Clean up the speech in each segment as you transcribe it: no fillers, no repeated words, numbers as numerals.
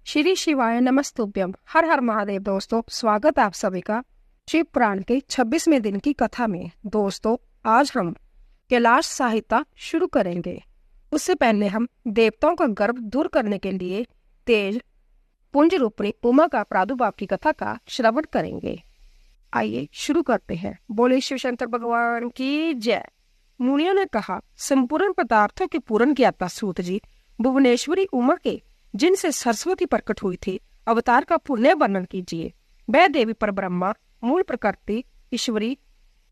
श्री शिवाय नमस्तुभ्यम। हर हर महादेव। दोस्तों, स्वागत आप सभी का शिव पुराण के 26वें दिन की कथा में। दोस्तों, आज हम कैलाश साहित्य शुरू करेंगे। उससे पहले हम देवताओं का गर्व दूर करने के लिए तेज पुंज रूपणी उमा का प्रादुर्भाव की कथा का श्रवण करेंगे। आइए शुरू करते हैं। बोले शिव शंकर भगवान की जय। मुनियों ने कहा, संपूर्ण पदार्थों के पूर्ण ज्ञाता सूत जी, भुवनेश्वरी उमा के जिनसे सरस्वती प्रकट हुई थी, अवतार का पुण्य वर्णन कीजिए। वह देवी पर ब्रह्मा, मूल प्रकृति ईश्वरी,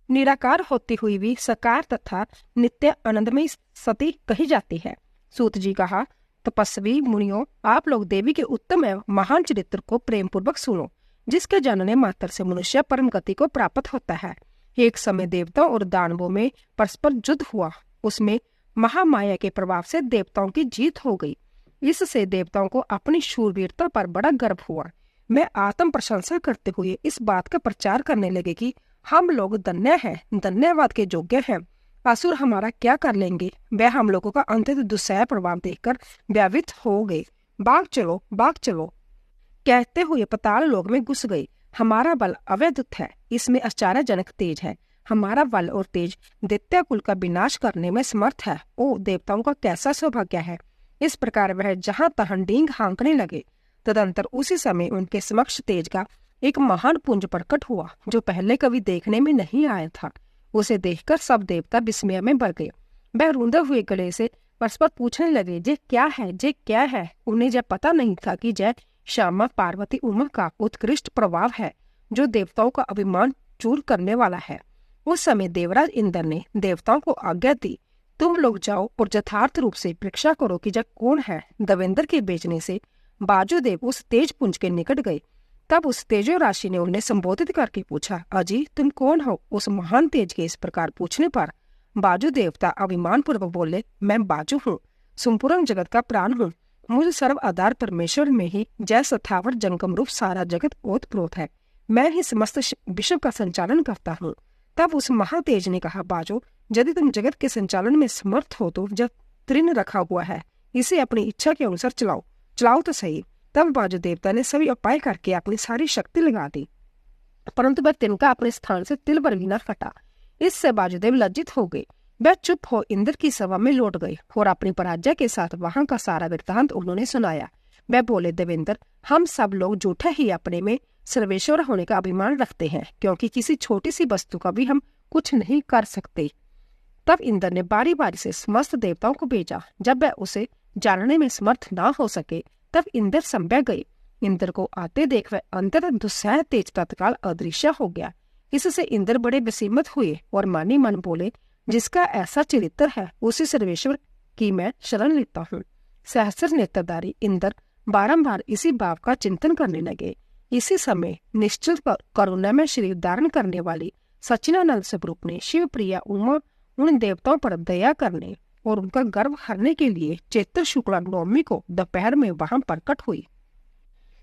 निराकार होती हुई भी सकार तथा नित्य आनंदमय सती कही जाती है। सूत जी कहा, तपस्वी मुनियों, आप लोग देवी के उत्तम एवं महान चरित्र को प्रेम पूर्वक सुनो, जिसके जानने मात्र से मनुष्य परम गति को प्राप्त होता है। एक समय देवताओं और दानवों में परस्पर युद्ध हुआ। उसमें महामाया के प्रभाव से देवताओं की जीत हो गई। इससे देवताओं को अपनी शूरवीरता पर बड़ा गर्व हुआ। मैं आत्म प्रशंसा करते हुए इस बात का प्रचार करने लगे कि हम लोग धन्य हैं, धन्यवाद के योग्य हैं। असुर हमारा क्या कर लेंगे? वह हम लोगों का अंततः दुस्सह प्रभाव देखकर व्यावित हो गए। भाग चलो, भाग चलो कहते हुए पाताल लोक में घुस गए। हमारा बल अवैधुत है, इसमें आश्चर्यजनक तेज है। हमारा बल और तेज दैत्य कुल का विनाश करने में समर्थ है। ओ देवताओं का कैसा सौभाग्य है। इस प्रकार वह जहां तहां डींग हाँकने लगे। तदंतर उसी समय उनके समक्ष तेज का एक महान पुंज प्रकट हुआ, जो पहले कभी देखने में नहीं आया था। उसे देखकर सब देवता विस्मय में भर गए। वह रूंधे हुए गले से परस्पर पूछने लगे, जे क्या है, जे क्या है। उन्हें जब पता नहीं था कि जय श्यामा पार्वती उमा का उत्कृष्ट प्रभाव है, जो देवताओं का अभिमान चूर करने वाला है। उस समय देवराज इंद्र ने देवताओं को आज्ञा दी, तुम लोग जाओ और यथार्थ रूप से परीक्षा करो कि जग कौन है। देवेंद्र के बेचने से बाजुदेव उस तेज पुंज के निकट गए। तब उस तेजो राशि ने उन्हें संबोधित करके पूछा, अजी तुम कौन हो? उस महान तेज के इस प्रकार पूछने पर बाजू देवता अभिमान पूर्वक बोले, मैं बाजू हूँ, संपूर्ण जगत का प्राण हूँ। मुझ सर्व आधार परमेश्वर में ही जय सथावर जंगम रूप सारा जगत ओतप्रोत है। मैं ही समस्त विश्व का संचालन करता हूँ। तब उस महातेज ने कहा, बाजो यदि तुम जगत के संचालन में समर्थ हो तो जब तृण रखा हुआ है, इसे अपनी इच्छा के अनुसार चलाओ, चलाओ तो सही। तब बाजू देवता ने सभी उपाय करके अपनी सारी शक्ति लगा दी, परंतु वह तिनका अपने स्थान से तिल भर भी न फटा। इससे बाजुदेव लज्जित हो गए। वह चुप हो इंद्र की सभा में लौट गए और अपनी पराजय के साथ वहां का सारा वृत्तांत उन्होंने सुनाया। वह बोले, देवेंद्र, हम सब लोग झूठा ही अपने में सर्वेश्वर होने का अभिमान रखते हैं, क्योंकि किसी छोटी सी वस्तु का भी हम कुछ नहीं कर सकते। तब इंद्र ने बारी बारी से समस्त देवताओं को भेजा। जब वह उसे जानने में समर्थ ना हो सके, तब इंद्र संभय गए। इंद्र को आते देख वह अंततः दुस्सह तेज तत्काल अदृश्य हो गया। इससे इंद्र बड़े विस्मित हुए और मानी मन बोले, जिसका ऐसा चरित्र है उसी सर्वेश्वर की मैं शरण लेता हूँ। सहस्र नेत्रधारी इंद्र बारंबार इसी भाव का चिंतन करने लगे। इसी समय निश्चित करुणा में शरीर धारण करने वाली सच्चिदानंद स्वरूप ने शिव प्रिया उमा उन देवताओं पर दया करने और उनका गर्व हरने के लिए चैत्र शुक्ला नवमी को दोपहर में वहां प्रकट हुई।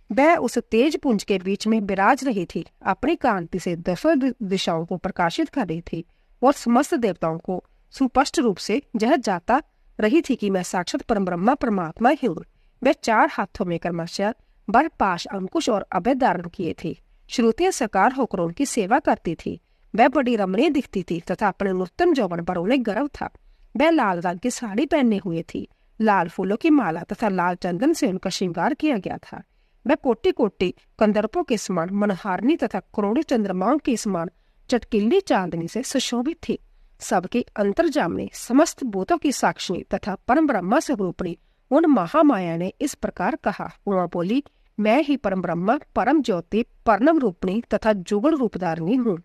वह उस तेज पुंज के बीच में विराज रही थी, अपनी कांति से दसों दिशाओं को प्रकाशित कर रही थी और समस्त देवताओं को सुस्पष्ट रूप से यह जाता रही थी कि मैं साक्षात परम ब्रह्मा परमात्मा ही हूँ। वह 4 हाथों में क्रमशः बर, पाश, अंकुश और अभय धारण किए थे। श्रुतियां साकार होकर उनकी सेवा करती थी। वह बड़ी रमणीय दिखती थी तथा अपने उत्तम यौवन पर उन्हें गर्व था। वह लाल रंग की साड़ी पहने हुए थी। लाल फूलों की माला तथा लाल चंदन से उनका श्रृंगार किया गया था। वह कोटि कोटि कंदर्पों के समान मनहारिणी तथा करोड़ों चंद्रमाओं के समान चटकीली चांदनी से सुशोभित थी। सबके अंतर्जामिनी, समस्त भूतों की साक्षी तथा परम ब्रह्मा स्वरूपिणी उन महामाया ने इस प्रकार कहा। उमा बोली, मैं ही परम ब्रह्मा, परम ज्योति, परम रूपिणी तथा जुगल रूपधारिणी हूँ।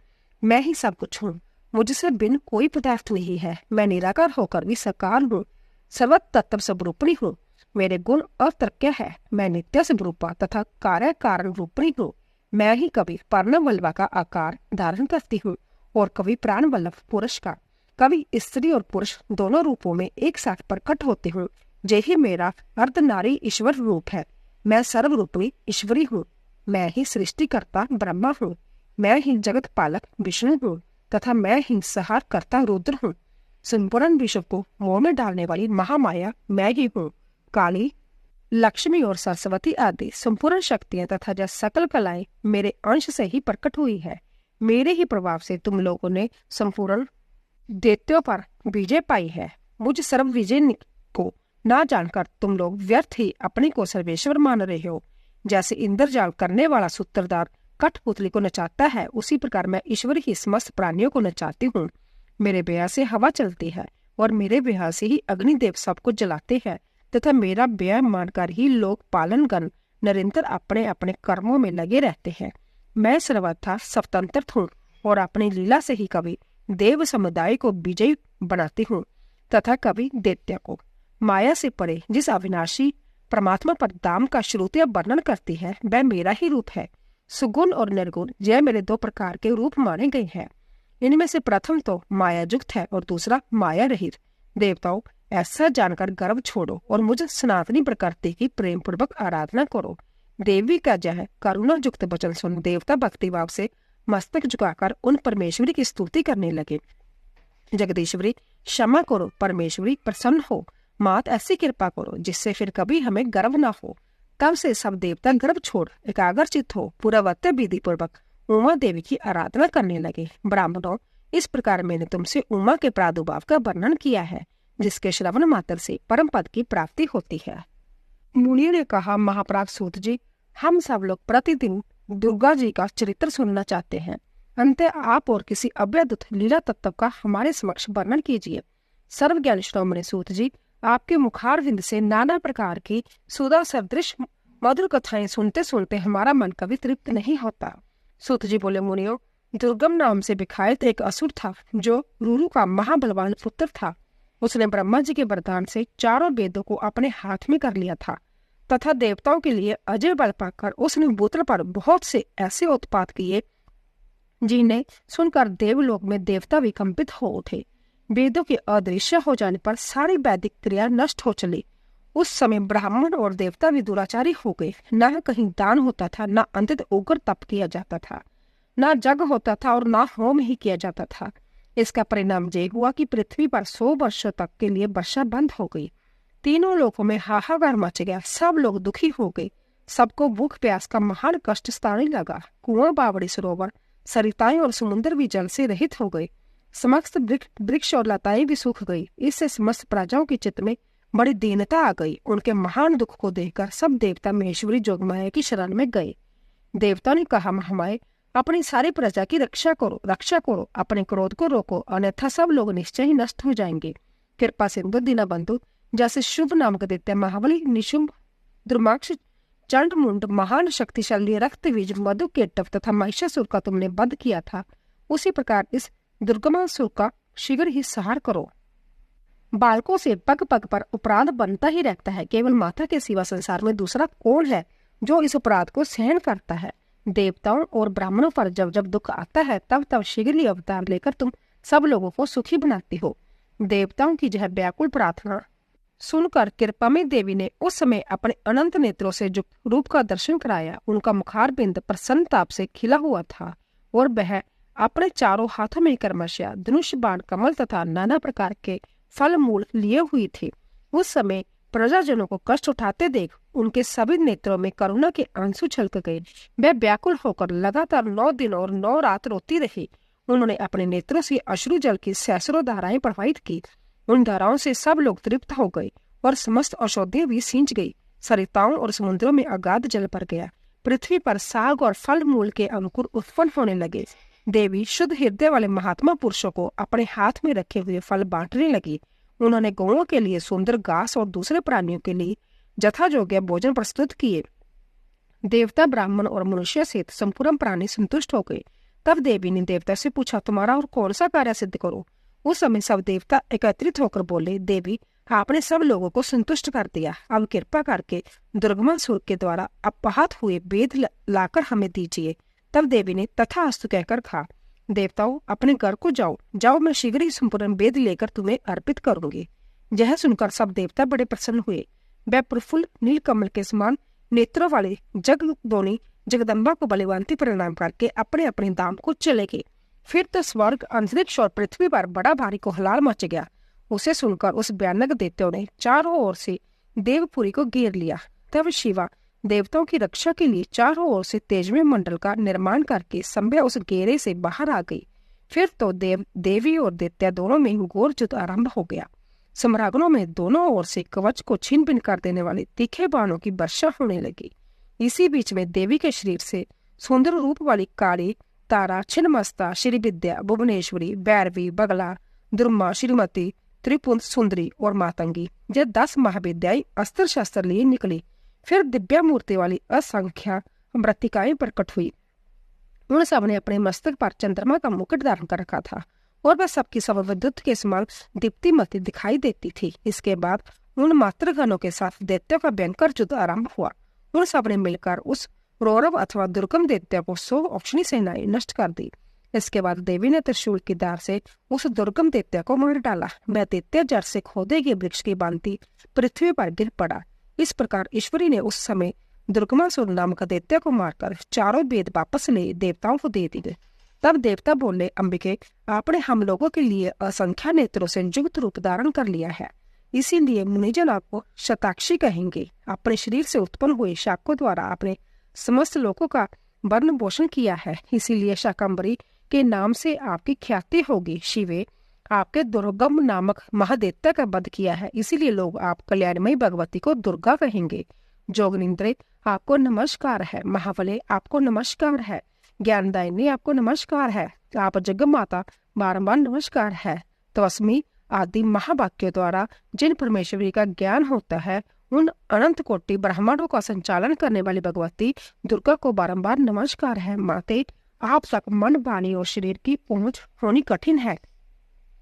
मैं ही सब कुछ हूँ, मुझसे बिन कोई पदार्थ नहीं है। मैं निराकार होकर भी साकार हूँ, सर्व तत्व स्वरूपिणी हूँ। मेरे गुण अतर्क्य है। मैं नित्य स्वरूपा तथा कार्य कारण रूपिणी हूँ। मैं ही कभी पर्ण वल्लभा का आकार धारण करती हूँ और कभी प्राण वल्लभ पुरुष का, कभी स्त्री और पुरुष दोनों रूपों में एक साथ प्रकट होती हूँ। यही मेरा अर्धनारी ईश्वर रूप है। मैं सर्वरूपी ईश्वरी हूँ। मैं ही सृष्टिकर्ता ब्रह्मा हूँ। मैं ही जगत पालक विष्णु हूँ तथा मैं ही संहार करता रुद्र हूँ। संपूर्ण विश्व को मोह में डालने वाली महामाया मैं ही हूँ। काली लक्ष्मी और सरस्वती आदि संपूर्ण शक्तियां तथा जो सकल कलाएं मेरे अंश से ही प्रकट हुई है। मेरे ही प्रभाव से तुम लोगों ने संपूर्ण दैत्यों पर विजय पाई है। मुझ सर्व विजय को ना जानकर तुम लोग व्यर्थ ही अपने को सर्वेश्वर मान रहे हो। जैसे इंद्रजाल करने वाला सूत्रधार कठपुतली को नचाता है, उसी प्रकार मैं ईश्वर ही समस्त प्राणियों को नचाती हूँ। मेरे ब्याह से हवा चलती है और मेरे ब्याह से ही अग्निदेव सबको जलाते हैं तथा मेरा ब्याह मानकर ही लोग पालनगण निरंतर अपने अपने कर्मों में लगे रहते हैं। मैं सर्वथा स्वतंत्र हूँ और अपनी लीला से ही कभी देव समुदाय को विजयी बनाती हूँ तथा कभी दैत्य को। माया से परे जिस अविनाशी परमात्मा पर दाम का श्रुतियां वर्णन करती है, वह मेरा ही रूप है। सुगुण और निर्गुण यह मेरे दो प्रकार के रूप माने गए हैं। इनमें से प्रथम तो माया युक्त है और दूसरा माया रहित। देवताओं, ऐसा जानकर गर्व छोड़ो और मुझ सनातनी प्रकृति की प्रेम पूर्वक आराधना करो। देवी का जय करुणा युक्त वचन सुन देवता भक्तिभाव से मस्तक झुकाकर उन परमेश्वरी की स्तुति करने लगे। जगदीश्वरी, क्षमा करो। परमेश्वरी, प्रसन्न हो। मात, ऐसी कृपा करो जिससे फिर कभी हमें गर्व न हो। तब से सब देवता गर्व छोड़ एकाग्रचित हो पूर्ववत विधि पूर्वक उमा देवी की आराधना करने लगे। ब्राह्मणों, इस प्रकार मैंने तुमसे उमा के प्रादुर्भाव का वर्णन किया है, जिसके श्रवण मात्र से परम पद की प्राप्ति होती है। मुनि ने कहा, महाप्राग सूत जी, हम सब लोग प्रतिदिन दुर्गा जी का चरित्र सुनना चाहते हैं। अंत आप और किसी अव्यद्भुत लीला तत्व का हमारे समक्ष वर्णन कीजिए। सर्वज्ञानी श्रोमणी सूत जी, आपके मुखारविंद से नाना प्रकार की सुधा सदृश मधुर कथाएं सुनते सुनते हमारा मन कभी तृप्त नहीं होता। सूत जी बोले, मुनियों, दुर्गम नाम से विख्यात एक असुर था जो रुरु का महाबलवान पुत्र था। उसने ब्रह्मा जी के वरदान से चारों वेदों को अपने हाथ में कर लिया था तथा देवताओं के लिए अजय बल पाकर उसने भूतल पर बहुत से ऐसे उत्पात किए जिन्हें सुनकर देवलोक में देवता विकंपित हो उठे। वेदों के अदृश्य हो जाने पर सारी वैदिक क्रिया नष्ट हो चली। उस समय ब्राह्मण और देवता भी दुराचारी हो गए। न कहीं दान होता था, न अंततः उग्र तप किया जाता था, न जग होता था और न होम ही किया जाता था। इसका परिणाम ये हुआ कि पृथ्वी पर 100 वर्षों तक के लिए वर्षा बंद हो गई। तीनों लोकों में हाहाकार मच गया। सब लोग दुखी हो गए। सबको भूख प्यास का महान कष्ट सताने लगा। कुआं, बावड़ी, सरोवर, सरिताएं और समुद्र भी जल से रहित हो गए। समस्त वृक्ष और लताएं भी सूख गई। इससे समस्त प्रजाओं के चित्त में बड़ी दीनता आ गई। उनके महान दुख को देखकर सब देवता महेश्वरी जोगमाया की शरण में गए। देवता ने कहा, महामाए, अपनी सारी प्रजा की रक्षा करो। अपने क्रोध को रोको, अन्यथा सब लोग निश्चय ही नष्ट हो जाएंगे। कृपा सिंधु, दीनबंधु, जैसे शुभ नामक दैत्य महाबली, निशुंभ, दुर्माक्ष, चंड मुंड, महान शक्तिशाली रक्तबीज, मधु केटव तथा महिषासुर का तुमने वध किया था, उसी प्रकार इस दुर्गमासुर का शीघ्र ही संहार करो। बालकों से पग पग पर अपराध बनता ही रहता है। केवल माता के सिवा संसार में दूसरा कौन है जो इस अपराध को सहन करता है। देवताओं और ब्राह्मणों पर जब जब दुख आता है तब तब शीघ्र ही अवतार लेकर तुम सब लोगों को सुखी बनाती हो। देवताओं की यह व्याकुल प्रार्थना सुनकर कृपामयी देवी ने उस समय अपने अनंत नेत्रों से युक्त रूप का दर्शन कराया। उनका मुखारबिंद प्रसन्न ताप से खिला हुआ था और वह अपने चारों हाथों में कर्मशा, धनुष, बाण, कमल तथा नाना प्रकार के फल मूल लिए हुई थी। उस समय प्रजाजनों को कष्ट उठाते देख उनके सभी नेत्रों में करुणा के आंसू छलक गए। वह व्याकुल होकर लगातार 9 दिन और 9 रात रोती रही। उन्होंने अपने नेत्रों से अश्रु जल की सैकड़ों धाराएं प्रवाहित की। उन धाराओं से सब लोग तृप्त हो गए और समस्त औषधियां भी सींच गई। सरिताओं और समुद्रों में अगाध जल भर गया। पृथ्वी पर साग और फल मूल के अंकुर उत्पन्न होने लगे। देवी शुद्ध हृदय वाले महात्मा पुरुषों को अपने हाथ में रखे हुए फल बांटने लगी। उन्होंने गौओं के लिए सुंदर घास और दूसरे प्राणियों के लिए यथायोग्य भोजन प्रस्तुत किए। देवता, ब्राह्मण और मनुष्य सहित संपूर्ण प्राणी संतुष्ट हो गए। तब देवी ने देवता से पूछा, तुम्हारा और कौन सा कार्य सिद्ध करो। उस समय सब देवता एकत्रित होकर बोले, देवी, आपने सब लोगों को संतुष्ट कर दिया। अब कृपा करके दुर्गमासुर के द्वारा अपहत हुए वेद लाकर हमें दीजिए। तब देवी ने तथास्तु कहकर कहा, देवताओं, अपने घर को जाओ, मैं शीघ्र ही संपूर्ण वेद लेकर तुम्हें अर्पित करूंगी। यह सुनकर सब देवता बड़े प्रसन्न हुए। वह प्रफुल्ल नीलकमल के समान नेत्रों वाले जगदोनी जगदम्बा को बलिवांती प्रणाम करके अपने अपने धाम को चले गए। फिर तो स्वर्ग, अंतरिक्ष और पृथ्वी पर बड़ा भारी कोहलाल मच गया। उसे सुनकर उस भयानक दैत्यों ने चारों ओर से देवपुरी को घेर लिया। तब शिवा देवताओं की रक्षा के लिए चारों ओर से तेजमय मंडल का निर्माण करके संभ्या उस घेरे से बाहर आ गई। फिर तो देवी और दैत्य दोनों में घोर युद्ध आरंभ हो गया। सम्रागणों में दोनों ओर से कवच को छीन भिन कर देने वाले तीखे बाणों की वर्षा होने लगी। इसी बीच में देवी के शरीर से सुंदर रूप वाली काली, तारा, छिन्नमस्ता, श्रीविद्या, भुवनेश्वरी, भैरवी, बगला, दुर्मा, श्रीमती, त्रिपुंद सुंदरी और मातंगी ये 10 महाविद्याएं अस्त्र शस्त्र लिए निकली। फिर दिव्या मूर्ति वाली असंख्य मृत्तिकाएं प्रकट हुई। उन सब ने अपने मस्तक पर चंद्रमा का मुकुट धारण कर रखा था और वह सबकी सब विद्युत के समान दीप्तिमती दिखाई देती थी। इसके बाद उन मातृगणों के साथ दैत्यों का भयंकर युद्ध आरंभ हुआ। उन सब ने मिलकर उस रौरव अथवा दुर्गम दैत्य को 100 औक्षणी सेनाएं नष्ट कर दी। इसके बाद देवी ने त्रिशूल की धार से उस दुर्गम दैत्य को मार डाला। वह दैत्य जड़ से खोदे गए वृक्ष की भांति पृथ्वी पर गिर पड़ा। इस प्रकार ईश्वरी ने उस समय दुर्गमासुर नामक दैत्य को मारकर चारों वेद वापस ले देवताओं को दे दिए। तब देवता बोले, अंबिके, आपने हम लोगों के लिए असंख्य नेत्रों से युक्त रूप धारण कर लिया है, इसीलिए मुनिजन आपको शताक्षी कहेंगे। अपने शरीर से उत्पन्न हुए शाकों द्वारा आपने समस्त लोगों का वर्ण पोषण किया है, इसीलिए शाकंभरी के नाम से आपकी ख्याति होगी। शिवे, आपके दुर्गम नामक महादैत्य का वध किया है, इसीलिए लोग आप कल्याणमयी भगवती को दुर्गा कहेंगे। जोगनिंद्रे, आपको नमस्कार है। महाबले, आपको नमस्कार है। ज्ञानदायिनी, आपको नमस्कार है। आप जगमाता, बारंबार नमस्कार है। तस्मी आदि महावाक्यों द्वारा जिन परमेश्वरी का ज्ञान होता है, उन अनंत कोटि ब्रह्मांडों का संचालन करने वाली भगवती दुर्गा को बारंबार नमस्कार है। माते, आप तक मन, वाणी और शरीर की पहुंच होनी कठिन है।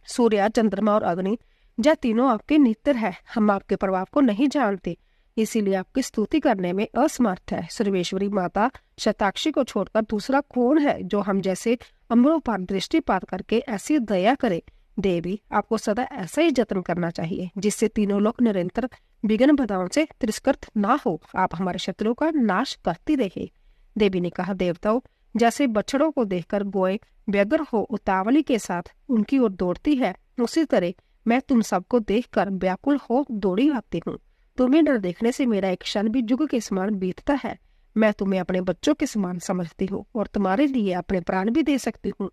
सूर्य, चंद्रमा और अग्नि यह तीनों आपके नित्र है। हम आपके प्रभाव को नहीं जानते, इसीलिए आपकी स्तुति करने में असमर्थ है। सर्वेश्वरी माता, शताक्षी को छोड़कर दूसरा कौन है जो हम जैसे अमरों पर दृष्टिपात करके ऐसी दया करे। देवी, आपको सदा ऐसा ही जतन करना चाहिए जिससे तीनों लोग निरंतर विघ्न बाधाओं से तिरस्कृत ना हो। आप हमारे शत्रुओं का नाश करती रहे। देवी ने कहा, देवताओं, जैसे बछड़ों को देखकर गोए व्यग्र हो उतावली के साथ उनकी ओर दौड़ती है, उसी तरह मैं तुम सबको देखकर व्याकुल हो दौड़ी आती हूँ। तुम्हें डर देखने से मेरा एक क्षण भी युग के समान बीतता है। मैं तुम्हें अपने बच्चों के समान समझती हूँ और तुम्हारे लिए अपने प्राण भी दे सकती हूँ।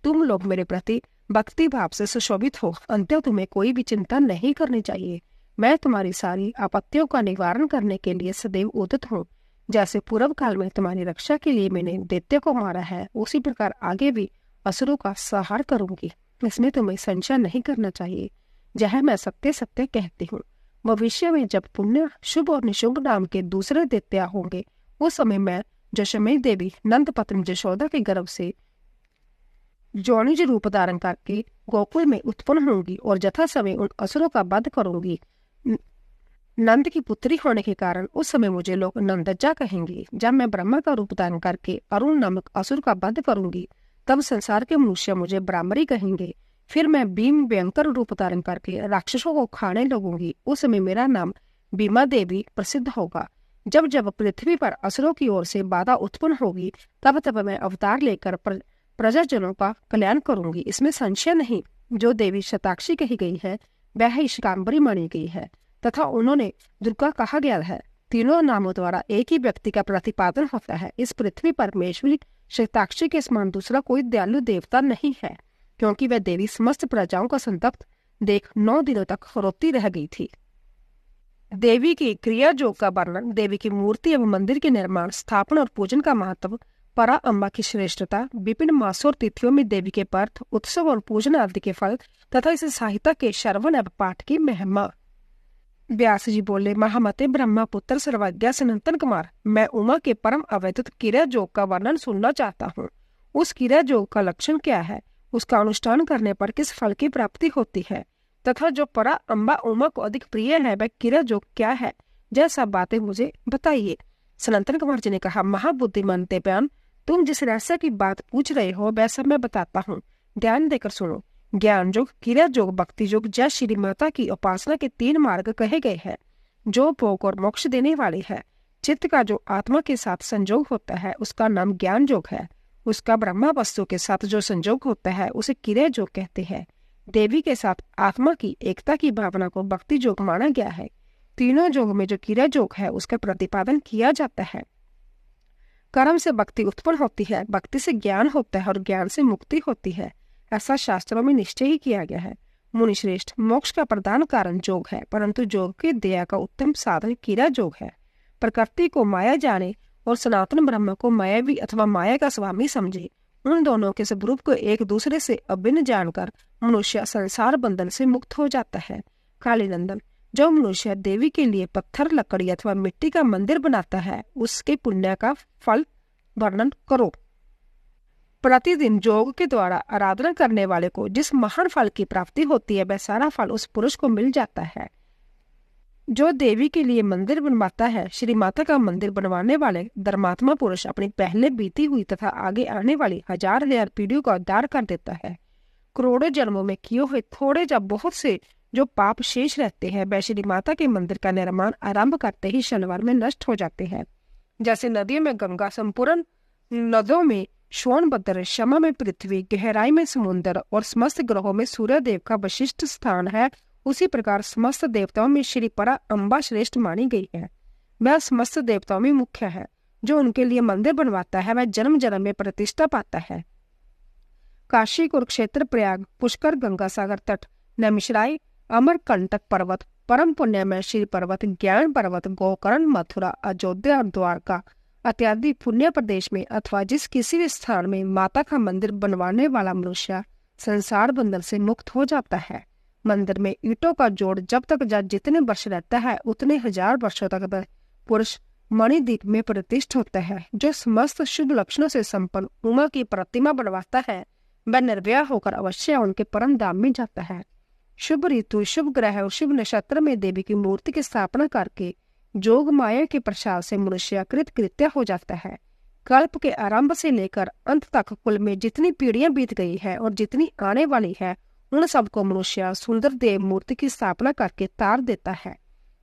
तुम लोग मेरे प्रति भक्ति भाव से सुशोभित हो। अंत्य तुम्हें कोई भी चिंता नहीं करनी चाहिए। मैं तुम्हारी सारी आपत्तियों का निवारण करने के लिए सदैव उदित हूँ। जैसे पूर्व काल में तुम्हारी रक्षा के लिए मैंने दैत्य को मारा है, उसी प्रकार आगे भी असुरों का संहार करूंगी। इसमें तुम्हें संशय नहीं करना चाहिए। यह मैं सत्य सत्य कहती हूँ। भविष्य में जब पुण्य, शुभ और निशुंभ नाम के दूसरे दैत्य होंगे, उस समय मैं जशमेय देवी नंद पत्नी जशोदा के गर्भ से जोनिज रूप धारण करके गोकुल में उत्पन्न होंगी और यथा समय उन असुरों का वध करूंगी। नंद की पुत्री होने के कारण उस समय मुझे लोग नंदज्जा कहेंगे। जब मैं ब्रह्मा का रूप धारण करके अरुण नामक असुर का वध करूंगी, तब संसार के मनुष्य मुझे ब्राह्मणी कहेंगे। फिर मैं भीम भयंकर रूप धारण करके राक्षसों को खाने लगूंगी। उस समय मेरा नाम भीमा देवी प्रसिद्ध होगा। जब जब पृथ्वी पर असुरों की ओर से बाधा उत्पन्न होगी, तब तब मैं अवतार लेकर प्रजाजनों का कल्याण करूंगी। इसमें संशय नहीं। जो देवी शताक्षी कही गई है, वह ही शाकंभरी मानी गई है तथा उन्होंने दुर्गा कहा गया है। तीनों नामों द्वारा एक ही व्यक्ति का प्रतिपादन होता है। इस पृथ्वी पर परमेश्वरी शताक्षी के समान दूसरा कोई दयालु देवता नहीं है, क्योंकि वह देवी समस्त प्रजाओं का संतप्त देख 9 दिनों तक रोती रह गई थी। देवी की क्रिया योग का वर्णन, देवी की मूर्ति एवं मंदिर के निर्माण, स्थापना और पूजन का महत्व, परा अम्बा की श्रेष्ठता, विभिन्न मासों और तिथियों में देवी के पर्थ, उत्सव और पूजन आदि के फल तथा इस साहित्य के श्रवण एवं पाठ की महिमा। व्यास जी बोले, महामते ब्रह्मा पुत्र सर्वज्ञ सनातन कुमार, मैं उमा के परम अवैधुत क्रिया योग का वर्णन सुनना चाहता हूँ। उस क्रिया योग का लक्षण क्या है, उसका अनुष्ठान करने पर किस फल की प्राप्ति होती है, तथा जो परा अम्बा उमा को अधिक प्रिय है वह क्रिया योग क्या है, यह सब बातें मुझे बताइए। सनातन कुमार जी ने कहा, महाबुद्धिमान देवयान, तुम जिस रहस्य की बात पूछ रहे हो वह सब मैं बताता हूँ, ध्यान देकर सुनो। ज्ञान योग, क्रिया योग, भक्ति योग, जय श्री माता की उपासना के 3 मार्ग कहे गए हैं, जो भोग और मोक्ष देने वाले हैं। चित्त का जो आत्मा के साथ संजोग होता है उसका नाम ज्ञान योग है। उसका ब्रह्मा वस्तु के साथ जो संजोग होता है उसे क्रिया योग कहते हैं। देवी के साथ आत्मा की एकता की भावना को भक्ति योग माना गया है। तीनों योग में जो क्रिया योग है उसका प्रतिपादन किया जाता है। कर्म से भक्ति उत्पन्न होती है, भक्ति से ज्ञान होता है और ज्ञान से मुक्ति होती है, ऐसा शास्त्रों में निश्चय ही किया गया है। मुनिश्रेष्ठ, मोक्ष का प्रधान कारण योग है, परंतु योग की दया का उत्तम साधन क्रिया योग है। प्रकृति को माया जाने और सनातन ब्रह्म को मायावी अथवा माया का स्वामी समझे। उन दोनों के स्वरूप को एक दूसरे से अभिन्न जानकर मनुष्य संसार बंधन से मुक्त हो जाता है। कालीनंदन, जो मनुष्य देवी के लिए पत्थर, लकड़ी अथवा मिट्टी का मंदिर बनाता है, उसके पुण्य का फल वर्णन करो। प्रतिदिन योग के द्वारा आराधना करने वाले को जिस महान फल की प्राप्ति होती है, वह सारा फल उस पुरुष को मिल जाता है। जो देवी के लिए मंदिर बनवाता है, श्री माता का मंदिर बनवाने वाले धर्मात्मा पुरुष अपनी पहले बीती हुई तथा आगे आने वाली हजार पीढ़ियों का उद्धार कर देता है। करोड़ों जन्मों में किए हुए थोड़े या बहुत से जो पाप शेष रहते हैं, वह श्री माता के मंदिर का निर्माण आरंभ करते ही क्षणभर में नष्ट हो जाते हैं। जैसे नदियों में गंगा, संपूर्ण नदों में सोनभद्र, क्षमा में पृथ्वी, गहराई में समुद्र और समस्त ग्रहों में सूर्य देव का विशिष्ट स्थान है, उसी प्रकार समस्त देवताओं में श्री परा अम्बा श्रेष्ठ मानी गई है। वह समस्त देवताओं में मुख्य है। जो उनके लिए मंदिर बनवाता है, वह जन्म जन्म में प्रतिष्ठा पाता है। काशी, कुरुक्षेत्र, प्रयाग, पुष्कर, गंगा सागर तट, नैमिषारण्य, अमरकंटक पर्वत, परम पुण्यमय श्री पर्वत, ज्ञान पर्वत, गोकर्ण, मथुरा, अयोध्या और द्वारका इत्यादि पुण्य प्रदेश में अथवा जिस किसी भी स्थान में माता का मंदिर बनवाने वाला मनुष्य संसार बंधन से मुक्त हो जाता है। मंदिर में ईंटों का जोड़ जब तक जितने वर्ष रहता है, उतने हजार वर्षों तक वह पुरुष मणिद्वीप में प्रतिष्ठित होता है। जो समस्त शुभ लक्षणों से संपन्न उमा की प्रतिमा बनवाता है, वह निर्भय होकर अवश्य उनके परम धाम में जाता है। शुभ ऋतु, शुभ ग्रह और शुभ नक्षत्र में देवी की मूर्ति की स्थापना करके जोग माया के प्रसाद से मनुष्य कृत्य हो जाता है। कल्प के आरंभ से लेकर अंत तक कुल में जितनी पीढ़ियां बीत गई है और जितनी आने वाली है, उन सबको मनुष्य सुंदर देव मूर्ति की स्थापना करके तार देता है।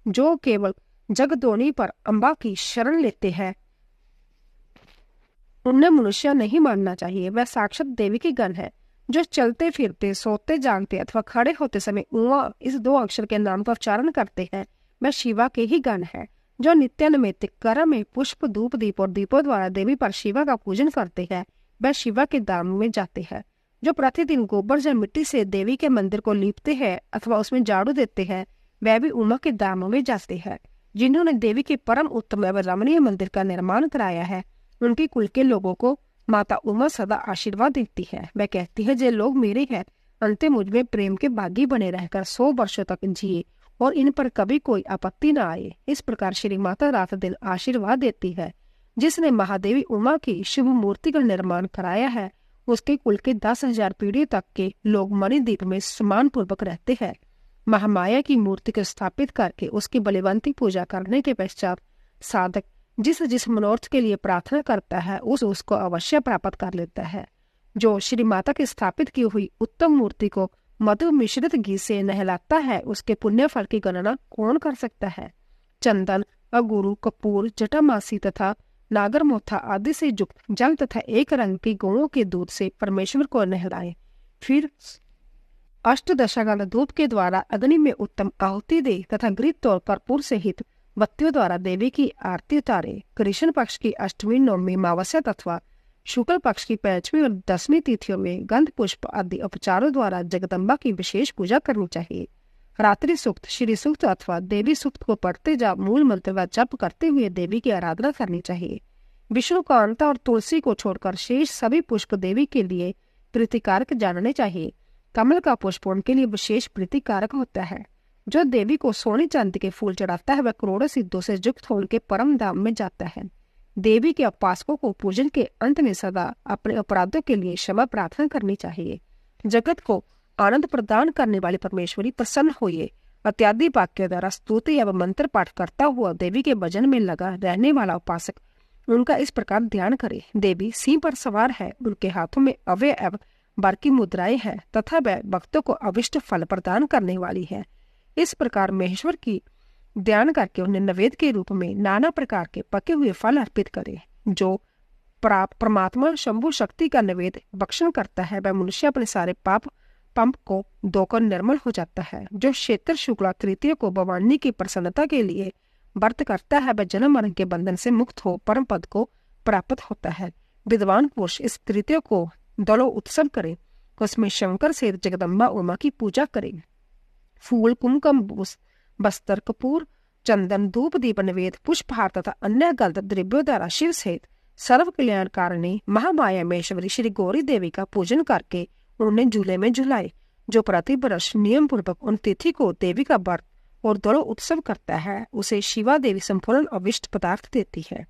जो केवल जगदोनी पर अम्बा की शरण लेते हैं, उन्हें मनुष्य नहीं मानना चाहिए। वह साक्षात देवी की गण है। जो चलते फिरते, सोते जागते अथवा खड़े होते समय उमा इस दो अक्षर के नाम का उच्चारण करते हैं, वह शिवा के ही गण है। जो नित्यानैमित्तिक कर्म में पुष्प, धूप, दीप और दीपों द्वारा देवी पर शिवा का पूजन करते हैं, वह शिवा के धाम में जाते हैं। जो प्रतिदिन गोबर या मिट्टी से देवी के मंदिर को लीपते हैं अथवा उसमें झाड़ू देते हैं, वह भी उमा के धाम में जाते हैं। जिन्होंने देवी के परम उत्तम एवं रमणीय मंदिर का निर्माण कराया है, उनके कुल के लोगों को माता उमा सदा आशीर्वाद देती है। वह कहती है, जे लोग मेरे हैं, अंतिम मुझ में प्रेम के भागी बने रहकर 100 वर्षों तक जिए और इन पर कभी कोई आपत्ति न आए। इस प्रकार श्री माता रात दिन आशीर्वाद देती है। जिसने महादेवी उमा की शुभ मूर्ति का निर्माण कराया है, उसके कुल के 10,000 पीढ़ी तक के लोग मणिद्वीप में सम्मान पूर्वक रहते हैं। महामाया की मूर्ति को स्थापित करके उसकी बलिवंती पूजा करने के पश्चात साधक जिस मनोरथ के लिए प्रार्थना करता है, उसको अवश्य प्राप्त कर लेता है। जो श्री माता की स्थापित की हुई उत्तम मूर्ति को मधु मिश्रित घी से नहलाता है, उसके पुण्य फल की गणना कौन कर सकता है। चंदन, अगुरु, कपूर, जटामासी तथा नागरमोथा आदि से युक्त जल तथा एक रंग के गुणों के दूध से परमेश्वर को नहलाए। फिर अष्टदशागण धूप के द्वारा अग्नि में उत्तम आहुति दे तथा घृत और कर्पूर सहित बत्तियों द्वारा देवी की आरती उतारे। कृष्ण पक्ष की अष्टमी, नवमी, अमावस्या तथा शुक्ल पक्ष की 5वीं और 10वीं तिथियों में गंध पुष्प आदि उपचारों द्वारा जगदम्बा की विशेष पूजा करनी चाहिए। रात्रि सूक्त, श्री सूक्त अथवा देवी सूक्त को पढ़ते जा मूल मंत्र व जप करते हुए देवी की आराधना करनी चाहिए। विष्णु कांता और तुलसी को छोड़कर शेष सभी पुष्प देवी के लिए प्रीतिकारक जानने चाहिए। कमल का पुष्प उनके लिए विशेष प्रीतिकारक होता है। जो देवी को सोने चांदी के फूल चढ़ाता है, वह करोड़ों सिद्धों से युक्त होकर परम धाम में जाता है। देवी के उपासकों को पूजन के अंत में सदा अपने अपराधों के लिए क्षमा प्रार्थना करनी चाहिए। जगत को आनंद प्रदान करने वाली परमेश्वरी प्रसन्न होइए इत्यादि वाक्यों द्वारा स्तुति एवं मंत्र पाठ करता हुआ देवी के भजन में लगा रहने वाला उपासक उनका इस प्रकार ध्यान करे। देवी सिंह पर सवार है, उनके हाथों में अभय एवं बर की मुद्राएं हैं तथा वह भक्तों को अविष्ट फल प्रदान करने वाली है। इस प्रकार महेश्वर की ध्यान करके उन्हें नैवेद्य के रूप में नाना प्रकार के पके हुए फल अर्पित करे। जो परमात्मा शंभु शक्ति का नैवेद्य भक्षण करता है, वह मनुष्य अपने सारे पाप पंप को धोकर निर्मल हो जाता है। जो क्षेत्र शुक्ला तृतीय को भवानी की प्रसन्नता के लिए व्रत करता है वह जन्म मरण के बंधन से मुक्त हो परम पद को प्राप्त होता है। विद्वान पुरुष इस तृतीय को दलो उत्सव करे, उसमें शंकर से जगदम्बा उमा की पूजा करे। फूल, कुमकुम, बस्तर, कपूर, चंदन, धूप, दीप, नवेद, पुष्पहार तथा अन्य गलत द्रव्यों द्वारा शिव सहित सर्व कल्याणकारिणी महामाया महेश्वरी श्री गौरी देवी का पूजन करके उन्हें झूले में झुलाए। जो प्रति वर्ष नियम पूर्वक उन तिथि को देवी का व्रत और दलो उत्सव करता है उसे शिवा देवी संपूर्ण अविष्ट पदार्थ देती है।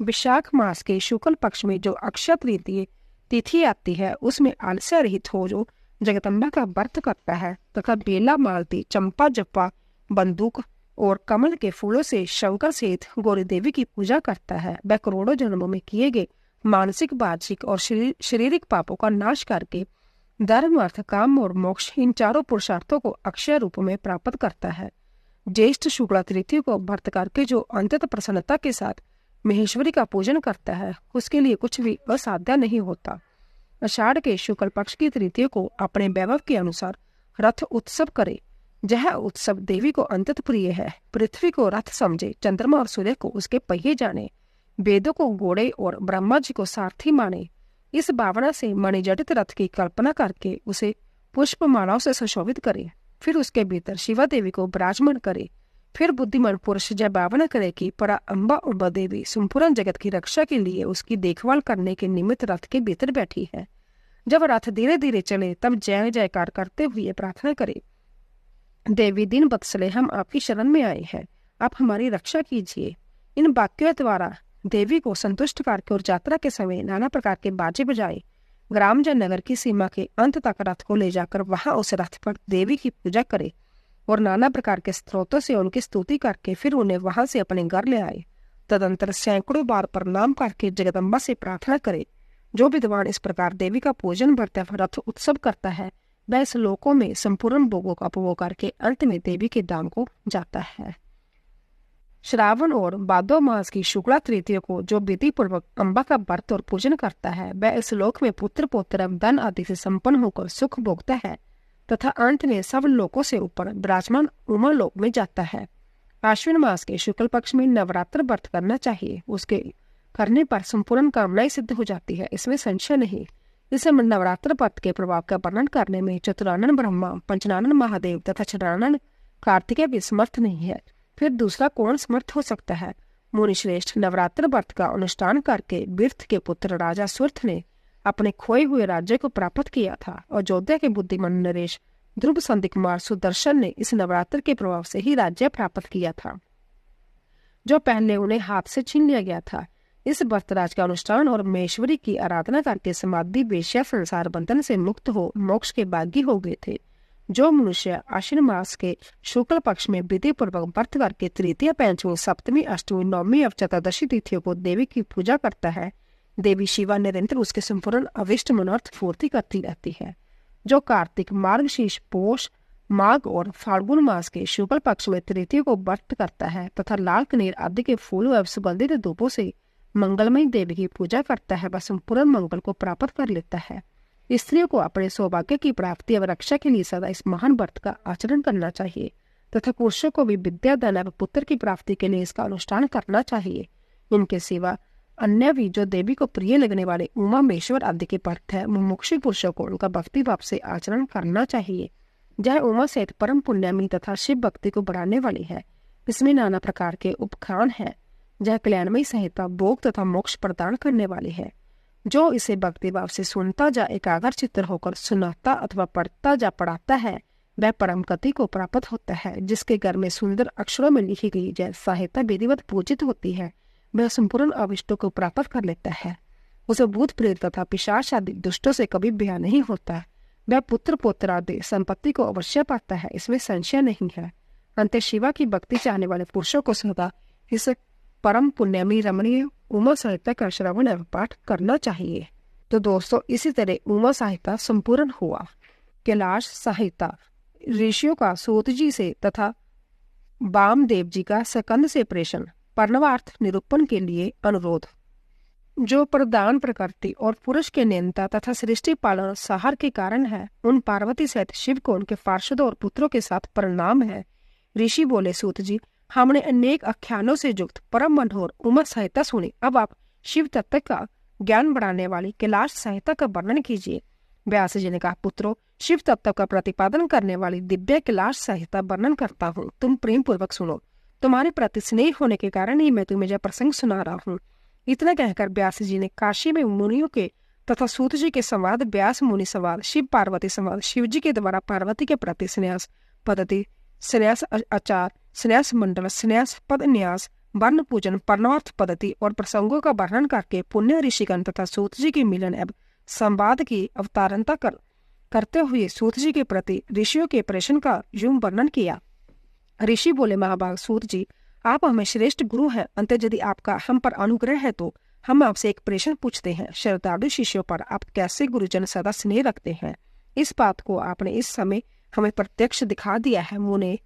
विशाख मास के शुक्ल पक्ष में जो अक्षय तृतीय तिथि आती है उसमें आलस्य रहित हो जो जगदम्बा का व्रत करता है तथा बेला, मालती, चंपा, जप्पा, बंदूक और कमल के फूलों से शंकर सहित गौरी देवी की पूजा करता है वह करोड़ों जन्मों में किए गए मानसिक, वाचिक और शारीरिक पापों का नाश करके धर्म, अर्थ, काम और मोक्ष इन चारों पुरुषार्थों को अक्षय रूप में प्राप्त करता है। ज्येष्ठ शुक्ला तृतीय को व्रत करके जो अंततः प्रसन्नता के साथ महेश्वरी का पूजन करता है उसके लिए कुछ भी असाध्य नहीं होता। आषाढ़ के शुक्ल पक्ष की तृतीय को अपने वैभव के अनुसार रथ उत्सव करे। यह उत्सव देवी को अंतत प्रिय है। पृथ्वी को रथ समझे, चंद्रमा और सूर्य को उसके पहिए जाने, वेदों को घोड़े और ब्रह्मा जी को सारथी माने। इस भावना से मणिजटित रथ की कल्पना करके उसे पुष्पमालाओं से सुशोभित करे। फिर उसके भीतर शिवा देवी को विराजमान करे। फिर बुद्धिमान पुरुष यह भावना करे कि परा अम्बा उम्बा देवी संपूर्ण जगत की रक्षा के लिए उसकी देखभाल करने के निमित्त रथ के भीतर बैठी है। जब रथ धीरे धीरे चले तब जय जयकार करते हुए प्रार्थना करे, देवी दिन बत्सले हम आपकी शरण में आए हैं, आप हमारी रक्षा कीजिए। इन वाक्यों द्वारा देवी को संतुष्ट करके और यात्रा के समय नाना प्रकार के बाजे बजाए ग्राम या नगर की सीमा के अंत तक रथ को ले जाकर वहां उस रथ पर देवी की पूजा करे और नाना प्रकार के स्त्रोतों से उनकी स्तुति करके फिर उन्हें वहां से अपने घर ले आए। तदंतर सैकड़ों बार प्रणाम करके जगदम्बा से प्रार्थना करे। जो विद्वान इस प्रकार देवी का पूजन भरते रथ उत्सव करता है वह इस लोकों में संपूर्ण भोगों का उपभोग करके अंत में देवी के धाम को जाता है। श्रावण और भादो मास की शुक्ला तृतीय को जो विधि पूर्वक अम्बा का व्रत और पूजन करता है वह इस लोक में पुत्र पौत्र धन आदि से संपन्न होकर सुख भोगता है तथा अंत में सब लोकों से ऊपर विराजमान उमा लोक में जाता है। आश्विन मास के शुक्ल पक्ष में नवरात्र व्रत करना चाहिए। उसके करने पर संपूर्ण कामनाएं सिद्ध हो जाती है, इसमें संशय नहीं। इस नवरात्र व्रत के प्रभाव का वर्णन करने में चतुरानन ब्रह्मा, पंचनानन महादेव तथा छठानन कार्तिकेय भी समर्थ नहीं है। फिर दूसरा कौन समर्थ हो सकता है? मुनि श्रेष्ठ नवरात्र व्रत का अनुष्ठान करके विर्थ के पुत्र राजा सुर्थ ने अपने खोए हुए राज्य को प्राप्त किया था और अयोध्या के बुद्धिमान नरेश ध्रुव संधि कुमार सुदर्शन ने इस नवरात्र के प्रभाव से ही राज्य प्राप्त किया था जो पहले उन्हें हाथ से छीन लिया गया था। इस व्रतराज का अनुष्ठान और महेश्वरी की आराधना करके समाधि वेश्या संसार बंधन से मुक्त हो मोक्ष के भागी हो गए थे। जो मनुष्य आश्विन मास के शुक्ल पक्ष में विधि पूर्वक व्रत करके तृतीय, पंचमी, सप्तमी, अष्टमी, नवमी और चतुर्दशी तिथियों को देवी की पूजा करता है, देवी शिवा निरंतर उसके संपूर्ण अविष्ट मनोरथ पूर्ति करती रहती है। जो कार्तिक, मार्गशीर्ष, पौष, माघ और फाल्गुन मास के शुक्ल पक्ष में तृतीय को व्रत करता है तथा लाल कनेर आदि के फूल एवं सुगंधित धूपों से मंगलमयी देवी की पूजा करता है वह संपूर्ण मंगल को प्राप्त कर लेता है। स्त्रियों को अपने सौभाग्य की प्राप्ति एवं रक्षा के लिए सदा इस महान व्रत का आचरण करना चाहिए तथा पुरुषों को भी विद्या, धन एवं पुत्र की प्राप्ति के लिए इसका अनुष्ठान करना चाहिए। इनके सिवा अन्य भी जो देवी को प्रिय लगने वाले उमा, महेश्वर आदि के भक्त है मुमुक्षु पुरुषों को उनका भक्ति भाव से आचरण करना चाहिए। यह उमा सहित परम पुण्यामी तथा शिव भक्ति को बढ़ाने वाली है। इसमें नाना प्रकार के उपखान है। यह कल्याणमयी संहिता भोग तथा मोक्ष प्रदान करने वाली है। जो इसे भक्ति भाव से सुनता जा एकाग्र चित्त होकर सुनाता अथवा पढ़ता जा पढ़ाता है वह परम गति को प्राप्त होता है। जिसके घर में सुंदर अक्षरों में लिखी गई जय संहिता विधिवत पूजित होती है वह संपूर्ण अविष्टों को प्राप्त कर लेता है। उसे भूत प्रेत तथा पिशाच आदि दुष्टों से कभी ब्याह नहीं होता। वह पुत्र पौत्र आदि संपत्ति को अवश्य पाता है, इसमें संशय नहीं है। अंत शिवा की भक्ति चाहने वाले पुरुषों को सदा इस परम पुण्यमी रमणीय उमा संहिता का श्रवण एवं पाठ करना चाहिए। तो दोस्तों इसी तरह उमा संहिता संपूर्ण हुआ। कैलाश संहिता ऋषियों का सूत जी से तथा वामदेव जी का सकंद से प्रेषण, पर्णवार्थ निरूपण के लिए अनुरोध। जो प्रदान प्रकृति और पुरुष के नियंता तथा सृष्टि पालन और सहार के कारण है, उन पार्वती सहित शिव को उनके पार्षदों और पुत्रों के साथ प्रणाम है। ऋषि बोले, सूत जी, हमने अनेक आख्यानों से युक्त परम मनोहर उमा संहिता सुनी। अब आप शिव तत्व का ज्ञान बढ़ाने वाली कैलाश संहिता का वर्णन कीजिए। व्यास जी ने कहा, पुत्रों, शिव तत्व का प्रतिपादन करने वाली दिव्य कैलाश संहिता वर्णन करता हूँ, तुम प्रेम पूर्वक सुनो। तुम्हारे प्रति स्नेह होने के कारण ही मैं तुम्हें यह प्रसंग सुना रहा हूँ। इतना कहकर व्यास जी ने काशी में मुनियों के तथा सूत जी के संवाद, व्यास मुनि संवाद, शिव पार्वती संवाद, शिव जी के द्वारा पार्वती के प्रति संन्यास पद्धति, संन्यास आचार, संन्यास मंडल, संन्यास पद न्यास, वर्ण पूजन, परमार्थ पद्धति और प्रसंगों का वर्णन करके पुण्य ऋषिगण तथा सूत जी के मिलन एवं संवाद की अवतारणता करते हुए सूत जी के प्रति ऋषियों के प्रेषण का यूं वर्णन किया। ऋषि बोले, महाभाग सूत जी, आप हमें श्रेष्ठ गुरु हैं। अंत यदि आपका हम पर अनुग्रह है तो हम आपसे एक प्रश्न पूछते हैं। श्रद्धालु शिष्यों पर आप कैसे गुरुजन सदा स्नेह रखते हैं? इस बात को आपने इस समय हमें प्रत्यक्ष दिखा दिया है। मुने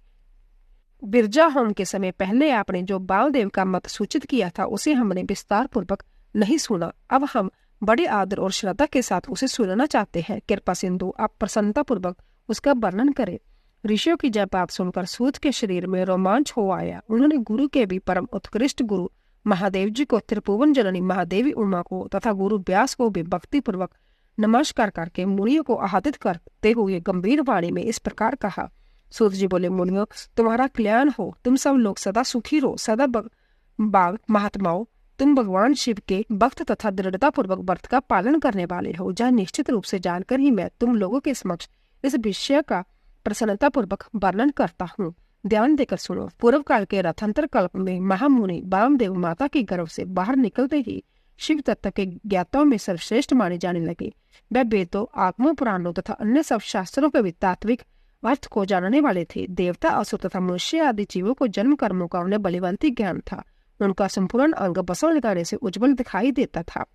बिरजा होम के समय पहले आपने जो बालदेव का मत सूचित किया था उसे हमने विस्तार पूर्वक नहीं सुना। अब हम बड़े आदर और श्रद्धा के साथ उसे सुनना चाहते हैं। कृपा सिंधु आप प्रसन्नता पूर्वक उसका वर्णन करें। ऋषियों की जब बात सुनकर सूत के शरीर में रोमांच हो आया। उन्होंने गुरु के भी परम उत्कृष्ट गुरु महादेव जी को, त्रिभुवन जननी महादेवी उमा को तथा गुरु व्यास को भी भक्ति पूर्वक नमस्कार करके मुनियों को आह्लादित करते हुए गंभीर वाणी में इस प्रकार कहा। सूत जी बोले, मुनियों, तुम्हारा कल्याण हो, तुम सब लोग सदा सुखी रहो। सदा बाग महात्माओं, तुम भगवान शिव के भक्त तथा दृढ़ता पूर्वक व्रत का पालन करने वाले हो। जहाँ निश्चित रूप से जानकर ही मैं तुम लोगों के समक्ष इस विषय का प्रसन्नता पूर्वक वर्णन करता हूँ। ध्यान देकर सुनो। पूर्व काल के रथांतर कल्प में महामुनि वामदेव माता के गर्भ से बाहर निकलते ही शिव तत्व के ज्ञाताओं में सर्वश्रेष्ठ माने जाने लगे। वह वेदों, आगमों, पुराणों तथा अन्य सब शास्त्रों के भी तात्विक अर्थ को जानने वाले थे। देवता, असुर तथा मनुष्य आदि जीवों को जन्म कर्मों का उन्हें बलिवंती ज्ञान था। उनका संपूर्ण अंग बसव लगाने से उज्जवल दिखाई देता था।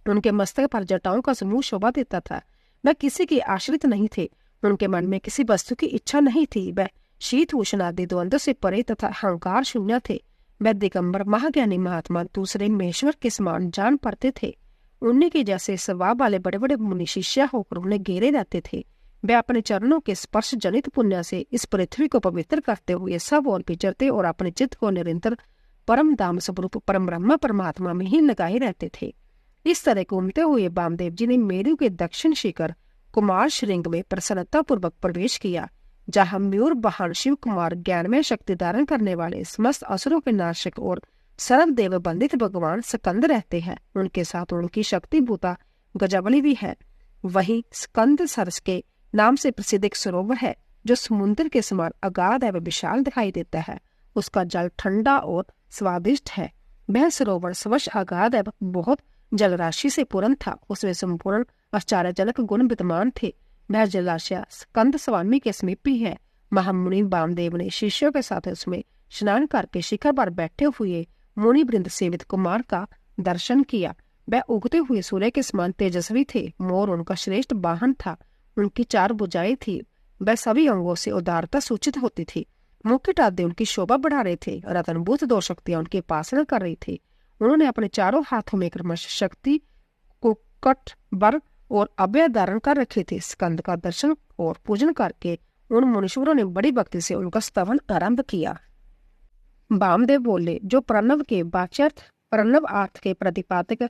उनके मस्तक पर जटाओं का समूह शोभा देता था। वह किसी के आश्रित नहीं थे। उनके मन में किसी वस्तु की इच्छा नहीं थी। वह शीत उष्ण आदि द्वंद्व से परे तथा अहंकार शून्य थे। वह दिगंबर महाज्ञानी महात्मा दूसरे महेश्वर के समान जान पड़ते थे। उन्हीं के जैसे स्वभाव वाले बड़े बड़े मुनि शिष्य होकर उन्हें घेरे रहते थे। वे अपने चरणों के स्पर्श जनित पुण्य से इस पृथ्वी को पवित्र करते हुए सब और विचरते और अपने चित्त को निरंतर परम धाम स्वरूप परम ब्रह्म परमात्मा में ही लगाए रहते थे। इस तरह घूमते हुए वामदेव जी ने मेरु के दक्षिण शिखर कुमार श्रृंग में प्रसन्नता पूर्वक प्रवेश किया, जहाँ मयूर वाहन शिव कुमार ज्ञानमय शक्ति धारण करने वाले समस्त असुरों के नाशक और सर्वदेव बंदित भगवान स्कंद रहते हैं। उनके साथ उनकी शक्ति भूता गजावली भी है। वहीं स्कंद सरस के नाम से प्रसिद्ध एक सरोवर है जो समुद्र के समान अगाध एवं विशाल दिखाई देता है। उसका जल ठंडा और स्वादिष्ट है। वह सरोवर स्वच्छ, अगाध एवं बहुत जलराशि से पूर्ण था। उसमें संपूर्ण आश्चर्यजनक गुण विद्यमान थे। वह जलाशय स्कंद स्वामी के समीप भी है। महामुनि वामदेव ने शिष्यों के साथ उसमें स्नान करके शिखर पर बैठे हुए मुनि वृंद सेवित कुमार का दर्शन किया। वह उगते हुए सूर्य के समान तेजस्वी थे। मोर उनका श्रेष्ठ वाहन था। उनकी 4 भुजाएं थी। वह सभी अंगों से उदारता सूचित होती थी। मुकुट आदि उनकी शोभा बढ़ा रहे थे। रत्नभूत 2 शक्तियां उनके पासन कर रही थी। उन्होंने अपने चारों हाथों में क्रमश शक्ति को कट वर और अभय धारण कर रखे थे। स्कंद का दर्शन और पूजन करके उन मुनीश्वरों ने बड़ी भक्ति से उनका स्तवन आरंभ किया। वामदेव बोले, जो प्रणव के वाच्यार्थ, प्रणव अर्थ के प्रतिपादक,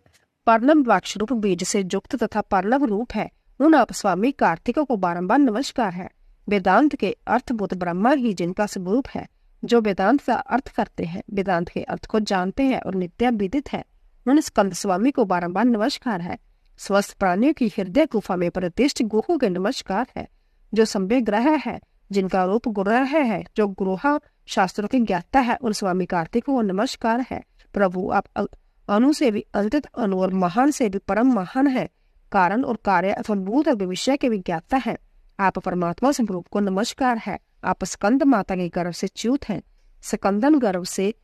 प्रणव वाक्ष बीज से युक्त तथा प्रणव रूप है, उन आप स्वामी कार्तिकों को बारंबार नमस्कार है। वेदांत के अर्थभूत ब्रह्मा ही जिनका स्वरूप है, जो वेदांत का अर्थ करते हैं, वेदांत के अर्थ को जानते हैं और नित्य विदित है, उन स्कंद स्वामी को बारंबार नमस्कार है। स्वस्थ प्राणियों की हृदय गुफा में प्रतिष्ठित गुरु के नमस्कार है। जो संभ्य ग्रह है, जिनका रूप ग्रह है, जो गुरुहा शास्त्रों के ज्ञाता है, उन स्वामी कार्तिक को नमस्कार है। प्रभु आप अनु से भी अंतत अनु और महान से भी परम महान है। कारण और कार्य अथवा भूत और भविष्य के भी ज्ञाता है। आप परमात्मा स्वरूप को नमस्कार है। आप स्कंद माता के गर्भ से च्युत हैं। स्कंदन गर्भ से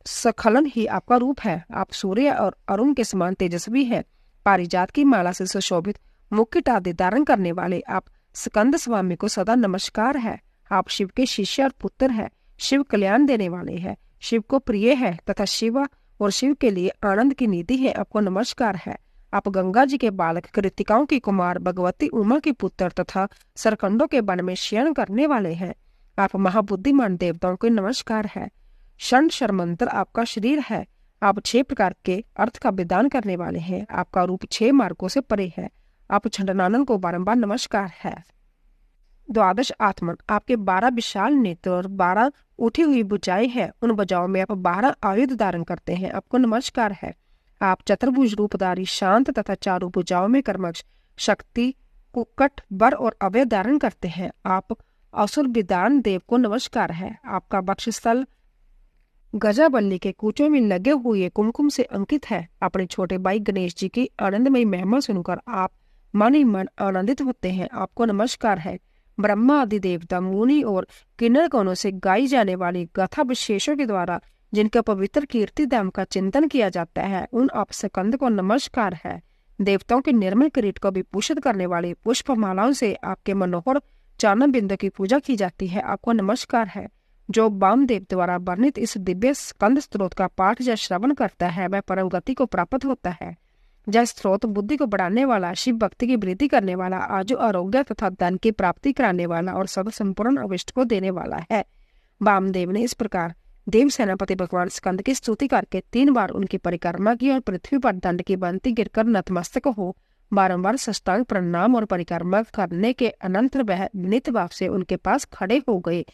स्खलन ही आपका रूप है। आप सूर्य और अरुण के समान तेजस्वी है। पारिजात की माला से सुशोभित मुकुट आदि धारण करने वाले आप स्कंद स्वामी को सदा नमस्कार है। आप शिव के शिष्य और पुत्र है। शिव कल्याण देने वाले हैं, शिव को प्रिय है तथा शिव और शिव के लिए आनंद की निधि है। आपको नमस्कार है। आप गंगा जी के बालक, कृतिकाओं की कुमार, भगवती उमा के पुत्र तथा सरकंडों के वन में शयन करने वाले हैं। आप महाबुद्धिमान देवताओं को नमस्कार है। षण शर्मंत्र आपका शरीर है। आप 6 प्रकार के अर्थ का विधान करने वाले हैं। आपका रूप 6 मार्गों से परे है। आप छंडनानन को बारंबार नमस्कार है। द्वादश आत्मन आपके 12 विशाल नेत्र और 12 उठी हुई भुजाएं हैं। उन भुजाओं में आप 12 आयुध धारण करते हैं। आपको नमस्कार है। आप चतुर्भुज रूपधारी, शांत तथा चारों भुजाओं में कर्मठ, शक्ति, कुक्कट, बर और अभय धारण करते हैं। आप असुर विधान देव को नमस्कार है। आपका वक्षस्थल गजाबल्ली के कूचों में लगे हुए कुमकुम से अंकित है। अपने छोटे भाई गणेश जी की आनंदमयी महिमा सुनकर आप मन ही मन आनंदित होते हैं। आपको नमस्कार है। ब्रह्मा आदि देवता, मुनि और किन्नर गणों से गाई जाने वाली गाथा विशेषों के द्वारा जिनका पवित्र कीर्ति धाम का चिंतन किया जाता है, उन आप स्कंद को नमस्कार है। देवताओं के निर्मल किरीट को विभूषित करने वाली पुष्पमालाओं से आपके मनोहर चरण बिंदु की पूजा की जाती है। आपको नमस्कार है। जो वामदेव द्वारा वर्णित इस दिव्य स्कंद स्त्रोत का पाठ या श्रवण करता है, वह परम गति को प्राप्त होता है। यह स्त्रोत बुद्धि को बढ़ाने वाला, शिव भक्ति की वृद्धि करने वाला, आजु आरोग्य तथा धन की प्राप्ति कराने वाला और सदा संपूर्ण अविष्ट को देने वाला है। वामदेव ने इस प्रकार देव सेनापति भगवान स्कंद की स्तुति करके 3 बार उनकी परिक्रमा की और पृथ्वी पर दंड की बंती गिरकर नतमस्तक हो बारंबार साष्टांग प्रणाम और परिक्रमा करने के अनंतर वह विनीत भाव से उनके पास खड़े हो गए।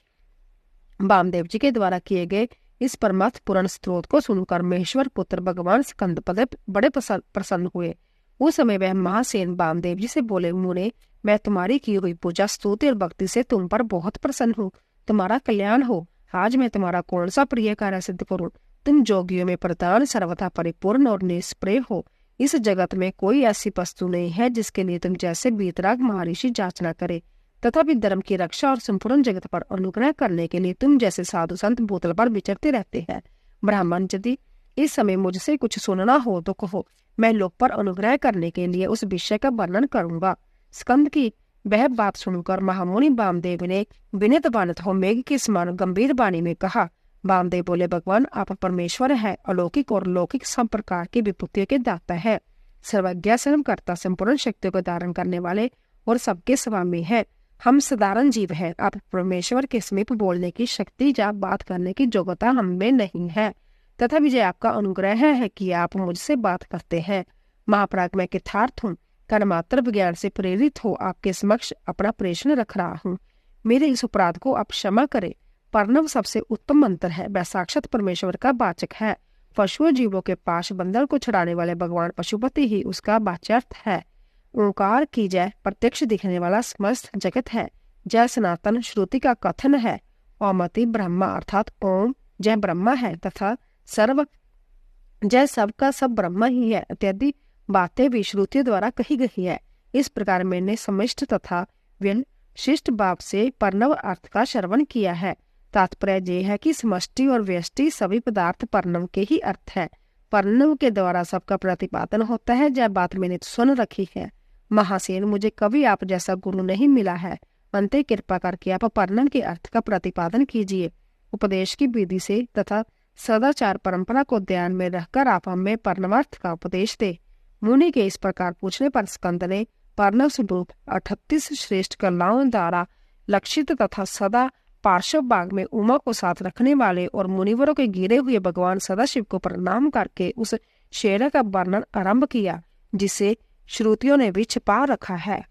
वामदेव जी के द्वारा किए गए इस परमार्थ पूर्ण स्त्रोत को सुनकर महेश्वर पुत्र भगवान स्कंद बड़े प्रसन्न हुए। उस समय वह महासेन वामदेव जी से बोले, मुने, मैं तुम्हारी की हुई पूजा, स्तुति और भक्ति से तुम पर बहुत प्रसन्न हूँ। तुम्हारा कल्याण हो। आज मैं तुम्हारा कौन सा प्रिय कार्य सिद्ध करूं? तुम जोगियों में प्रधान, सर्वथा परिपूर्ण और निष्प्रिय हो। इस जगत में कोई ऐसी वस्तु नहीं है जिसके लिए तुम जैसे वीतराग महर्षि जांचना करे, तथा भी धर्म की रक्षा और संपूर्ण जगत पर अनुग्रह करने के लिए तुम जैसे साधु संत भूतल पर विचरते रहते हैं। ब्राह्मण, यदि इस समय मुझसे कुछ सुनना हो तो कहो, मैं लोक पर अनुग्रह करने के लिए उस विषय का वर्णन करूंगा। स्कंद की वह बात सुनकर महामुनि वामदेव ने विनीत वानित हो मेघ के समान गंभीर वाणी में कहा। वामदेव बोले, भगवान आप परमेश्वर है, अलौकिक और लौकिक सब प्रकार की विभूतियों के दाता है, सर्वज्ञ सर्वकर्ता, संपूर्ण शक्तियों को धारण करने वाले और सबके स्वामी है। हम साधारण जीव हैं। आप परमेश्वर के समीप बोलने की शक्ति या बात करने की योग्यता हमें नहीं है, तथा विजय आपका अनुग्रह है कि आप मुझसे बात करते हैं। महाप्राज्ञ मैं कृतार्थ हूँ, कर्मात्र विज्ञान से प्रेरित हो आपके समक्ष अपना प्रश्न रख रहा हूँ। मेरे इस अपराध को आप क्षमा करें। पर्णव सबसे उत्तम मंत्र है, वह साक्षात परमेश्वर का वाचक है। पशुओं जीवों के पास बंधन को छुड़ाने वाले भगवान पशुपति ही उसका वाच्यार्थ है। ओंकार की जय प्रत्यक्ष दिखने वाला समस्त जगत है। जय सनातन श्रुति का कथन है। ओमति ब्रह्मा अर्थात ओम जय ब्रह्मा है तथा सर्व जय सबका सब ब्रह्मा ही है इत्यादि बातें भी श्रुतियों द्वारा कही गई है। इस प्रकार मैंने समिष्ट तथा विशिष्ट भाव से पर्णव अर्थ का श्रवण किया है। तात्पर्य यह है कि समष्टि और व्यष्टि सभी पदार्थ पर्णव के ही अर्थ है। पर्णव के द्वारा सबका प्रतिपादन होता है। यह बात मैंने सुन रखी है। महासेन, मुझे कभी आप जैसा गुरु नहीं मिला है। अंते कृपा करके आप पर्णव के अर्थ का प्रतिपादन कीजिए। उपदेश की विधि से तथा सदाचार परंपरा को ध्यान में रखकर आप हमें पर्णवार्थ का उपदेश दे। मुनि के इस प्रकार पूछने पर स्कंद ने पर्णव स्वरूप 38 श्रेष्ठ कलाओं द्वारा लक्षित तथा सदा पार्श्व भाग में उमा को साथ रखने वाले और मुनिवरों के गिरे हुए भगवान सदाशिव को प्रणाम करके उस शेर का वर्णन आरंभ किया जिसे श्रुतियों ने भी छिपा रखा है।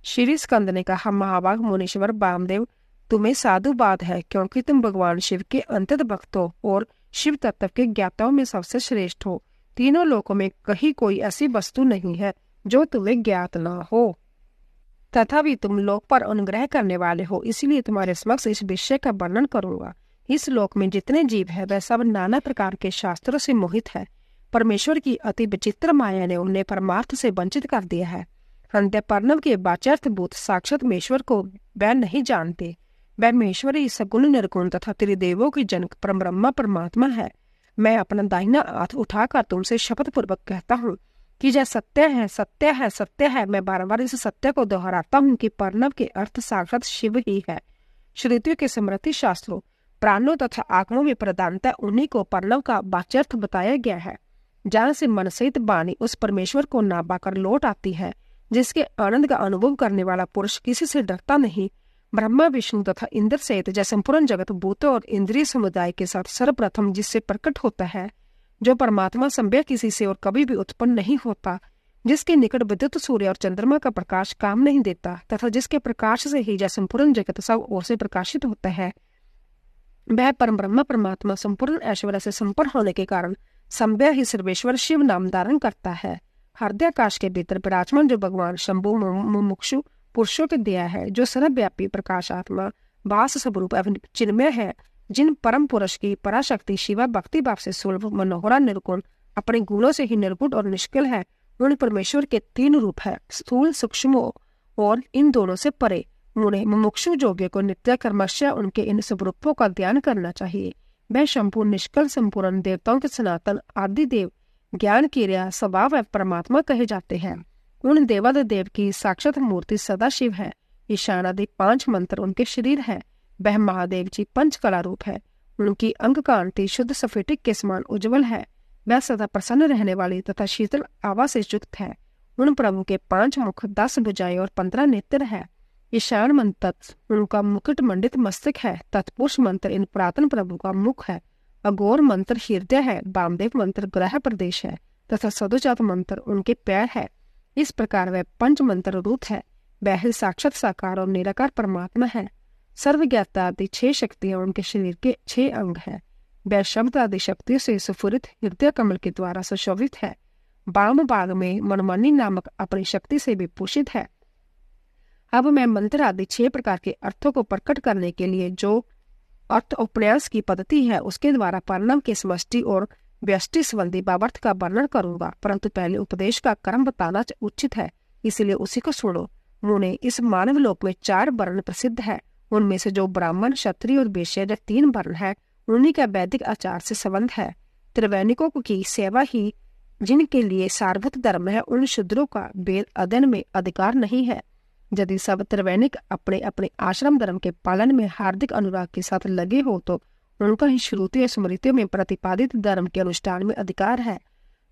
श्री स्कंद ने कहा, महाभाग मुनीश्वर वामदेव, तुम्हें साधुवाद है, क्योंकि तुम भगवान शिव के अंतत भक्त हो और शिव तत्व के ज्ञाताओं में सबसे श्रेष्ठ हो। तीनों लोकों में कहीं कोई ऐसी वस्तु नहीं है जो तुम्हें ज्ञात न हो, तथा भी तुम लोक पर अनुग्रह करने वाले हो, इसलिए तुम्हारे समक्ष इस विषय का वर्णन करूंगा। इस लोक में जितने जीव है वह सब नाना प्रकार के शास्त्रों से मोहित है। परमेश्वर की अति विचित्र माया ने उन्हें परमार्थ से वंचित कर दिया है। अंत्य पर्णव के वाच्यार्थ भूत साक्षात महेश्वर को वह नहीं जानते। वह महेश्वर ही सगुण निर्गुण तथा त्रिदेवों की जनक परब्रह्मा परमात्मा है। मैं अपना दाहिना हाथ उठाकर तुमसे शपथ पूर्वक कहता हूँ कि यह सत्य है, सत्य है, सत्य है। मैं बार बार इस सत्य को दोहराता हूँ कि पर्णव के अर्थ साक्षात शिव ही है। श्रुतियों के स्मृति शास्त्रों प्राणों तथा आत्मों में प्रधानता उन्हीं को प्रणव का वाच्यर्थ बताया गया है, जहाँ से मन सहित वाणी उस परमेश्वर को ना पाकर लौट आती है, जिसके आनंद का अनुभव करने वाला पुरुष किसी से डरता नहीं। ब्रह्मा, विष्णु तथा इंद्र सहित जय संपूर्ण जगत भूतों और इंद्रिय समुदाय के साथ सर्वप्रथम जिससे प्रकट होता है, जो परमात्मा संभव किसी से और कभी भी उत्पन्न नहीं होता, जिसके निकट विद्युत सूर्य और चंद्रमा का प्रकाश काम नहीं देता तथा जिसके प्रकाश से ही जय संपूर्ण जगत सब ओर से प्रकाशित होता है, वह परम ब्रह्म परमात्मा संपूर्ण ऐश्वर्य से संपन्न होने के कारण संभव ही सर्वेश्वर शिव नाम धारण करता है। हृदयाकाश के भीतर विराजमान जो भगवान शंभु मुमुक्षु पुरुषों के दिया है, जो सर्वव्यापी प्रकाश आत्मा वास स्वरूप एवं चिन्मय है, जिन परम पुरुष की पराशक्ति शिवा भक्ति भाव से सुलभ मनोहरा निर्गुण अपने गुणों से ही निर्गुण और निष्कल है, उन परमेश्वर के 3 रूप है, स्थूल, सूक्ष्म और इन दोनों से परे। उन्हें मुमुक्षु योग्य को नित्य कर्मश्य उनके इन स्वरूपों का ध्यान करना चाहिए। वह संपूर्ण निष्कल संपूर्ण देवताओं के सनातन आदि देव ज्ञान क्रिया स्वभाव एवं परमात्मा कहे जाते हैं। उन देवादिदेव की साक्षात मूर्ति सदाशिव है। ईशानादि 5 मंत्र उनके शरीर है। वह महादेव जी पंचकला रूप है। उनकी अंग कांति शुद्ध सफेटिक के समान उज्जवल है। वह सदा प्रसन्न रहने वाली तथा शीतल आवा से युक्त है। उन प्रभु के 5 मुख 10 भुजाएं और 15 नेत्र है। ईशान मंत्र उनका मुकुट मंडित मस्तक है। तत्पुरुष मंत्र इन पुरातन प्रभु का मुख है। अघोर मंत्र हृदय है। वामदेव मंत्र ग्रह प्रदेश है तथा सदोजात मंत्र उनके पैर है। इस प्रकार वह पंच मंत्र रूप है। वह साक्षात साकार और निराकार परमात्मा है। सर्वज्ञाता आदि 6 शक्तियां उनके शरीर के 6 अंग है। वह शब्द आदि शक्तियों से सुफुरित हृदय कमल के द्वारा सुशोभित है। वाम भाग में मनमानी नामक अपनी शक्ति से भी भूषित है। अब मैं मंत्र आदि 6 प्रकार के अर्थों को प्रकट करने के लिए जो अर्थ उपन्यास की पद्धति है उसके द्वारा परिणाम के समष्टि और व्यष्टि संबंधी भावार्थ का वर्णन करूंगा, परंतु पहले उपदेश का क्रम बताना उचित है, इसलिए उसी को सुनो। उन्हें इस मानव लोक में 4 वर्ण प्रसिद्ध है। उनमें से जो ब्राह्मण, क्षत्रिय और वैश्य 3 वर्ण है, उन्हीं का वैदिक आचार से संबंध है। त्रिवैनिकों की सेवा ही जिनके लिए सारभूत धर्म है, उन शूद्रों का वेद अध्ययन में अधिकार नहीं है। यदि सब त्रिवैनिक अपने अपने आश्रम धर्म के पालन में हार्दिक अनुराग के साथ लगे हो तो उनका ही श्रुति और स्मृतियों में प्रतिपादित धर्म के अनुष्ठान में अधिकार है,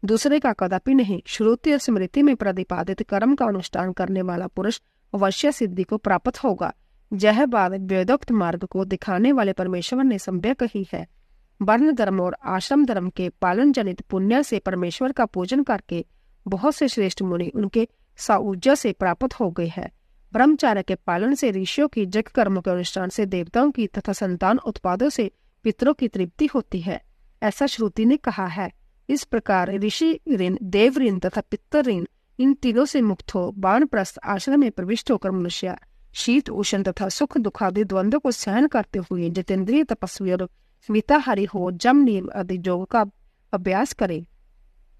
दूसरे का कदापि नहीं। श्रुति और स्मृति में प्रतिपादित कर्म का अनुष्ठान करने वाला पुरुष अवश्य सिद्धि को प्राप्त होगा। यह बात वेदोक्त मार्ग को दिखाने वाले परमेश्वर ने संभव कही है। वर्ण धर्म और आश्रम धर्म के पालन जनित पुण्य से परमेश्वर का पूजन करके बहुत से श्रेष्ठ मुनि उनके साऊर्जा से प्राप्त हो गए हैं। ब्रह्मचार्य के पालन से ऋषियों की, जग कर्मों के अनुष्ठान से देवताओं की तथा संतान उत्पादों से पितरों की तृप्ति होती है, ऐसा श्रुति ने कहा है। इस प्रकार ऋषि ऋण, देव ऋण तथा पितर ऋण इन तीनों से मुक्त हो वानप्रस्थ आश्रम में प्रविष्ट होकर मनुष्य शीत उष्ण तथा सुख दुख आदि द्वंद्व को सहन करते हुए जितेंद्रिय तपस्वी और मिताहारी हो जम नियम आदि योग का अभ्यास करे,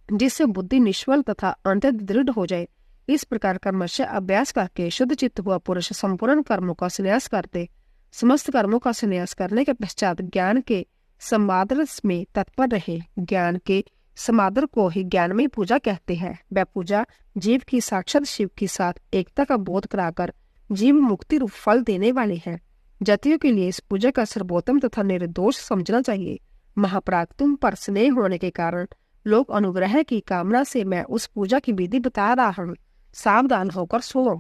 जिससे बुद्धि निष्फल तथा अंत दृढ़ हो जाए। इस प्रकार कर्मश अभ्यास करके शुद्ध चित्त हुआ पुरुष संपूर्ण कर्मों का संन्यास करते। समस्त कर्मों का संन्यास करने के पश्चात ज्ञान के समादर में तत्पर रहे। ज्ञान के समादर को ही ज्ञान में पूजा कहते हैं। वह पूजा जीव की साक्षात शिव के साथ एकता का बोध कराकर जीव मुक्ति रूप फल देने वाली है। जातियों के लिए इस पूजा का सर्वोत्तम तथा निर्दोष समझना चाहिए। महाप्राग तुम पर स्नेह होने के कारण लोग अनुग्रह की कामना से मैं उस पूजा की विधि बता रहा हूँ, सावधान होकर सुनो।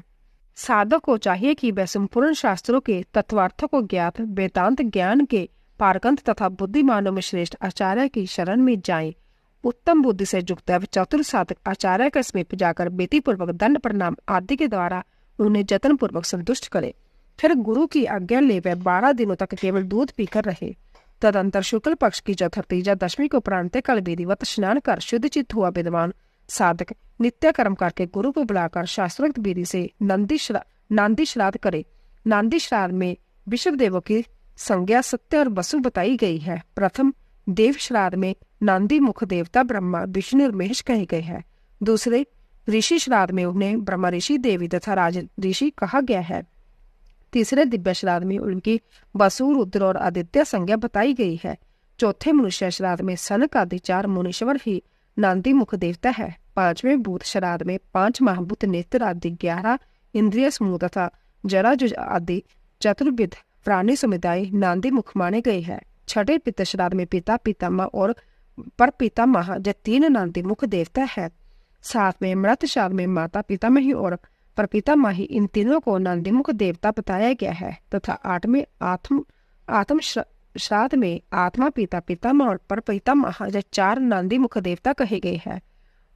साधक को चाहिए कि वह संपूर्ण शास्त्रों के तत्वार्थों को ज्ञात वेदांत ज्ञान के पारगंत तथा बुद्धिमानों में श्रेष्ठ आचार्य की शरण में जाए। उत्तम बुद्धि से युक्त चतुर साधक आचार्य के समीप जाकर बेटी पूर्वक दंड प्रणाम आदि के द्वारा उन्हें जतन पूर्वक संतुष्ट करे। फिर गुरु की आज्ञा ले वह 12 दिनों तक केवल दूध पीकर रहे। तदंतर शुक्ल पक्ष की चतुर्थी या दशमी को प्रांतकाल विधिवत स्नान कर शुद्ध चित्त हुआ विद्वान साधक नित्य कर्म करके गुरु को बुलाकर शास्त्रोक्त विधि से नांदी श्राद्ध करे। नांदी श्राद्ध में विश्व देवों की संज्ञा सत्य और वसु बताई गई है। प्रथम देव श्राद्ध में नांदी मुख देवता ब्रह्मा, विष्णु और महेश कहे गए हैं। दूसरे ऋषि श्राद्ध में उन्हें ब्रह्मा ऋषि, देवी तथा राज ऋषि कहा गया है। तीसरे दिव्य श्राद्ध में उनकी वसु, रुद्र और आदित्य संज्ञा बताई गई है। चौथे मनुष्य श्राद्ध में सनक आदि 4 मुनीश्वर ही नांदी मुख देवता है। 5वें भूत श्राद्ध में 5 महाभूत नेत्र आदि 11 इंद्रिय समूह तथा जराजुज आदि चतुर्विध प्राणी समुदाय नांदी मुख माने गए हैं। छठे पितृ श्राद्ध में पिता, पितामह और पर पितामह जो 3 नांदी मुख देवता है। साथ में मृत श्राद्ध में माता, पितामही और पर पितामही, इन तीनों को नांदी मुख देवता बताया गया है। तथा 8वें आत्म श्राद्ध में आत्मा, पिता, पितामह और पर पितामह जो 4 नांदी मुख देवता कहे गए हैं।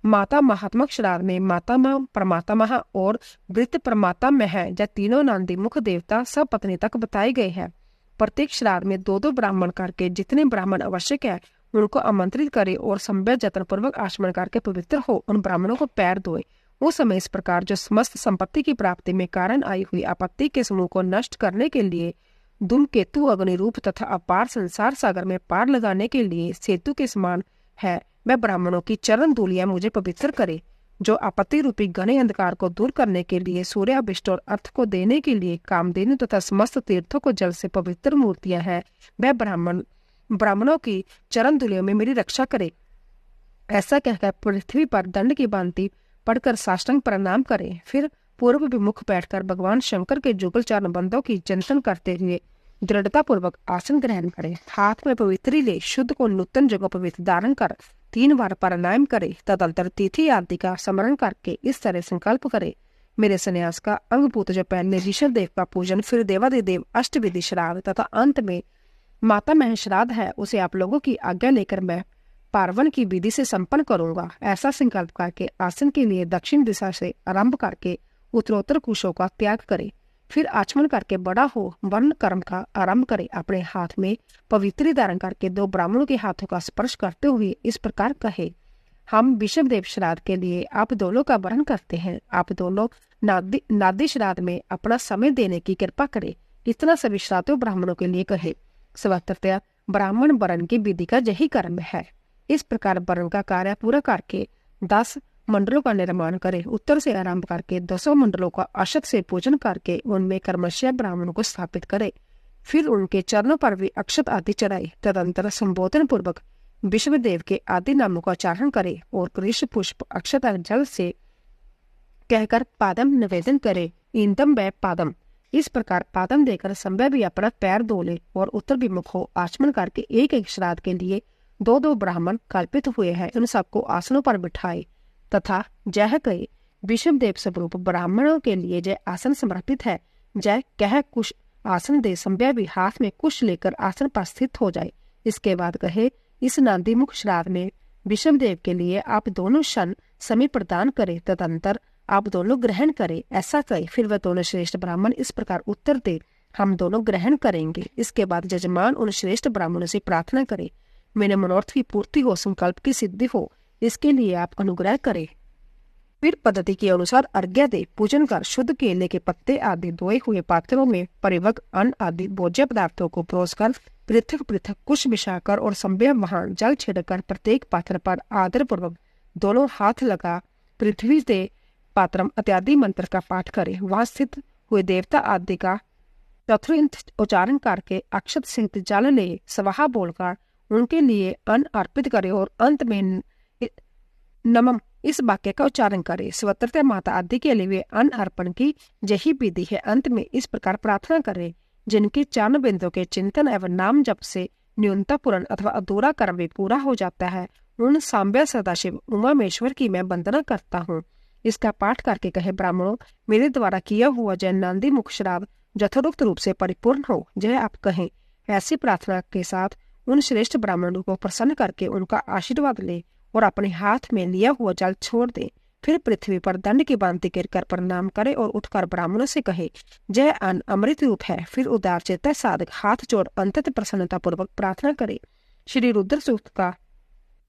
माता महात्मक श्राद्ध में मातामह, परमात्मह और वृत्त परमात्मह जो 3 नांदी मुख देवता सब पत्नी तक बताए गए हैं। प्रत्येक श्राद्ध में 2-2 ब्राह्मण करके जितने ब्राह्मण आवश्यक है उनको आमंत्रित करे और संव्य जतन पूर्वक आचमन करके पवित्र हो उन ब्राह्मणों को पैर धोए। उस समय इस प्रकार जो समस्त संपत्ति की प्राप्ति में कारण आई हुई आपत्ति के समूह को नष्ट करने के लिए धूमकेतु अग्नि रूप तथा अपार संसार सागर में पार लगाने के लिए सेतु के समान है, वह ब्राह्मणों की चरण धूलियां मुझे पवित्र करे। जो आपत्ति रूपी घने अंधकार को दूर करने के लिए, सूर्य अभिष्ट और अर्थ को देने के लिए कामधेनु तथा समस्त तीर्थों को जल से पवित्र मूर्तियां हैं, वह ब्राह्मणों की चरण धूलियों में मेरी रक्षा करे। ऐसा कहकर पृथ्वी पर दंड की भांति पढ़कर साष्टांग प्रणाम करे। फिर पूर्व विमुख बैठकर भगवान शंकर के जुगल चरण बंदों की चिंतन करते हुए दृढ़ता पूर्वक आसन ग्रहण करे। हाथ में पवित्री ले शुद्ध को नूतन जगह पवित्र धारण कर 3 बार प्रणाम करे। तदंतर तिथि आदि का स्मरण करके इस तरह संकल्प करे, मेरे संन्यास का अंगभूत जो पहले ऋषभ देव का पूजन, फिर देवादिदेव अष्टविधि श्राद्ध तथा अंत में माता मह श्राद्ध है, उसे आप लोगों की आज्ञा लेकर मैं पार्वन की विधि से संपन्न करूंगा। ऐसा संकल्प करके आसन के लिए दक्षिण दिशा से आरंभ करके उत्तरोत्तर कुशों का त्याग करे। फिर आचमन करके बड़ा हो वर्ण कर्म का आरंभ करे। अपने हाथ में पवित्री धारण करके 2 ब्राह्मणों के हाथों का स्पर्श करते हुए इस प्रकार कहे, हम विषभ देव श्राद्ध के लिए आप दोनों का वरण करते हैं। आप दोनों नादी श्राद्ध में अपना समय देने की कृपा करे। इतना सभी श्राद्धों ब्राह्मणों के लिए कहे। स्वतंत्रतया ब्राह्मण वरण की विधि का यही कर्म है। इस प्रकार वरण का कार्य पूरा करके 10 मंडलों का निर्माण करे। उत्तर से आरंभ करके 10 मंडलों का अशत से पूजन करके उनमें कर्मशय ब्राह्मणों को स्थापित करे। फिर उनके चरणों पर भी अक्षत आदि चढ़ाए। तदंतर संबोधन पूर्वक विश्वदेव के आदि नामों का उच्चारण करे और कृष्ण पुष्प अक्षत जल से कहकर पादम निवेदन करे। इंदम व पादम, इस प्रकार पादम देकर संभव भी अपना पैर धो ले और उत्तर विमुख हो आचमन करके एक श्राद्ध के लिए 2-2 ब्राह्मण कल्पित हुए हैं, उन सबको आसनों पर बिठाए तथा जय कहे, विषम देव स्वरूप ब्राह्मणों के लिए जय आसन समर्पित है। जय कह कुश आसन दे, संभव भी हाथ में कुश लेकर आसन पर स्थित हो जाए। इसके बाद कहे, इस नांदी मुख श्राद्ध में विषम देव के लिए आप दोनों क्षण समय प्रदान करें, तदंतर आप दोनों ग्रहण करें। ऐसा कहे। फिर वह दोनों श्रेष्ठ ब्राह्मण इस प्रकार उत्तर दे, हम दोनों ग्रहण करेंगे। इसके बाद जजमान उन श्रेष्ठ ब्राह्मणों से प्रार्थना करे, मेरे मनोरथ की पूर्ति हो, संकल्प की सिद्धि हो, इसके लिए आप अनुग्रह करें। फिर पद्धति के अनुसार अर्घ्य दे। पूजन कर शुद्ध केले के पत्ते आदि धोए हुए पात्रों में परिवक अन्न आदि भोज्य पदार्थों को परोसकर पृथक पृथक कुश बिछाकर और संभव वहां जल छिड़कर प्रत्येक पात्र पर आदर पूर्वक दोनों हाथ लगा पृथ्वी से पात्रम इत्यादि मंत्र का पाठ करे। वहां स्थित हुए देवता आदि का चतुर्थ उच्चारण करके अक्षत सहित जल ले स्वाहा बोलकर उनके लिए अन्न अर्पित करे और अंत में नमम इस वाक्य का उच्चारण करे। स्वतंत्रता माता आदि के लिए अन्न अर्पण की यही विधि है। अंत में इस प्रकार प्रार्थना करे, जिनके चरण बिंदु के चिंतन एवं नाम जप से न्यूनता पूर्ण अथवा अधूरा कर्म भी पूरा हो जाता है, उन सांब्य सदाशिव उमामेश्वर की मैं वंदना करता हूँ। इसका पाठ करके कहे, ब्राह्मणों, मेरे द्वारा किया हुआ जय नांदी मुख श्राद्ध यथोक्त रूप से परिपूर्ण हो, जय आप कहें। ऐसी प्रार्थना के साथ उन श्रेष्ठ ब्राह्मणों को प्रसन्न करके उनका आशीर्वाद ले और अपने हाथ में लिया हुआ जल छोड़ दे। फिर पृथ्वी पर दंड की भांति गिरकर प्रणाम करे और उठकर ब्राह्मणों से कहे, जय अन्न अमृत रूप है। फिर उदार चेता साधक हाथ जोड़ अंतत प्रसन्नता पूर्वक प्रार्थना करे। श्री रुद्र सूक्त का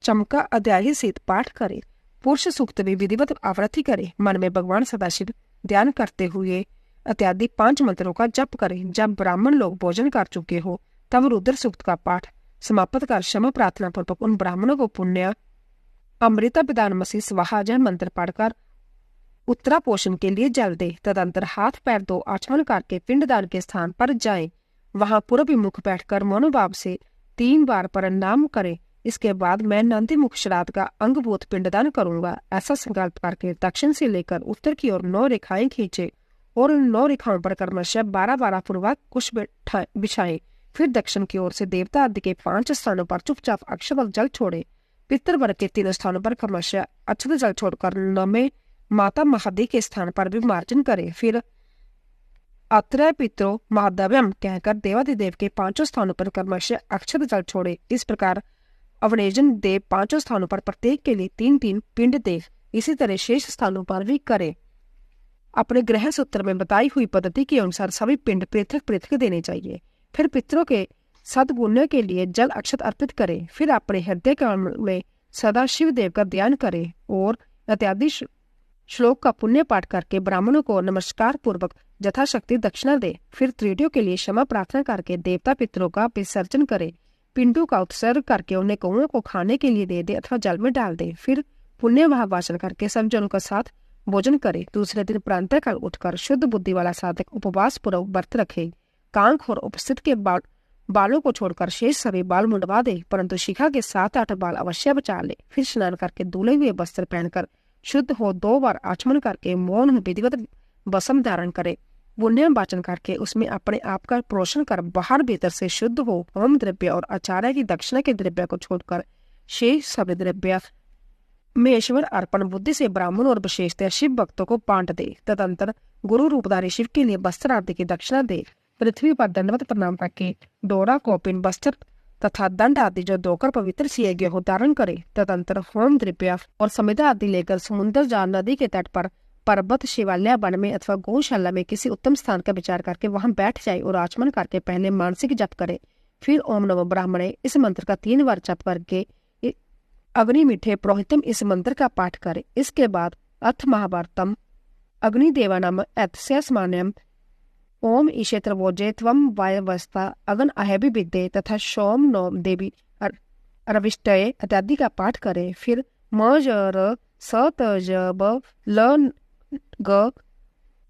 चमका अध्यायी सहित पाठ करे। पुरुष सूक्त भी विधिवत आवृत्ति करे। मन में भगवान सदाशिव ध्यान करते हुए इत्यादि 5 मंत्रों का जप करे। जब ब्राह्मण लोग भोजन कर चुके हो तब रुद्र सूक्त का पाठ समाप्त कर क्षमा प्रार्थना पूर्वक उन ब्राह्मणों को पुण्य अमृता पिदान मसी स्वाहा जय मंत्र पढ़कर उत्तरा पोषण के लिए जल दे। तदंतर हाथ पैर धो आचमन करके पिंडदान के स्थान पर जाएं। वहां पूर्व मुख बैठकर मनोभाव से 3 बार प्रणाम करें। इसके बाद मैं नांदी मुख श्राद्ध का अंगभूत पिंडदान करूंगा। ऐसा संकल्प करके दक्षिण से लेकर उत्तर की ओर 9 रेखाएं खींचे और उन 9 रेखाओं पर क्रमशः 12-12 पूर्वक कुश बिछाए। फिर दक्षिण की ओर से देवता आदि के 5 स्थानों पर चुपचाप अक्षत और जल छोड़े। पितृवर्ग के 3 स्थानों पर क्रमशः अक्षत जल छोड़कर 9वें माता महादी के स्थान पर भी मार्जन करे। फिर अत्रय पितरो महादव्यम कहकर देवाधिदेव के 5 स्थानों पर क्रमशः अक्षत जल छोड़े। इस प्रकार अवनेजन देव 5 स्थानों पर प्रत्येक के लिए 3-3 पिंड दे। इसी तरह शेष स्थानों पर भी करे। अपने ग्रह सूत्र में बताई हुई पद्धति के अनुसार सभी पिंड पृथक पृथक देने चाहिए। फिर पितरों के सद्गुण्य के लिए जल अक्षत अर्पित करें। फिर अपने हृदय कमल में सदा शिव देव का ध्यान करें और इत्यादि श्लोक का पुण्य पाठ करके ब्राह्मणों को नमस्कार पूर्वक यथाशक्ति दक्षिणा दे। फिर त्रुटियों के लिए क्षमा प्रार्थना करके देवता पितरों का विसर्जन करे। पिंडों का उत्सर्ग करके उन्हें कौओं को खाने के लिए दे दे अथवा जल में डाल दे। फिर पुण्य महावाचन करके सब जनों के साथ भोजन करे। दूसरे दिन प्रातःकाल उठकर शुद्ध बुद्धि वाला साधक उपवास पूर्वक व्रत रखे। कांख और उपस्थित के बालों को छोड़कर शेष सभी बाल मुंडवा दे, परंतु शिखा के 7-8 बाल अवश्य बचा ले। फिर स्नान करके धुले हुए वस्त्र पहनकर शुद्ध हो 2 बार आचमन करके मौन विधिवत वसम धारण करे। पुण्य वाचन करके उसमें अपने आप का पोषण कर बाहर भीतर से शुद्ध हो होम द्रव्य और आचार्य की दक्षिणा के द्रव्य को छोड़कर शेष सभी द्रव्य मेश्वर अर्पण बुद्धि से ब्राह्मण और विशेषतः शिव भक्तों को बांट दे। तदंतर गुरु रूपधारी शिव के लिए वस्त्र आदि की दक्षिणा दे। पृथ्वी पर दंडवत प्रणाम करके डोरा कौपिन वस्त्र तथा दंड आदि जो धोकर पवित्र किए गए हो धारण करे। तदंतर होम द्रव्य और समिधा आदि लेकर समुद्र या नदी के तट पर पर्वत शिवालय वन में अथवा गौशाला में किसी उत्तम स्थान का विचार करके वहां बैठ जाए और आचमन करके पहले मानसिक जप करे। फिर ओम नमो ब्राह्मणे इस मंत्र का 3 बार जप करके अग्नि मीठे पुरोहितम इस मंत्र का पाठ करे। इसके बाद अथ महाभारतम अग्निदेवानाम एतस्मान्यम ओम ईशेत्रवोजे त्वम वायवस्था अगन अहबि विद्ये तथा सोम नोम देवी अरविष्टये इत्यादि का पाठ करे। फिर म ज र स त ज ब ल ग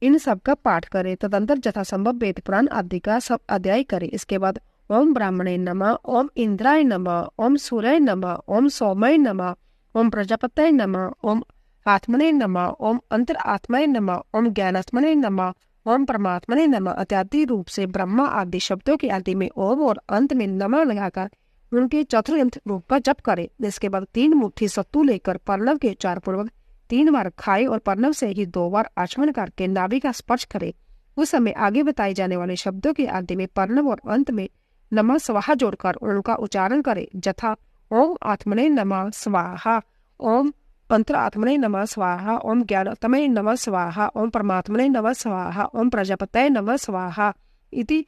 इन सब का पाठ करे। तदंतर यथा संभव वेद पुराण आदि का सब अध्याय करे। इसके बाद ओम ब्राह्मणे नमः, ओम इंद्राय नमः, ओम सूर्य नमः, ओम सोमय नमः, ओम प्रजापतये नमः, ओम आत्मने नमः, ओम अंतर आत्माय नमः, ओम ज्ञानात्मने नमः, ओम परमात्मने नमः इत्यादि रूप से ब्रह्मा आदि शब्दों के आदि में ओम और अंत में नमः लगाकर उनके चतुर्थ रूप का जप करे। इसके बाद 3 मुट्ठी सत्तू लेकर पर्णव के उच्चार पूर्वक 3 बार खाए और पर्णव से ही 2 बार आचमन करके नाभि का स्पर्श करे। उस समय आगे बताए जाने वाले शब्दों के आदि में पर्णव और अंत में नमः स्वाहा जोड़कर उनका उच्चारण करे। यथा ओम आत्मने नमः स्वाहा, ओम अंतर आत्मने नमः स्वाहा, ओम ज्ञानतमे नमः स्वाहा, ओम परमात्मने नमः स्वाहा, ओम प्रजापतये नमः स्वाहा इति।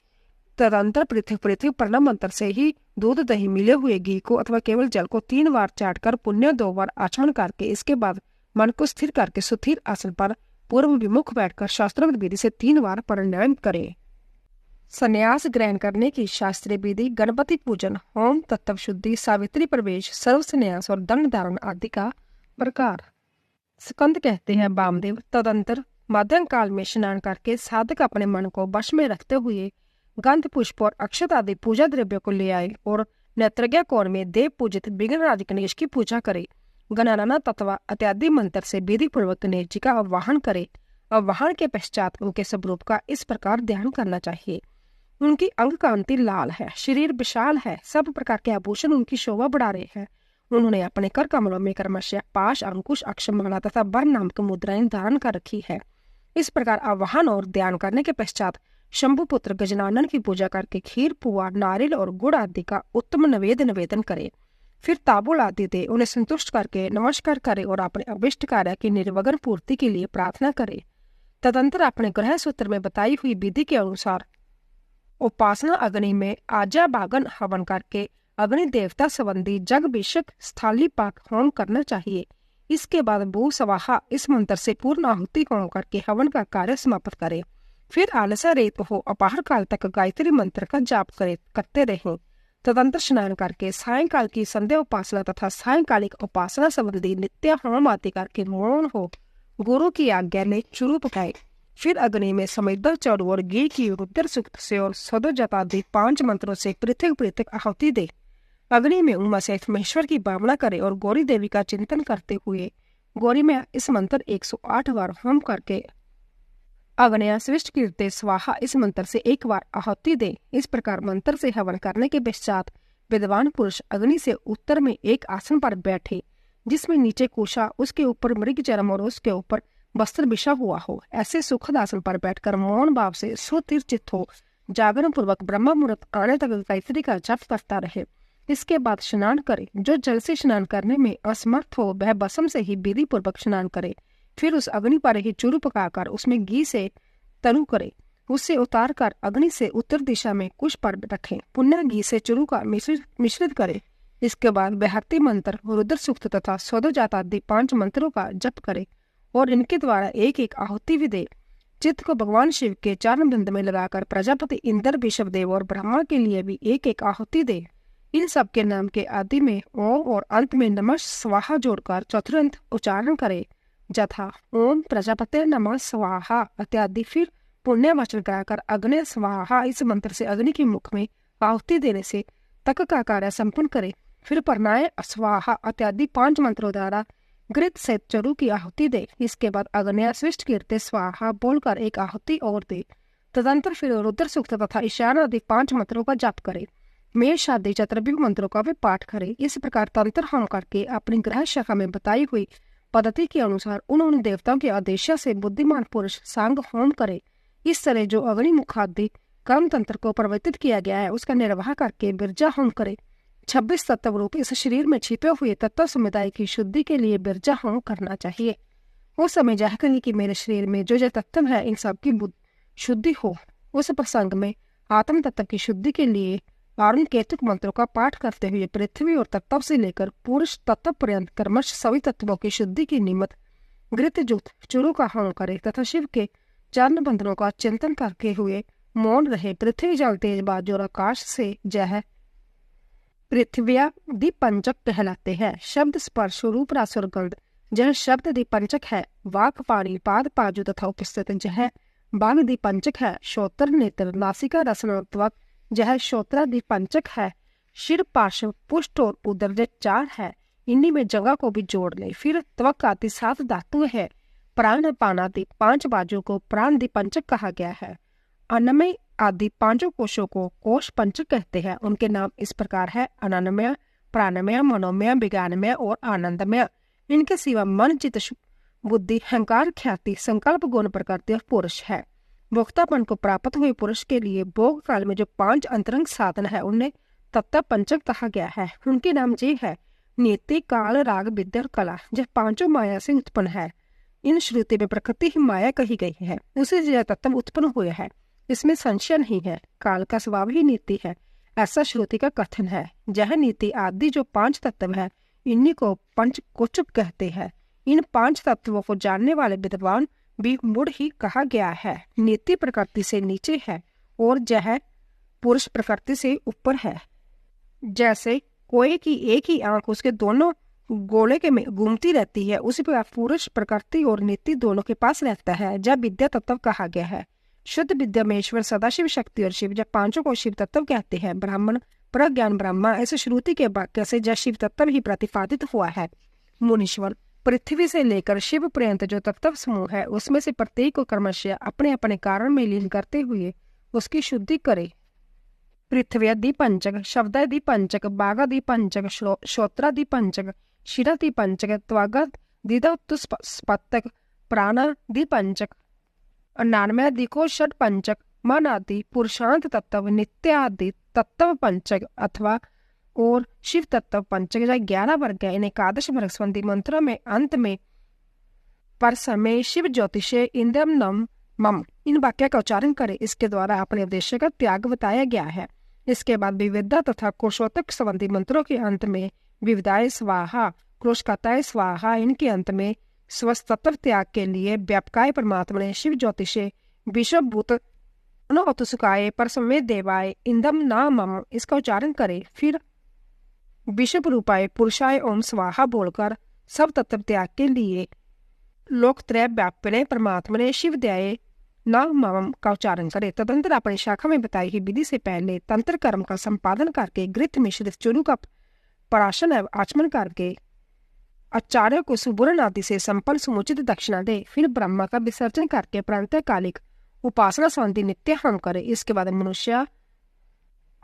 तदंतर पृथक पृथक प्रणव मंत्र से ही दूध दही मिले हुए घी को अथवा केवल जल को 3 बार चाटकर पुण्य 2 बार आचमन करके इसके बाद मन को स्थिर करके सुथिर आसन पर पूर्व विमुख बैठकर शास्त्रोक्त विधि से 3 बार प्राणायाम करे। संन्यास ग्रहण करने की शास्त्रीय विधि गणपति पूजन, होम, तत्व शुद्धि, सावित्री प्रवेश, सर्व संन्यास और दंड धारण आदि का प्रकार। स्कंद कहते हैं वामदेव। तदंतर मध्यम काल में स्नान करके साधक अपने मन को वश में रखते हुए गंध पुष्प और अक्षत आदि पूजा द्रव्य को ले आए और नेत्रज्ञा कोण में देव पूजित विघ्नराज गणेश की पूजा करे। गणना तत्वा इत्यादि मंत्र से विधि पूर्वक गणेश जी का आवाहन करे। आवाहन के पश्चात उनके स्वरूप का इस प्रकार ध्यान करना चाहिए। उनकी अंग कांति लाल है, शरीर विशाल है, सब प्रकार के आभूषण उनकी शोभा बढ़ा रहे हैं। उन्होंने अपने कर कमलों में क्रमशः पाश, अंकुश, अक्षमाला तथा वर नाम की मुद्राएं धारण कर रखी है। इस प्रकार आवाहन और ध्यान करने के पश्चात शंभुपुत्र गजनानन की पूजा करके खीर, पुआ, नारियल और गुड़ आदि का उत्तम निवेदन करे। फिर ताबूल आदि दे उन्हें संतुष्ट करके नमस्कार करे और अपने अभिष्ट कार्य की निर्विघ्न पूर्ति के लिए प्रार्थना करे। तदंतर अपने ग्रह सूत्र में बताई हुई विधि के अनुसार उपासना अग्नि में आजा बागन हवन करके अग्नि देवता संबंधी जग विषक स्थाली पाक होम करना चाहिए। इसके बाद भू स्वाहा इस मंत्र से पूर्ण आहुति होम करके हवन का कार्य समाप्त करे। फिर आलसा रेत हो अपाहर काल तक गायत्री मंत्र का जाप करते रहें। तदंतर स्नान करके सायंकाल की संध्या उपासना तथा सायंकालिक उपासना संबंधी नित्य होम आदि करके मौन हो गुरु की आज्ञा ले चुरू पकाए। फिर अग्नि में समुद्र चारों ओर घी की रुद्र सूक्त से और सदोजतादि 5 मंत्रों से पृथक पृथक आहुति दे। अग्नि में उमा सहित महेश्वर की भावना करे और गौरी देवी का चिंतन करते हुए गौरी में इस मंत्र 108 बार होम करके अग्नया स्विष्ट कीर्ते स्वाहा इस मंत्र से एक बार आहुति दे। इस प्रकार मंत्र से हवन करने के पश्चात विद्वान पुरुष अग्नि से उत्तर में एक आसन पर बैठे, जिसमें नीचे कुशा, उसके ऊपर मृग चरम और उसके ऊपर वस्त्र बिछा हुआ हो। ऐसे सुखद आसन पर बैठकर मौन भाव से सुस्थिर चित्त हो जागरण पूर्वक ब्रह्म मुहूर्त आने तक गायत्री का जप करता रहे। इसके बाद स्नान करे। जो जल से स्नान करने में असमर्थ हो वह भस्म से ही विधि पूर्वक स्नान करे। फिर उस अग्नि पर ही चूरू पकाकर उसमें घी से तनु करे। उससे उतार कर अग्नि से उत्तर दिशा में कुश पर रखें। पुनः घी से चूरू का मिश्रित करे। इसके बाद बहत्ती मंत्र, रुद्र सूक्त तथा सौदोजात आदि 5 मंत्रों का जप करे और इनके द्वारा एक एक आहुति भी दे। चित्त को भगवान शिव के चरण बिंद में लगाकर प्रजापति इंद्र, विश्वदेव और ब्रह्मा के लिए भी एक एक आहुति दे। इन सब के नाम के आदि में ओम और अंत में नमः स्वाहा जोड़कर चतुरंत उच्चारण करे, यथा ओम प्रजापते नमः स्वाहा इत्यादि। फिर पुण्य वचन कराकर अग्नि स्वाहा इस मंत्र से अग्नि के मुख में आहुति देने से तक का कार्य संपन्न करे। फिर परनाय स्वाहा इत्यादि 5 मंत्रों द्वारा घृत से चरु की आहुति दे। इसके बाद अग्नया स्विष्ट कीर्ते स्वाहा बोलकर एक आहुति और दे। तदंतर फिर रुद्र सूक्त तथा ईशान आदि 5 मंत्रों का जाप करे। मेष आदि चतुर्भुज मंत्रों का भी पाठ करे। इस प्रकार तंत्र होम करके अपनी ग्रह शाखा में बताई हुई पद्धति के अनुसार उन्होंने देवताओं के आदेश से बुद्धिमान पुरुष सांग होम करे। इस तरह जो अग्निमुख आदि कर्म तंत्र को प्रवर्तित किया गया है उसका निर्वाह करके बिरजा होम करे। 26 तत्व रूप इस शरीर में छिपे हुए तत्व समुदाय की शुद्धि के लिए बिरजा होम करना चाहिए। उस समय यह करें कि मेरे शरीर में जो तत्व है इन सब की शुद्धि हो। उस प्रसंग में आत्म तत्व की शुद्धि के लिए आरुण केतुक मंत्रों का पाठ करते हुए पृथ्वी और तत्व से लेकर पुरुष तत्व पर्यंत क्रमश सभी तत्वों की शुद्धि की निमित्त घृत युक्त चूरू का होम करे तथा शिव के चरण बंधनों का चिंतन करके हुए मौन रहे। पृथ्वी जल तेज बाज और आकाश से जह पृथ्व्या दीपंचक कहलाते हैं। शब्द स्पर्श रूप रस और गंध जह शब्द दीपंचक है। वाक पाणी पाद पाजु तथा उपस्थित जह बाघ दीपंचक है। श्रोत्र नेत्र नासिका रसन और त्वक जह श्रोत्रा दीपंचक है। शिर पार्श्व पुष्ट और उदर जह 4 है। इन्हीं में जगह को भी जोड़ ले। फिर त्वक आदि 7 धातु है। प्राण पान आदि 5 बाजू को प्राण दीपंचक कहा गया है। अन्नमय आदि 5 कोशों को कोश पंचक कहते हैं। उनके नाम इस प्रकार है: अनन्नमय, प्राणमय, मनोमय, विज्ञानमय और आनंदमय। इनके सिवा मन, चित्त, बुद्धि, अहंकार, ख्याति, संकल्प, गुण, प्रकृति और पुरुष है। भोक्तापन को प्राप्त हुए पुरुष के लिए भोग काल में जो 5 अंतरंग साधन है उन्हें तत्व पंचक कहा गया है। उनके नाम ये है: नीति, काल, राग, विद्या और कला। यह 5 माया से उत्पन्न है। इन श्रुति में प्रकृति ही माया कही गई है। उसी से यह तत्व उत्पन्न हुए है, इसमें संशय नहीं है। काल का स्वभाव ही नीति है, ऐसा श्रुति का कथन है। यह नीति आदि जो 5 तत्व है इन्हीं को पंच कोचक कहते हैं। इन 5 तत्वों को जानने वाले विद्वान भी मूढ़ ही कहा गया है। नीति प्रकृति से नीचे है और यह पुरुष प्रकृति से ऊपर है। जैसे कोए की एक ही आंख उसके दोनों गोले के में घूमती रहती है, उसी प्रकार पुरुष प्रकृति और नीति दोनों के पास रहता है। जब विद्या तत्व कहा गया है। शुद्ध विद्या में ईश्वर, सदाशिव, शक्ति और शिव, जब 5 को शिव तत्व कहते हैं। ब्राह्मण, प्रज्ञान, ब्रह्मा ऐसे श्रुति के वाक्य से जब शिव तत्व ही प्रतिपादित हुआ है। मुनीश्वर, पृथ्वी से लेकर शिव पर्यंत जो तत्व समूह है उसमें से प्रत्येक को क्रमशः अपने अपने कारण में लीन करते हुए उसकी शुद्धि करे। पृथ्व्यादि पंचक, शब्दादि पंचक, बाघादि पंचक, श्रोत्रादि पंचक, शिरादि पंचक, त्वगादिस्पत्तक, प्राणादि पंचक, अन्नान्मयादि को षट पंचक, मन आदि पुरुषांत तत्व, नित्य आदि तत्व पंचक अथवा और शिव तत्व पंचक 11 वर्ग है। इन एकादश वर्ग संबंधी मंत्रों में अंत में पर समय शिव ज्योतिषे इंद्रम नम मम इन वाक्य का उच्चारण करें। इसके द्वारा अपने उद्देश्य का त्याग बताया गया है। इसके बाद विविधा तथा कोशोतक संबंधी मंत्रों के अंत में विविधाय स्वाहा, क्रोशकताय स्वाहा, इनके अंत में स्वस्तत्व त्याग के लिए व्यापकाय परमात्मा ने शिव ज्योतिषे विश्वभूत सुखाय पर समय देवाय इंदम ना मम इसका उच्चारण करें। फिर विश्व रूपाय पुरुषाय ओम स्वाहा बोलकर सब तत्व त्याग के लिए लोकत्रय व्यापने परमात्मा ने शिव दयाय न मम का उच्चारण करे। तदंतर अपनी शाखा में बताई हुई विधि से पहले तंत्र कर्म का संपादन करके घृत मिश्रित चूरू का पराशन एवं आचमन करके आचार्य को सुवर्ण आदि से संपन्न समुचित दक्षिणा दे। फिर ब्रह्मा का विसर्जन करके प्रातःकालिक उपासना संबंधी नित्य होम करे। इसके बाद मनुष्य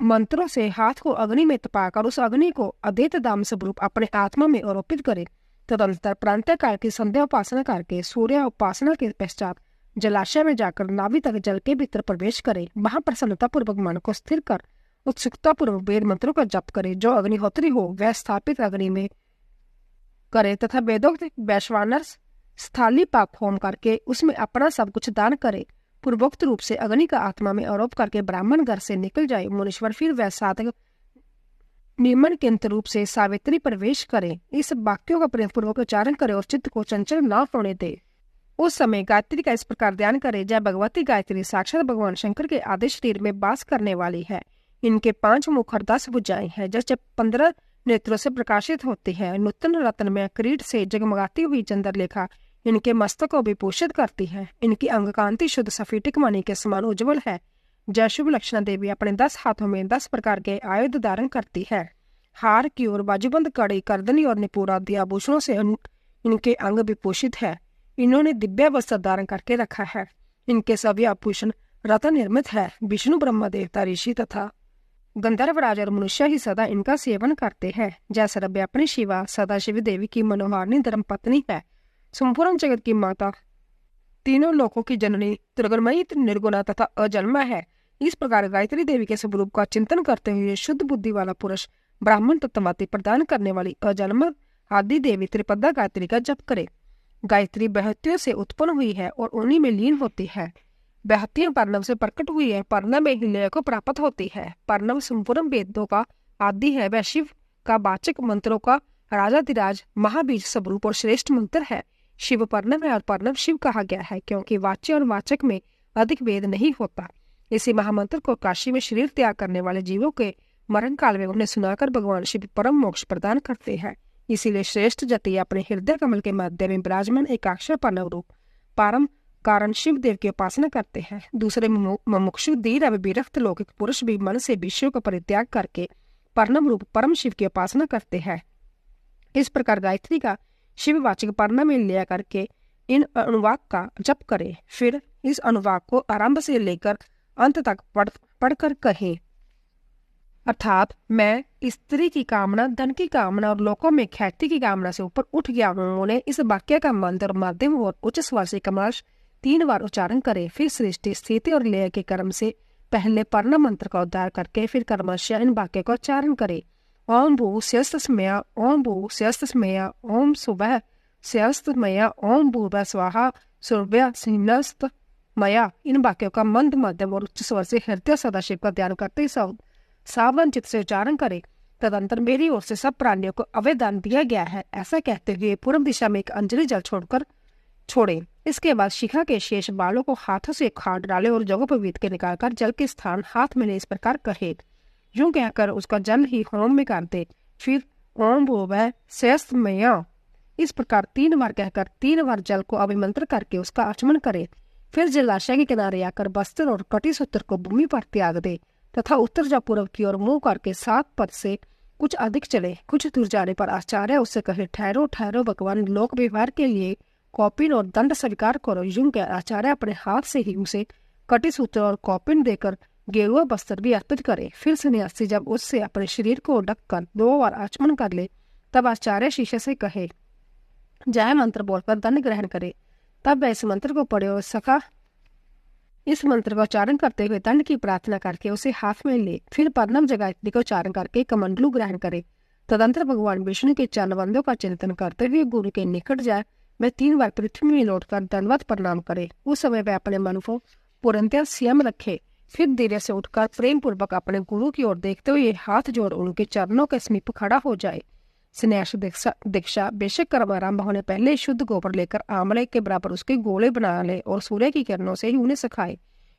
मंत्रों से हाथ को अग्नि में तपाकर उस अग्नि को अद्वैत धाम स्वरूप अपने आत्मा में आरोपित करे। तदंतर प्रातःकाल की संध्या उपासना करके सूर्य उपासना के पश्चात जलाशय में जाकर नाभि तक जल के भीतर प्रवेश करे। वहां प्रसन्नता पूर्वक मन को स्थिर कर उत्सुकता पूर्वक वेद मंत्रों का जप करे। जो अग्निहोत्री हो वह स्थापित अग्नि में करे तथा वेदोक्त वैश्वानर स्थाली पाक होम करके उसमें अपना सब कुछ दान करे। पूर्वोक्त रूप से अग्नि का आत्मा में आरोप करके ब्राह्मण घर से निकल जाए। मुनीश्वर फिर वह साधक नियमन केंद्र रूप से सावित्री प्रवेश करे। इस वाक्यों का प्रेम पूर्वक उच्चारण करे और चित्त को चंचल न होने दे। उस समय गायत्री का इस प्रकार ध्यान करे, जय भगवती गायत्री साक्षात भगवान शंकर के आदि शरीर में वास करने वाली है। इनके 5 मुख और 10 भुजाएं हैं, जैसे 15 नेत्रों से प्रकाशित होती है। नूतन रत्न में किरीट से जगमगाती हुई चंद्रलेखा इनके मस्तक को विभूषित करती है। इनकी अंग कांति शुद्ध सफेटिक मणि के समान उज्जवल है। जय शुभ लक्षणा देवी अपने 10 हाथों में 10 प्रकार के आयुध धारण करती है। हार की ओर बाजूबंद कड़ी करदनी और निपुर आदि आभूषणों से इनके अंग विभूषित है। इन्होंने दिव्य वस्त्र धारण करके रखा है। इनके सभी आभूषण रत्न निर्मित है। विष्णु ब्रह्मा देवता ऋषि तथा गंधर्वराज और मनुष्य ही सदा इनका सेवन करते हैं। जय सरभ्य अपनी शिवा सदाशिव देवी की मनोहारिणी धर्म पत्नी है। संपूर्ण जगत की माता, तीनों लोकों की जननी, त्रिगुणमयी, निर्गुणा तथा अजन्मा है। इस प्रकार गायत्री देवी के स्वरूप का चिंतन करते हुए शुद्ध बुद्धि वाला पुरुष ब्राह्मण तत्वमति प्रदान करने वाली अजन्मा आदि देवी त्रिपदा गायत्री का जप करे। गायत्री बहतियों से उत्पन्न हुई है और उन्हीं में लीन होती है। बहतियां पर्णव से प्रकट हुई है, पर्णव में ही लय को प्राप्त होती है। पर्णव संपूर्ण वेदों का आदि है। वह शिव का वाचक मंत्रों का राजाधिराज महाबीज स्वरूप और श्रेष्ठ मंत्र है। शिव पर्णव है और पर्णव शिव कहा गया है, क्योंकि वाच्य और वाचक में अधिक भेद नहीं होता। इसी महामंत्र को काशी में शरीर त्याग करने वाले जीवों के मरण काल में उन्हें सुनाकर भगवान शिव परम मोक्ष प्रदान करते हैं। इसीलिए श्रेष्ठ जति अपने हृदय कमल के मध्य में विराजमान एकाक्षर पर्णव रूप परम कारण शिव देव की उपासना करते हैं। दूसरे मुमुक्षु धीर एवं विरक्त लौकिक पुरुष भी मन से विषयों का परित्याग करके पर्णव रूप परम शिव की उपासना करते हैं। इस प्रकार गायत्री का शिववाचक पर्ण में लिया करके इन अनुवाक का जप करे। फिर इस अनुवाक को आरंभ से लेकर अंत तक पढ़कर कहे, अर्थात मैं स्त्री की कामना, धन की कामना और लोकों में ख्याति की कामना से ऊपर उठ गया हूँ। उन्होंने इस वाक्य का मंत्र माध्यम और उच्च स्वर से कमलाश 3 बार उच्चारण करे। फिर सृष्टि स्थिति और लय के कर्म से पहले पर्ण मंत्र का उद्धार करके फिर कर्मशः इन वाक्य का उच्चारण करे। ओम भू स्यस्तस्मया, ओम भू स्यस्तस्मया, ओम सुबह स्यस्तमया, ओम भूर्भुवः स्वाहा, सुरभ्य सिंहस्तमया। इन वाक्यों का मंद मध्यम और उच्च स्वर से हृदय सदाशिव का ध्यान करते सावधान चित्त से उच्चारण करे। तदंतर मेरी ओर से सब प्राणियों को अवयदान दिया गया है, ऐसा कहते हुए पूर्व दिशा में एक अंजलि जल छोड़े। इसके बाद शिखा के शेष बालों को हाथों से खाट डाले और जगोपवीत के निकालकर जल के स्थान हाथ में ले इस प्रकार कहे। यूं कहकर उसका जल ही होम में कर दे। फिर ओम भूर्भुवः स्यस्तमया इस प्रकार 3 बार कहकर 3 बार जल को अभिमंत्र करके उसका आचमन करे। फिर जलाशय के किनारे आकर वस्त्र और कटी सूत्र को भूमि पर त्याग दे तथा उत्तर जा पूर्व की ओर मुंह करके 7 पद से कुछ अधिक चले। कुछ दूर जाने पर आचार्य उससे कहे, ठहरो ठहरो, भगवान लोक व्यवहार के लिए कौपिन और दंड स्वीकार करो। यूं कह आचार्य अपने हाथ से ही उसे कटी सूत्र और कौपिन देकर गेरुआ वस्त्र भी अर्पित करे। फिर सन्यासी जब उससे अपने शरीर को ढककर 2 बार आचमन कर ले, तब आचार्य शिष्य से कहे, जय मंत्र बोलकर दंड ग्रहण करे। तब वह इस मंत्र को पढ़े और सखा इस मंत्र का उच्चारण करते हुए दंड की प्रार्थना करके उसे हाथ में ले। फिर पर्णव गायत्री का उच्चारण करके कमंडलू ग्रहण करे। तदंतर भगवान विष्णु के चरणवंदों का चिंतन करते हुए गुरु के निकट जाए। वह 3 बार पृथ्वी में लौटकर दंडवत प्रणाम करे। उस समय वह अपने मन को पूर्णतः संयम रखे। फिर धीरे से उठकर प्रेम पूर्वक अपने गुरु की ओर देखते हुए हाथ जोड़ उनके चरणों के समीप खड़ा हो जाए। संन्यास दीक्षा बेशक कर्म आरंभ होने पहले शुद्ध गोबर लेकर आंवले के बराबर उसके गोले बना ले और सूर्य की किरणों से ही उन्हें सुखाए।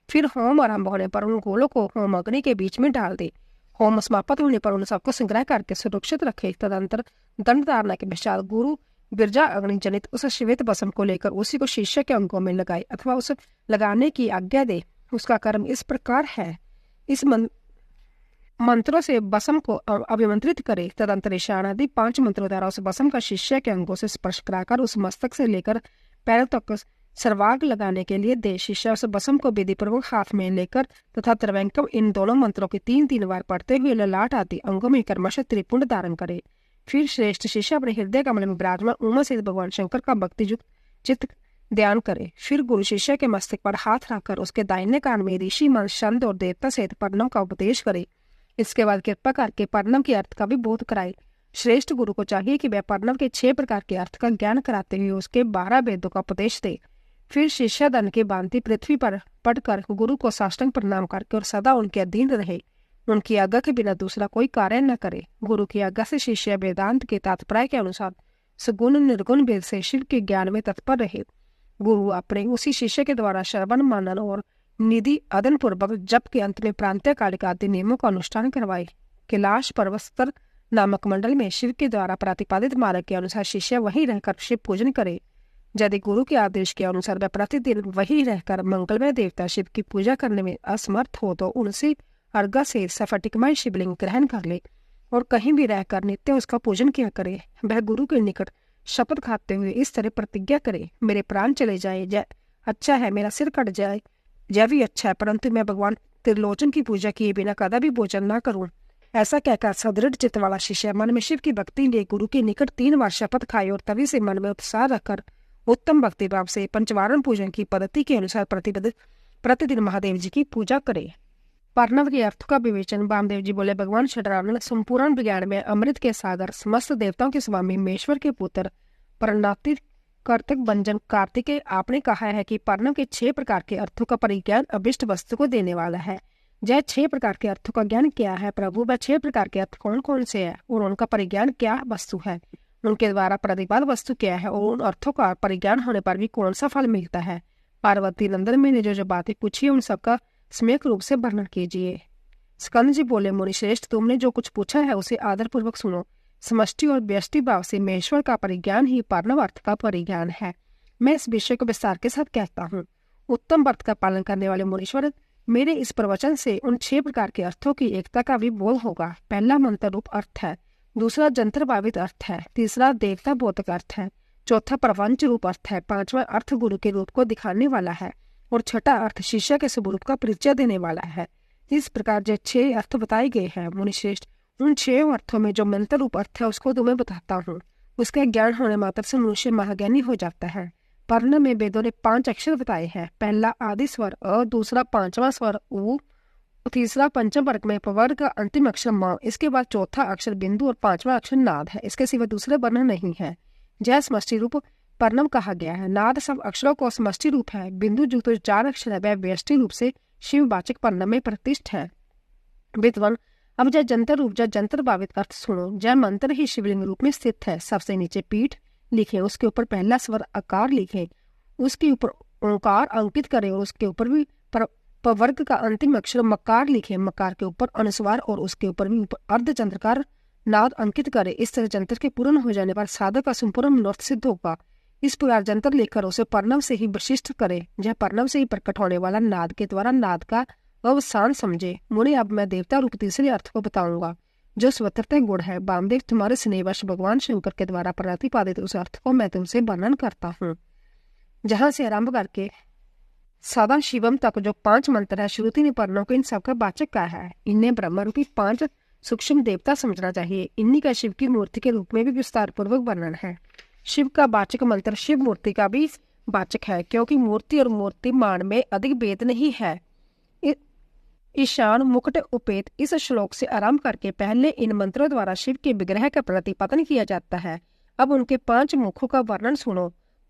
फिर होम आरंभ होने पर उन गोलों को होम अग्नि के बीच में डाल दे। होम समाप्त होने पर उन सबको संग्रह करके सुरक्षित रखे। तदंतर दंड धारणा के पश्चात गुरु बिरजा अग्नि जनित उस श्वेत बसम को लेकर उसी को शिष्य के अंगों में लगाए अथवा उस लगाने की आज्ञा दे। उसका कर्म इस प्रकार है। मंत्रों से बसम को अभिमंत्रित करे। तदंतर ईशान आदि 5 मंत्रों द्वारा उस बसम का शिष्य के अंगों से स्पर्श कराकर उस मस्तक से लेकर पैरों तक सर्वाग लगाने के लिए दे। शिष्य उस बसम को विधि पूर्वक हाथ में लेकर तथा त्रिवेंकम इन दोनों मंत्रों के 3-3 बार पढ़ते हुए ललाट आदि अंगों में क्रमशः त्रिपुंड धारण करे। फिर श्रेष्ठ शिष्य अपने हृदय कमल में विराजमान उमा सहित भगवान शंकर का भक्ति युक्त चित्त ध्यान करे। फिर गुरु शिष्य के मस्तक पर हाथ रखकर उसके दाहिने कान में ऋषि मन छंद और देवता सहित प्रणव का उपदेश करे। इसके बाद कृपा करके प्रणव के अर्थ का भी बोध कराए। श्रेष्ठ गुरु को चाहिए कि वह प्रणव के 6 प्रकार के अर्थ का ज्ञान कराते हुए उसके 12 वेदों का उपदेश दे। फिर शिष्य धन के भांति पृथ्वी पर पड़कर गुरु को साष्टांग प्रणाम करके और सदा उनके अधीन रहे। उनकी आज्ञा के बिना दूसरा कोई कार्य न करे। गुरु की आज्ञा से शिष्य वेदांत के तात्पर्य के अनुसार सगुण निर्गुण भेद से शिव के ज्ञान में तत्पर रहे। गुरु अपने उसी शिष्य के द्वारा श्रवण मनन और निधि अदन पूर्वक जप के अंत में प्रांतीय कालिका आदि नियमों का अनुष्ठान करवाए। कैलाश पर्वस्तर नामक मंडल में शिव के द्वारा प्रतिपादित मार्ग के अनुसार शिष्य वहीं रहकर शिव पूजन करे। यदि गुरु के आदेश के अनुसार वह प्रतिदिन वहीं रहकर मंगलमय देवता शिव की पूजा करने में असमर्थ हो तो उनसे अर्घा से स्फटिकमय शिवलिंग ग्रहण कर ले और कहीं भी रहकर नित्य उसका पूजन किया करे। वह गुरु के निकट शपथ खाते हुए इस तरह प्रतिज्ञा करे, मेरे प्राण चले जाए अच्छा है, मेरा सिर कट जाए यह भी अच्छा है, परंतु मैं भगवान त्रिलोचन की पूजा किए बिना कदापि भोजन न करूं। ऐसा कहकर सदृढ़ चित्त वाला शिष्य मन में शिव की भक्ति लिए गुरु के निकट 3 बार शपथ खाए और तभी से मन में उत्साह रखकर उत्तम भक्ति भाव से पंचवारण पूजन की पद्धति के अनुसार प्रतिदिन महादेव जी की पूजा करे। प्रणव के अर्थ का विवेचन वामदेव जी बोले, भगवान श्रीराम संपूर्ण विज्ञान में अमृत के सागर समस्त देवताओं के स्वामी मेश्वर के पुत्र प्रणनाति कर्तक भंजन कार्तिकेय आपने कहा है कि प्रणव के 6 प्रकार के अर्थों का परिज्ञान अभिष्ट वस्तु को देने वाला है। यह 6 प्रकार के अर्थों का ज्ञान क्या है प्रभु? वह 6 प्रकार के अर्थ कौन कौन से है और उनका परिज्ञान क्या वस्तु है? उनके द्वारा प्रतिपाद वस्तु क्या है और उन अर्थों का परिज्ञान होने पर भी कौन सा फल मिलता है? पार्वती नंदन में ने जो बातें पूछी उन सबका सम्यक रूप से वर्णन कीजिए। स्कंद जी बोले, मुनि श्रेष्ठ तुमने जो कुछ पूछा है उसे आदर पूर्वक सुनो। समष्टि और व्यष्टि भाव से महेश्वर का परिज्ञान ही प्रणव अर्थ का परिज्ञान है। मैं इस विषय को विस्तार के साथ कहता हूँ। उत्तम व्रत का पालन करने वाले मुनीश्वर, मेरे इस प्रवचन से उन 6 प्रकार के अर्थों की एकता का भी बोध होगा। पहला मंत्र रूप अर्थ है, दूसरा जंत्र भावित अर्थ है, तीसरा देवता बोधक अर्थ है, चौथा प्रपंच रूप अर्थ है, 5वां अर्थ गुरु के रूप को दिखाने वाला है और छठा अर्थ शिष्य के स्वरूप का परिचय देने वाला है। इस प्रकार जो 6 अर्थ बताए गए हैं मुनिश्रेष्ठ, उन 6 अर्थों में जो मंत्र रूप अर्थ है उसको तुम्हें बताता हूँ। उसका ज्ञान होने मात्र से मनुष्य महाज्ञानी हो जाता है। पर्ण में वेदों ने 5 अक्षर बताए हैं। पहला आदि स्वर अ, दूसरा 5वां स्वर उ, तीसरा पंचम वर्ग में पवर्ग का अंतिम अक्षर म, इसके बाद चौथा अक्षर बिंदु और 5वां अक्षर नाद है। इसके सिवा दूसरे वर्ण नहीं है। जय समष्टि रूप पर्णम कहा गया है। नाद सब अक्षरों को समष्टि रूप है। बिंदु जो तो 4 अक्षर है वह व्यष्टि रूप से शिववाचक पर्णम में प्रतिष्ठ है। विद्वान, अब जय जंतर रूप जय जंतर भावित अर्थ सुनो। जय मंत्र ही शिवलिंग रूप में स्थित है। सबसे नीचे पीठ लिखे, उसके ऊपर पहला स्वर आकार लिखे, उसके ऊपर ओंकार अंकित करें और उसके ऊपर भी पवर्ग का अंतिम अक्षर मकार लिखे। मकार के ऊपर अनुस्वार और उसके ऊपर भी अर्धचंद्रकार नाद अंकित करे। इस तरह जंतर के पूर्ण हो जाने पर साधक का संपूर्ण मनोरथ सिद्ध होगा। इस प्रकार जंतर लेकर उसे पर्णव से ही विशिष्ट करे। यह पर्णव से ही प्रकट होने वाला नाद के द्वारा नाद का अवसान समझे। मुनि, अब मैं देवता रूप तीसरे अर्थ को बताऊंगा जो स्वतंत्र गुण है। वामदेव, तुम्हारे स्नेहवश भगवान शंकर के द्वारा प्रतिपादित उस अर्थ को मैं तुमसे वर्णन करता हूँ। जहाँ से आरंभ करके सदा शिवम तक जो 5 मंत्र है, श्रुति ने पर्णों को इन सबका वाचक कहा है। इन्हें ब्रह्म रूपी 5 सूक्ष्म देवता समझना चाहिए। इन्हीं का शिव की मूर्ति के रूप में भी विस्तार पूर्वक वर्णन है। शिव का वाचक मंत्र शिव मूर्ति का भी वाचक है, क्योंकि मूर्ति और मूर्तिमान में अधिक भेद नहीं है। ईशान मुकुट उपेत इस श्लोक से आरंभ करके पहले इन मंत्रों द्वारा शिव के विग्रह का प्रतिपादन किया जाता है। अब उनके 5 मुखों का वर्णन सुनो।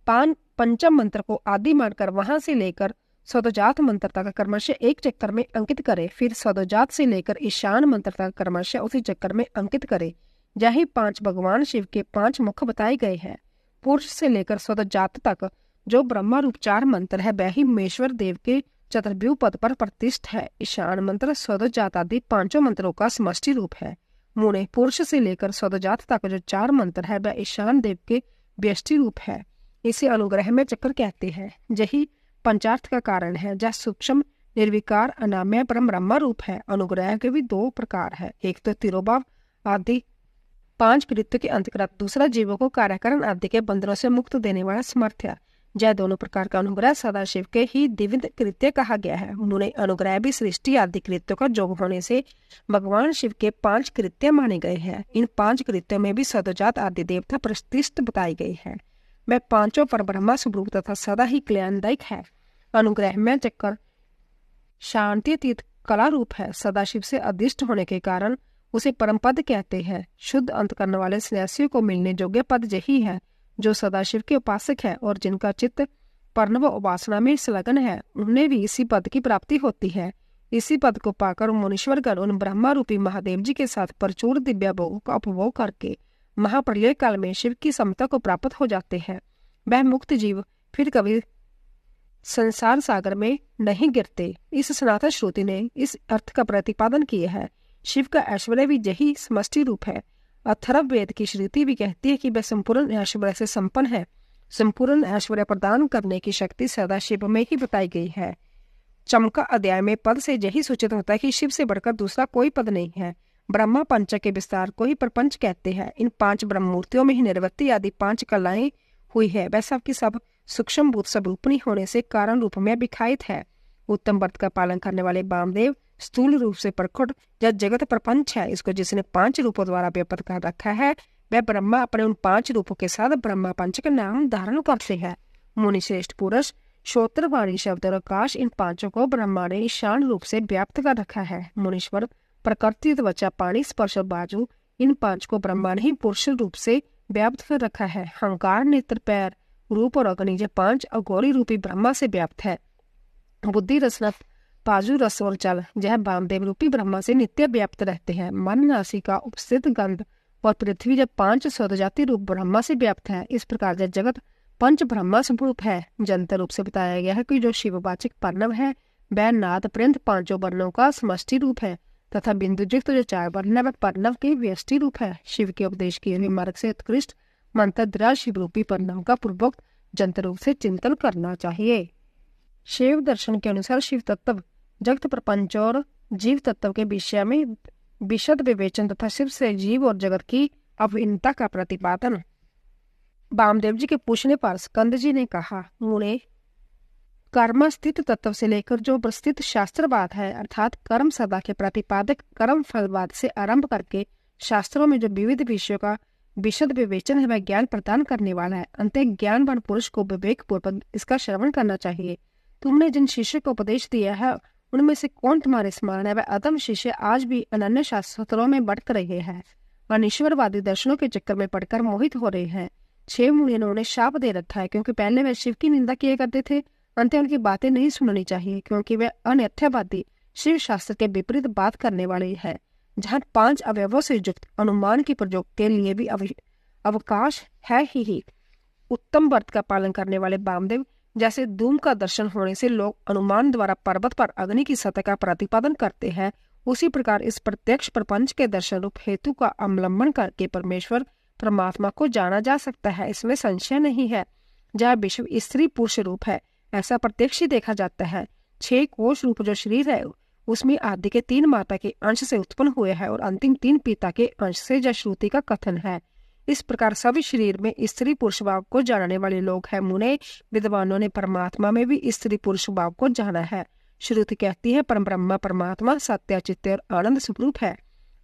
पंचम मंत्र को आदि मानकर वहां से लेकर सदोजात मंत्र तक क्रमशः एक चक्कर में अंकित करे। फिर सदोजात से लेकर ईशान मंत्र तक क्रमशः उसी चक्कर में अंकित करे। यही 5 भगवान शिव के 5 मुख बताए गए हैं। पुरुष से लेकर सदोजात तक जो ब्रह्मा रूप 4 मंत्र है वह ही महेश्वर देव के चतुर्व्यूह पद पर प्रतिष्ठ है। ईशान मंत्र सदोजात आदि 5 मंत्रों का समष्टि रूप है। मुने, पुरुष से लेकर सदोजात तक जो 4 मंत्र है वह ईशान देव के व्यष्टि रूप है। इसे अनुग्रह में चक्र कहते हैं। यही पंचार्थ का कारण है। जह सूक्ष्म निर्विकार अनामय परम ब्रह्म रूप है। अनुग्रह के भी दो प्रकार है, एक तो तिरोभाव आदि 5 कृत्य के अंतर्गत, दूसरा जीवों को कार्यकरण आदि के बंधनों से मुक्त देने वाला समर्थ्य। यह दोनों प्रकार का अनुग्रह सदाशिव के ही दिव्य कृत्य कहा गया है। उन्होंने अनुग्रह भी सृष्टि आदि कृत्यों का जोग होने से भगवान शिव के 5 कृत्य माने गए हैं। इन 5 कृत्यों में भी सदोजात आदि देवता प्रतिष्ठित बताई गई है। वह पांचों पर ब्रह्मा स्वरूप तथा सदा ही कल्याणदायक है। अनुग्रह में चक्कर शांति तीत कला रूप है। सदाशिव से अधिष्ट होने के कारण उसे परम पद कहते हैं। शुद्ध अंत करने वाले सन्यासियों को मिलने योग्य पद यही है जो सदाशिव के उपासक है और जिनका चित्त पर्णव उपासना में संलग्न है, उन्हें भी इसी पद की प्राप्ति होती है। इसी पद को पाकर मुनीश्वरगण उन ब्रह्मा रूपी महादेव जी के साथ प्रचुर दिव्य भोगों का उपभोग करके महाप्रलय काल में शिव की समता को प्राप्त हो जाते हैं। वह मुक्त जीव फिर कभी संसार सागर में नहीं गिरते। इस सनातन श्रुति ने इस अर्थ का प्रतिपादन किया है। शिव का ऐश्वर्य भी यही समष्टि रूप है। अथर्व वेद की श्रुति भी कहती है कि वह संपूर्ण ऐश्वर्य से संपन्न है। संपूर्ण ऐश्वर्य प्रदान करने की शक्ति सदा शिव में ही बताई गई है। चमका अध्याय में पद से यही सूचित होता है कि शिव से बढ़कर दूसरा कोई पद नहीं है। ब्रह्मा पंच के विस्तार को ही प्रपंच कहते हैं। इन 5 ब्रह्म मूर्तियों में ही निर्वृत्ति आदि 5 कलाएं हुई है। वह सब की सब सूक्ष्म भूत स्वरूपणी होने से कारण रूप में विखायित है। उत्तम व्रत का पालन करने वाले वामदेव स्थूल रूप से प्रकट या जगत प्रपंच है। इसको जिसने 5 रूपों द्वारा व्याप्त कर रखा है, वह ब्रह्मा अपने उन 5 रूपों के साथ ब्रह्मा पंच का नाम धारण करते हैं। मुनि श्रेष्ठ पुरुष श्रोत्र वाणी शब्द और आकाश, इन 5 को ब्रह्मा ने ईशान रूप से व्याप्त कर रखा है। मुनीश्वर प्रकृति त्वचा पाणी स्पर्श बाजू, इन 5 को ब्रह्मा ने ही पुरुष रूप से व्याप्त कर रखा है। अहंकार नेत्र पैर रूप और अग्नि, ये 5 अघोरी रूपी ब्रह्मा से व्याप्त है। बुद्धि रसना पाजु रस और जल, यह वामदेव रूपी ब्रह्मा से नित्य व्याप्त रहते हैं। मन नासिका उपस्थित गंध और पृथ्वी, जब 5 सदजाति रूप ब्रह्मा से व्याप्त है। इस प्रकार यह जगत पंच ब्रह्मा स्वरूप है। जंतर रूप से बताया गया है कि जो शिववाचक पर्णव है वह नाद पर्यंत 5 वर्णों का समष्टि रूप है तथा बिंदुयुक्त जो 4 वर्ण है वह पर्णव के व्यष्टि रूप है। शिव के उपदेश किए हुए मार्ग से उत्कृष्ट मंत्र द्वारा शिव रूपी पर्णव का पूर्वोक्त जंतर रूप से चिंतन करना चाहिए। शिव दर्शन के अनुसार शिव तत्व जगत प्रपंच और जीव तत्व के विषय में विशद विवेचन तथा शिव से जीव और जगत की अभिन्नता का प्रतिपादन। वामदेव जी के पूछने पर स्कंद जी ने कहा, मुने कर्म स्थित तत्व से लेकर जो प्रस्थित शास्त्रवाद है, अर्थात कर्म सदा के प्रतिपादक कर्म फलवाद से आरंभ करके शास्त्रों में जो विविध विषयों का विशद विवेचन है वह ज्ञान प्रदान करने वाला है। अंत ज्ञानवान पुरुष को विवेक पूर्वक इसका श्रवण करना चाहिए। तुमने जिन शिष्य को उपदेश दिया है उनमें से कौन तुम्हारे स्मरण है? वह अदम शिष्य आज भी अनन्य शास्त्रों में भटक रहे हैं, अनिश्वरवादी दर्शनों के चक्कर में पड़कर मोहित हो रहे हैं। 6 मुनियों ने उन्हें शाप दे रखा है क्योंकि पहले वे शिव की निंदा किया करते थे। अंत उनकी बातें नहीं सुननी चाहिए क्योंकि वे अनर्थवादी शिव शास्त्र के विपरीत बात करने वाले हैं। जहाँ 5 अवयवों से युक्त अनुमान की प्रयोग के लिए भी अवकाश है ही। उत्तम व्रत का पालन करने वाले वामदेव जैसे धूम का दर्शन होने से लोग अनुमान द्वारा पर्वत पर अग्नि की सतह का प्रतिपादन करते हैं, उसी प्रकार इस प्रत्यक्ष प्रपंच के दर्शन रूप हेतु का अवलंबन करके परमेश्वर परमात्मा को जाना जा सकता है। इसमें संशय नहीं है। जहाँ विश्व स्त्री पुरुष रूप है ऐसा प्रत्यक्ष ही देखा जाता है। 6 कोश रूप जो शरीर है उसमें आदि के 3 माता के अंश से उत्पन्न हुए हैं और अंतिम 3 पिता के अंश से यह श्रुति का कथन है। इस प्रकार सभी शरीर में स्त्री पुरुष भाव को जानने वाले लोग हैं। मुने विद्वानों ने परमात्मा में भी स्त्री पुरुष भाव को जाना है। श्रुति कहती है परम ब्रह्मा परमात्मा सत्य चित्त और आनंद स्वरूप है।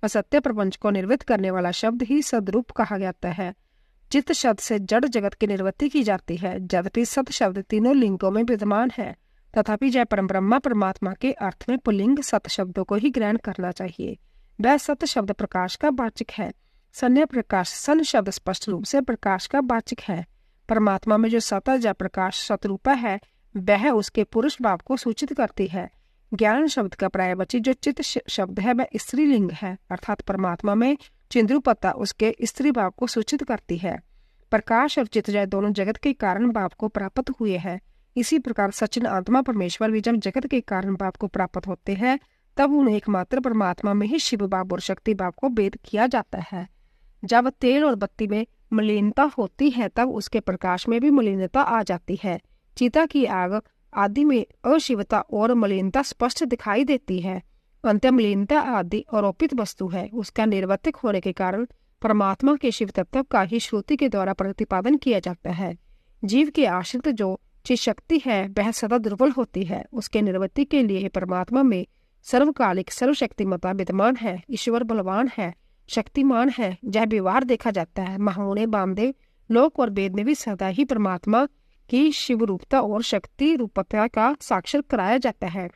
असत्य प्रपंच को निर्वृत्त करने वाला शब्द ही सदरूप कहा जाता है। चित्त शब्द से जड़ जगत की निर्वृत्ति की जाती है। यद्यपि सत शब्द तीनों लिंगों में विद्यमान है तथापि जय परम ब्रह्मा परमात्मा के अर्थ में पुल्लिंग सत शब्दों को ही ग्रहण करना चाहिए। वह सत शब्द प्रकाश का वाचक है। सन्य प्रकाश सन शब्द स्पष्ट रूप से प्रकाश का वाचक है। परमात्मा में जो सत या प्रकाश सतरूपा है वह उसके पुरुष भाव को सूचित करती है। ज्ञान शब्द का पर्यायवाची जो चित्त शब्द है वह स्त्रीलिंग है, अर्थात परमात्मा में चिंद्रुपता उसके स्त्री भाव को सूचित करती है। प्रकाश और चित्त जय दोनों जगत के कारण भाव को प्राप्त हुए हैं। इसी प्रकार सचिन आत्मा परमेश्वर भी जब जगत के कारण भाव को प्राप्त होते हैं तब उन्हें एकमात्र परमात्मा में ही शिव भाव और शक्ति भाव को भेद किया जाता है। जब तेल और बत्ती में मलिनता होती है तब उसके प्रकाश में भी मलिनता आ जाती है। चिता की आग आदि में अशिवता और मलिनता स्पष्ट दिखाई देती है। अंत्य मलिनता आदि आरोपित वस्तु है, उसका निर्वर्तिक होने के कारण परमात्मा के शिव तत्व का ही श्रुति के द्वारा प्रतिपादन किया जाता है। जीव के आश्रित जो चित शक्ति है वह सदा दुर्बल होती है। उसके निर्वृत्ति के लिए परमात्मा में सर्वकालिक सर्वशक्तिमता विद्यमान है। ईश्वर बलवान है, शक्तिमान है, यह व्यवहार देखा जाता है। महामुनि वामदेव लोक और वेद में भी सदा ही परमात्मा की शिव रूपता और शक्ति रूपता का साक्षर कराया जाता है।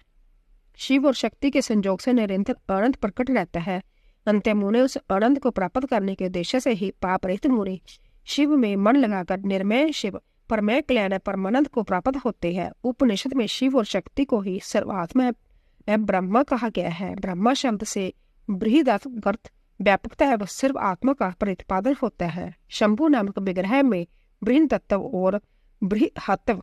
शिव और शक्ति के संयोग से निरंतर आनंद प्रकट रहता है। अंत्य मुनि उस आनंद को प्राप्त करने के उद्देश्य से ही पाप रहित मुनि शिव में मन लगाकर निर्मय शिव परमय कल्याण परमानंद को प्राप्त होते हैं। उपनिषद में शिव और शक्ति को ही सर्वात्मा एवं ब्रह्मा कहा गया है। ब्रह्मा शब्द से बृहदार्थ व्यापकता एवं सर्व आत्मा का प्रतिपादन होता है। शंभु नामक विग्रह में बृहन तत्व और बृहत्व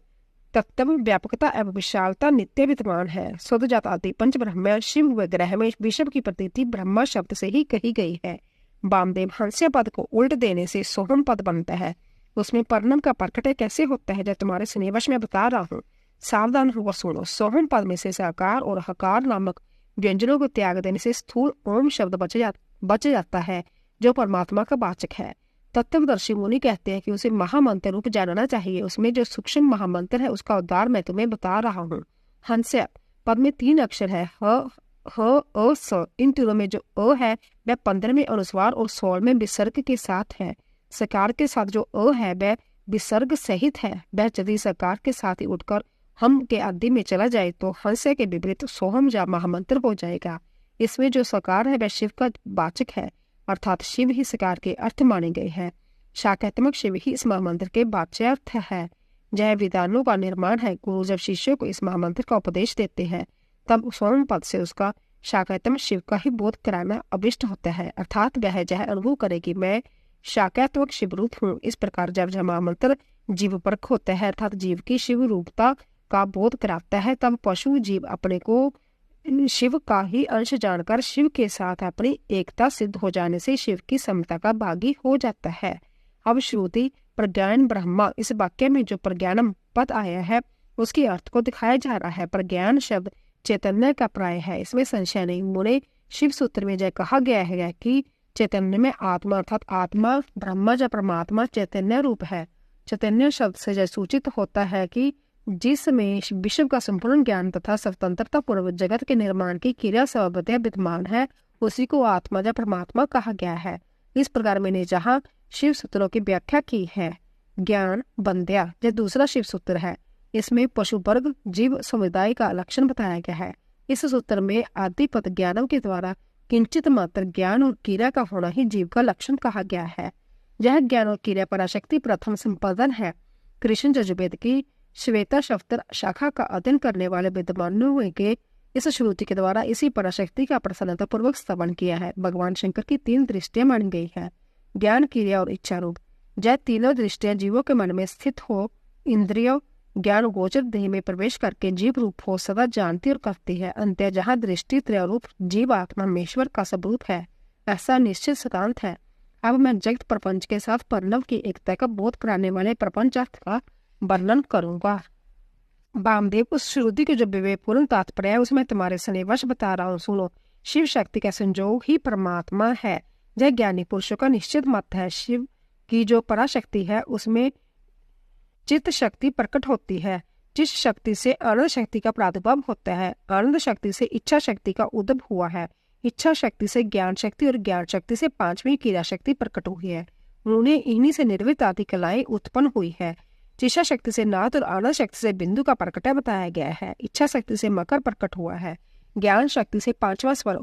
तत्व व्यापकता एवं विशालता नित्य विद्यमान है। शुद्धजात आदि पंच ब्रह्म शिव विग्रह में विषव की प्रतीति ब्रह्मा शब्द से ही कही गई है। वामदेव हंस्य पद को उल्ट देने से सोहम पद बनता है। उसमें पर्णम का प्रकटय कैसे होता है, जब तुम्हारे स्नेवश में बता रहा हूँ, सावधान होकर सुनो। सोहम पद में से साकार और हकार नामक व्यंजनों को त्याग देने से स्थूल ओम शब्द बच जाता है, जो परमात्मा का वाचक है। तत्वदर्शी मुनि कहते हैं कि उसे महामंत्र रूप जानना चाहिए। उसमें जो सूक्ष्म महामंत्र है उसका उद्धार मैं तुम्हें बता रहा हूँ। हंस्य पद में 3 अक्षर है, ह अ स। इन तीनों में जो अ है वह 15वें अनुस्वार और 16वें विसर्ग के साथ है। सकार के साथ जो अ है वह विसर्ग सहित है। वह यदि सकार के साथ ही उठकर हम के आदि में चला जाए तो हंस्य के विपरीत सोहम या महामंत्र हो जाएगा। इसमें जो सकार है वह शिव का वाचक है, अर्थात शिव ही सकार के अर्थ माने गए हैं। शाकात्मक शिव ही इस महामंत्र के वाच्यार्थ है। जय विधानों का निर्माण है। गुरु जब शिष्यों को इस महामंत्र का उपदेश देते हैं तब सोम पद से उसका शाकात्मक शिव का ही बोध कराना अभिष्ट होता है, अर्थात वह यह अनुभव करे कि मैं शाकात्मक शिव रूप हूँ। इस प्रकार जब यह महामंत्र जीव परख होता है, अर्थात जीव की शिव रूपता का बोध कराता है, तब पशु जीव अपने को शिव का ही अंश जानकर शिव के साथ अपनी एकता सिद्ध हो जाने से शिव की समता का भागी हो जाता है। अब श्रुति प्रज्ञान ब्रह्मा, इस वाक्य में जो प्रज्ञानम पद आया है उसके अर्थ को दिखाया जा रहा है। प्रज्ञान शब्द चैतन्य का प्राय है, इसमें संशय नहीं। मुने शिव सूत्र में जय कहा गया है कि चैतन्य में आत्मा अर्थात आत्मा ब्रह्मा या परमात्मा चैतन्य रूप है। चैतन्य शब्द से जय सूचित होता है कि जिसमें विश्व का संपूर्ण ज्ञान तथा स्वतंत्रता पूर्वक जगत के निर्माण की क्रिया सर्वतः विद्यमान है, उसी को आत्मा या परमात्मा कहा गया है। इस प्रकार मैंने जहाँ शिव सूत्रों की व्याख्या की है। ज्ञान बंध्या यह दूसरा शिव सूत्र है। इसमें पशु वर्ग जीव समुदाय का लक्षण बताया गया है। इस सूत्र में आदिपद ज्ञानम के द्वारा किंचित मात्र ज्ञान और क्रिया का होना ही जीव का लक्षण कहा गया है। यह ज्ञान और क्रिया पराशक्ति प्रथम संपादन है। कृष्ण यजुर्वेद की श्वेता शब्द शाखा का अध्ययन करने वाले विद्वानों के इस श्रुति के द्वारा इसी पराशक्ति का प्रसन्नता पूर्वक स्तवन किया है। भगवान शंकर की 3 दृष्टियां मानी गई है, ज्ञान क्रिया और इच्छा रूप। यह तीनों दृष्टियां जीवों के मन में स्थित हो, इंद्रियों ज्ञान गोचर देह में प्रवेश करके जीव रूप हो सदा जानती और करती है। अंत्य जहाँ दृष्टि त्रयरूप जीव आत्मा मेश्वर का स्वरूप है, ऐसा निश्चित सिद्धांत है। अब मैं जगत प्रपंच के साथ परलव की एकता का बोध कराने वाले प्रपंच अर्थ का वर्णन करूंगा। वामदेव उस श्रुति के जो विवेकपूर्ण तात्पर्य है उसमें तुम्हारे स्नेवश बता रहा हूँ, सुनो। शिव शक्ति का संयोग ही परमात्मा है, यह ज्ञानी पुरुषों का निश्चित मत है। शिव की जो पराशक्ति है उसमें चित्त शक्ति प्रकट होती है, जिस शक्ति से आनंद शक्ति का प्रादुर्भाव होता है। आनंद शक्ति से इच्छा शक्ति का उद्भव हुआ है, इच्छा शक्ति से ज्ञान शक्ति और ज्ञान शक्ति से 5वीं क्रिया शक्ति प्रकट हुई है। उन्हें इन्हीं से निर्वित आदि कलाएं उत्पन्न हुई है। इच्छा शक्ति से नाद और आनंद शक्ति से बिंदु का प्रकटय बताया गया है। इच्छा शक्ति से मकर प्रकट हुआ है। ज्ञान शक्ति से 5वां स्वर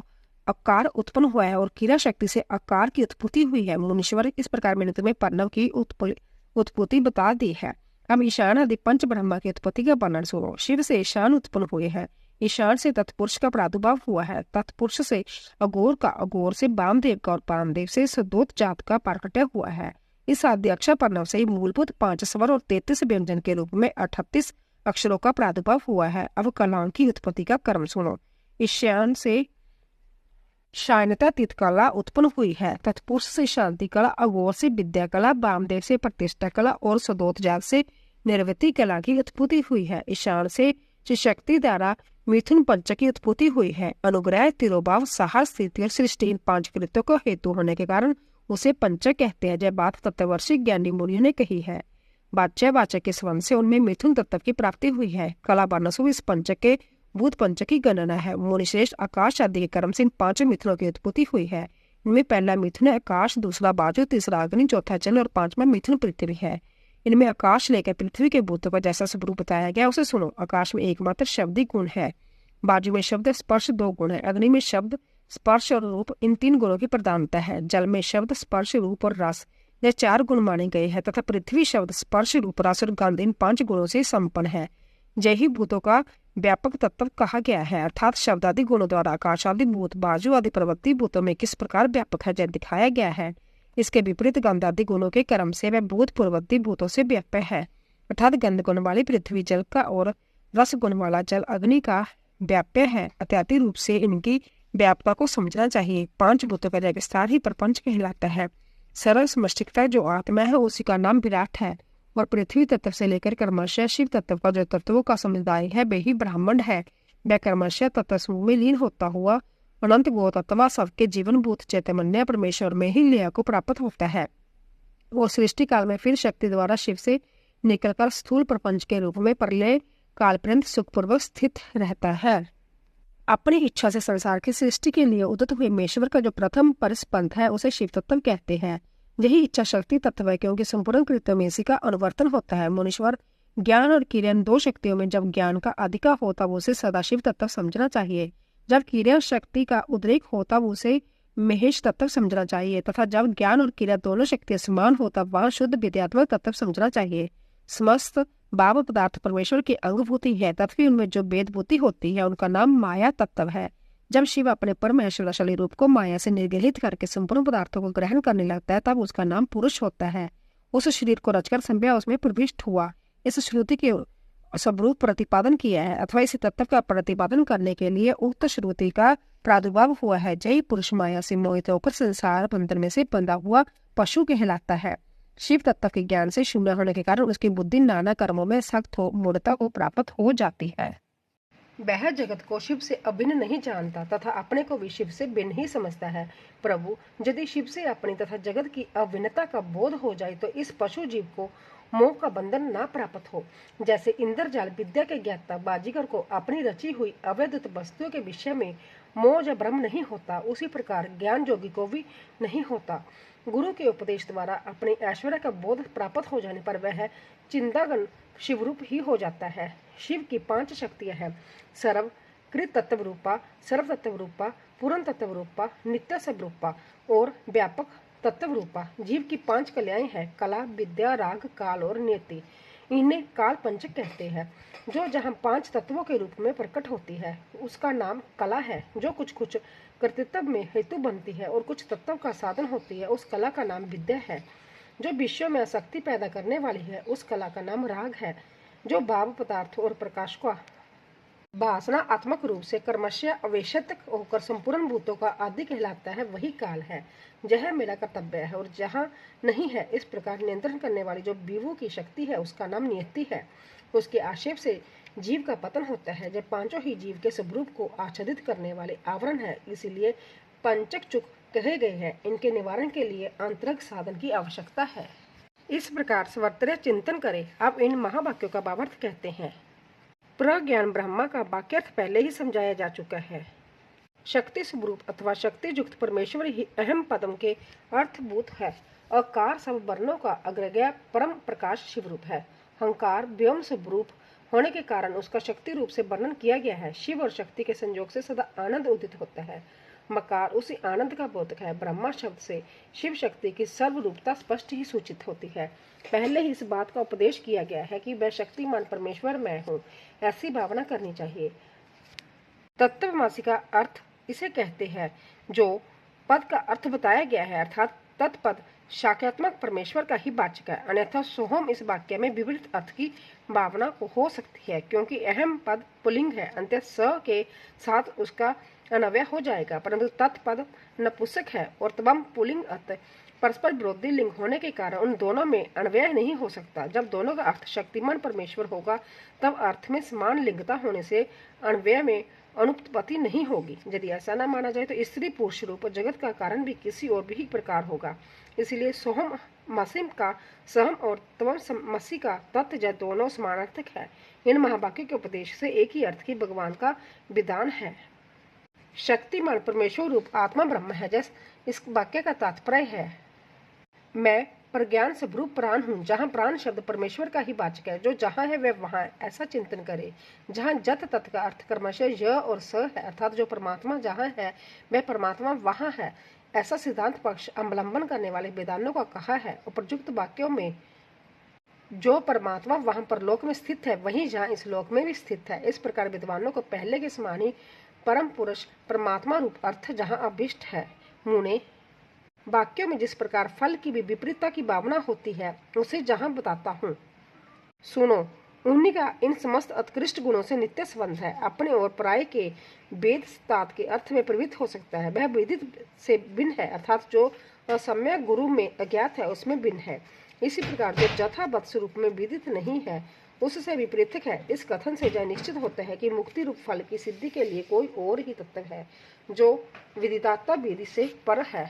अकार उत्पन्न हुआ है और क्रिया शक्ति से आकार की उत्पत्ति हुई है। मुनीश्वर, इस प्रकार मैंने तुम्हें पर्णव की उत्पत्ति बता दी है। अब ईशान आदि पंच ब्रह्मा की उत्पत्ति का वर्णन सुनो। शिव से ईशान उत्पन्न हुए हैं। ईशान से तत्पुरुष का प्रादुर्भाव हुआ है। तत्पुरुष से अघोर का, अघोर से वामदेव का और वामदेव से सदोत जात का प्रकटय हुआ है। इस आदि अक्षर पर्णव से मूलभूत 5 स्वर और 33 व्यंजन के रूप में 38 अक्षरों का प्रादुर्भाव हुआ है। अब कलाओं की उत्पत्ति का क्रम सुनो। ईशान से शायनता तीत कला उत्पन्न हुई है। तत्पुरुष से शांति कला, अघोर से विद्या कला, वामदेव से प्रतिष्ठा कला और सदोत जात से निर्वृत्ति कला की उत्पत्ति हुई है। ईशान से शक्ति द्वारा मिथुन पंचक की उत्पत्ति हुई है। अनुग्रह, तिरोभाव, साहस, स्थिति और सृष्टि इन 5 कृत्यों को हेतु होने के कारण उसे पंचक कहते हैं। जब बात तत्ववर्षी ज्ञानी मुनियों ने कही है, वाच्य के संबंध से उनमें मिथुन तत्व की प्राप्ति हुई है। कला वर्णसु इस पंचक के भूत पंचक की गणना है। मुनिश्रेष्ठ आकाश आदि के कर्म से इन 5 मिथुनों की उत्पत्ति हुई है। इनमें पहला मिथुन है आकाश, दूसरा वायु, तीसरा अग्नि, चौथा जल और 5वां मिथुन पृथ्वी है। इनमें आकाश लेकर पृथ्वी के भूतों का जैसा स्वरूप बताया गया उसे सुनो। आकाश में एकमात्र शब्दी गुण है। वायु में शब्द, स्पर्श 2 गुण है। अग्नि में शब्द, स्पर्श और रूप इन 3 गुणों की प्रधानता है। जल में शब्द, स्पर्श, रूप और रस ये 4 गुण माने गए हैं तथा पृथ्वी शब्द, स्पर्श, रूप, रस और गंध इन 5 गुणों से संपन्न है। यही भूतों का व्यापक तत्व कहा गया है, अर्थात शब्द आदि गुणों द्वारा आकाश आदि भूत, वायु आदि प्रवृत्ति भूतों में किस प्रकार व्यापक है यह दिखाया गया है। इसके विपरीत गंध आदि गुणों के कर्म से वह भूत प्रवृत्ति भूतों से व्याप्य है, अर्थात गंध गुण वाली पृथ्वी जल का और रस गुण वाला जल अग्नि का व्याप्य है। अत्याति रूप से इनकी व्यापकता को समझना चाहिए। 5 भूतों का विस्तार ही प्रपंच कहलाता है। सरल समष्टिकता जो आत्मा है उसी का नाम विराट है और पृथ्वी तत्व से लेकर कर्मशय शिव तत्व का जो तत्वों का समुदाय है वे ही ब्राह्मण है। वह कर्मशय तत्व समूह में लीन होता हुआ अनंत गो तत्वा सबके जीवन भूत चैतन्य परमेश्वर में ही लय को प्राप्त होता है। वो सृष्टि काल में फिर शक्ति द्वारा शिव से निकलकर स्थूल प्रपंच के रूप में प्रलय काल पर्यंत सुखपूर्वक स्थित रहता है। अपनी इच्छा से संसार की सृष्टि के लिए उदित हुए महेश्वर का जो प्रथम परिस्पंद है उसे शिव तत्व कहते हैं। यही इच्छा शक्ति तत्व है क्योंकि संपूर्ण कृत्यों में इसी का अनुवर्तन होता है। मुनीश्वर ज्ञान और किरण 2 शक्तियों में जब ज्ञान का अधिका हो तब उसे सदाशिव तत्व समझना चाहिए। जब किरण शक्ति का उद्रेक हो तब उसे महेश तत्व समझना चाहिए तथा जब ज्ञान और किरण दोनों शक्तियां समान हो तब वहां शुद्ध विद्यात्मक तत्व समझना चाहिए। समस्त भाव पदार्थ परमेश्वर की अंगभूति है तथापि उनमें जो वेदभूति होती है उनका नाम माया तत्व है। जब शिव अपने परम ऐश्वर्यशाली रूप को माया से निर्गलित करके संपूर्ण पदार्थों को ग्रहण करने लगता है तब उसका नाम पुरुष होता है। उस शरीर को रचकर संभ्या उसमें प्रविष्ट हुआ। इस श्रुति के स्वरूप प्रतिपादन किया है अथवा इस तत्व का प्रतिपादन करने के लिए उक्त श्रुति का प्रादुर्भाव हुआ है। जय पुरुष माया से मोहित होकर संसार बंधन में से बंधा हुआ पशु कहलाता है। शिव तत्व के ज्ञान से शून्य होने के कारण उसकी बुद्धि नाना कर्मों में सख्त हो मूढ़ता को प्राप्त हो जाती है। वह जगत को शिव से अभिन्न नहीं जानता तथा अपने को भी शिव से भिन्न ही समझता है। प्रभु, यदि शिव से अपनी तथा जगत की अभिन्नता का बोध हो जाए तो इस पशु जीव को मोह का बंधन ना प्राप्त हो। जैसे इंद्रजाल विद्या के ज्ञाता बाजीगर को अपनी रची हुई अवैध वस्तुओं के विषय में मोह या भ्रम नहीं होता, उसी प्रकार ज्ञान योगी को भी नहीं होता। गुरु के उपदेश द्वारा अपने ऐश्वर्य का बोध प्राप्त हो जाने पर वह चिंतागण शिवरूप ही हो जाता है। शिव की 5 शक्तियां हैं, सर्व कृत तत्व रूपा, सर्व तत्व रूपा, पूर्ण तत्व रूपा, नित्य सब रूपा और व्यापक तत्व रूपा। जीव की 5 कलाएं हैं, कला, विद्या, राग, काल और नियति। इन्हें काल पंचक कहते हैं। जो जहाँ 5 तत्वों के रूप में प्रकट होती है उसका नाम कला है। जो कुछ कुछ कर्तृत्व में हेतु बनती है और कुछ तत्व का साधन होती है उस कला का नाम विद्या है। जो विश्व में आसक्ति पैदा करने वाली है उस कला का नाम राग है। जो भाव पदार्थ और प्रकाश का वासनात्मक रूप से कर्मशय अवेशत होकर संपूर्ण भूतों का आदि कहलाता है वही काल है। यह मेरा कर्तव्य है और जहाँ नहीं है इस प्रकार नियंत्रण करने वाली जो विभु की शक्ति है उसका नाम नियति है। उसके आक्षेप से जीव का पतन होता है। जब 5 ही जीव के स्वरूप को आच्छादित करने वाले आवरण है, इसीलिए पंचक चुक कहे गए हैं। इनके निवारण के लिए आंतरिक साधन की आवश्यकता है। इस प्रकार सर्वत्र चिंतन करें। अब इन महावाक्यों का भावार्थ कहते हैं। प्रज्ञान ब्रह्मा का वाक्यार्थ पहले ही समझाया जा चुका है। शक्ति स्वरूप अथवा शक्ति युक्त परमेश्वर ही अहम पदम के अर्थभूत है। अकार सब वर्णों का अग्रगण्य परम प्रकाश शिवरूप है। हंकार व्योम स्वरूप होने के कारण उसका शक्ति रूप से वर्णन किया गया है। शिव और शक्ति के संयोग से सदा आनंद उदित होता है। मकार उसी आनंद का बोधक है। ब्रह्मा शब्द से शिव शक्ति की सर्वरूपता स्पष्ट ही सूचित होती है। पहले ही इस बात का उपदेश किया गया है कि वह शक्तिमान परमेश्वर मैं हूँ, ऐसी भावना करनी चाहिए। तत्वमसि का अर्थ इसे कहते हैं जो पद का अर्थ बताया गया है, अर्थात तत्पद शाक्यात्मक परमेश्वर का ही वाचक है। अन्यथा सोहम इस वाक्य में विपरीत अर्थ की भावना हो सकती है, क्योंकि अहम पद पुल्लिंग है, अंत्य स के साथ उसका अनव्यय हो जाएगा। परंतु तत्पद नपुंसक है और तवम पुल्लिंग अर्थ परस्पर विरोधी लिंग होने के कारण उन दोनों में अन्वय नहीं हो सकता। जब दोनों का अर्थ शक्तिमान परमेश्वर होगा तब अर्थ में समान लिंगता होने से अन्वय में अनुत्पत्ति नहीं होगी। यदि ऐसा न माना जाए तो स्त्री पुरुष रूप जगत का कारण भी किसी और भी प्रकार होगा। इसलिए सोहम मसीम का सहम और तवम मसी का तत्व जब दोनों समानार्थक है। इन महावाक्यों के उपदेश से एक ही अर्थ की भगवान का विधान है। शक्तिमान परमेश्वर रूप आत्मा ब्रह्म है। जैसे इस वाक्य का तात्पर्य है, मैं प्रज्ञान स्वरूप प्राण हूँ। जहाँ प्राण शब्द परमेश्वर का ही वाचक है, जो जहाँ है वह वहाँ है, ऐसा चिंतन करे। जहाँ जत तत् का अर्थ क्रमशः य और स है, अर्थात जो परमात्मा जहाँ है वह परमात्मा वहाँ है, ऐसा सिद्धांत पक्ष अवलंबन करने वाले वेदांतों का कहा है। उपयुक्त वाक्यों में जो परमात्मा वहाँ परलोक में स्थित है वहीं जहाँ इस लोक में भी स्थित है। इस प्रकार विद्वानों को पहले के समान ही परम पुरुष परमात्मा रूप अर्थ जहाँ अभिष्ट है। मुने वाक्यों में जिस प्रकार फल की भी विपरीतता की भावना होती है उसे जहाँ बताता हूँ। सुनो, उन्हीं का इन समस्त उत्कृष्ट गुणों से नित्य संबंध है। अपने और पराये के वेद तात के अर्थ में प्रवृत्त हो सकता है, वह विदित से भिन्न है, अर्थात जो असम्यक गुरु में अज्ञात है उसमें भिन्न है। इसी प्रकार जो यथावत स्वरूप में विदित नहीं है उससे विपरीतक है। इस कथन से यह निश्चित होता है कि मुक्ति रूप फल की सिद्धि के लिए कोई और ही तत्व है जो विदितात्ता विधि से पर है,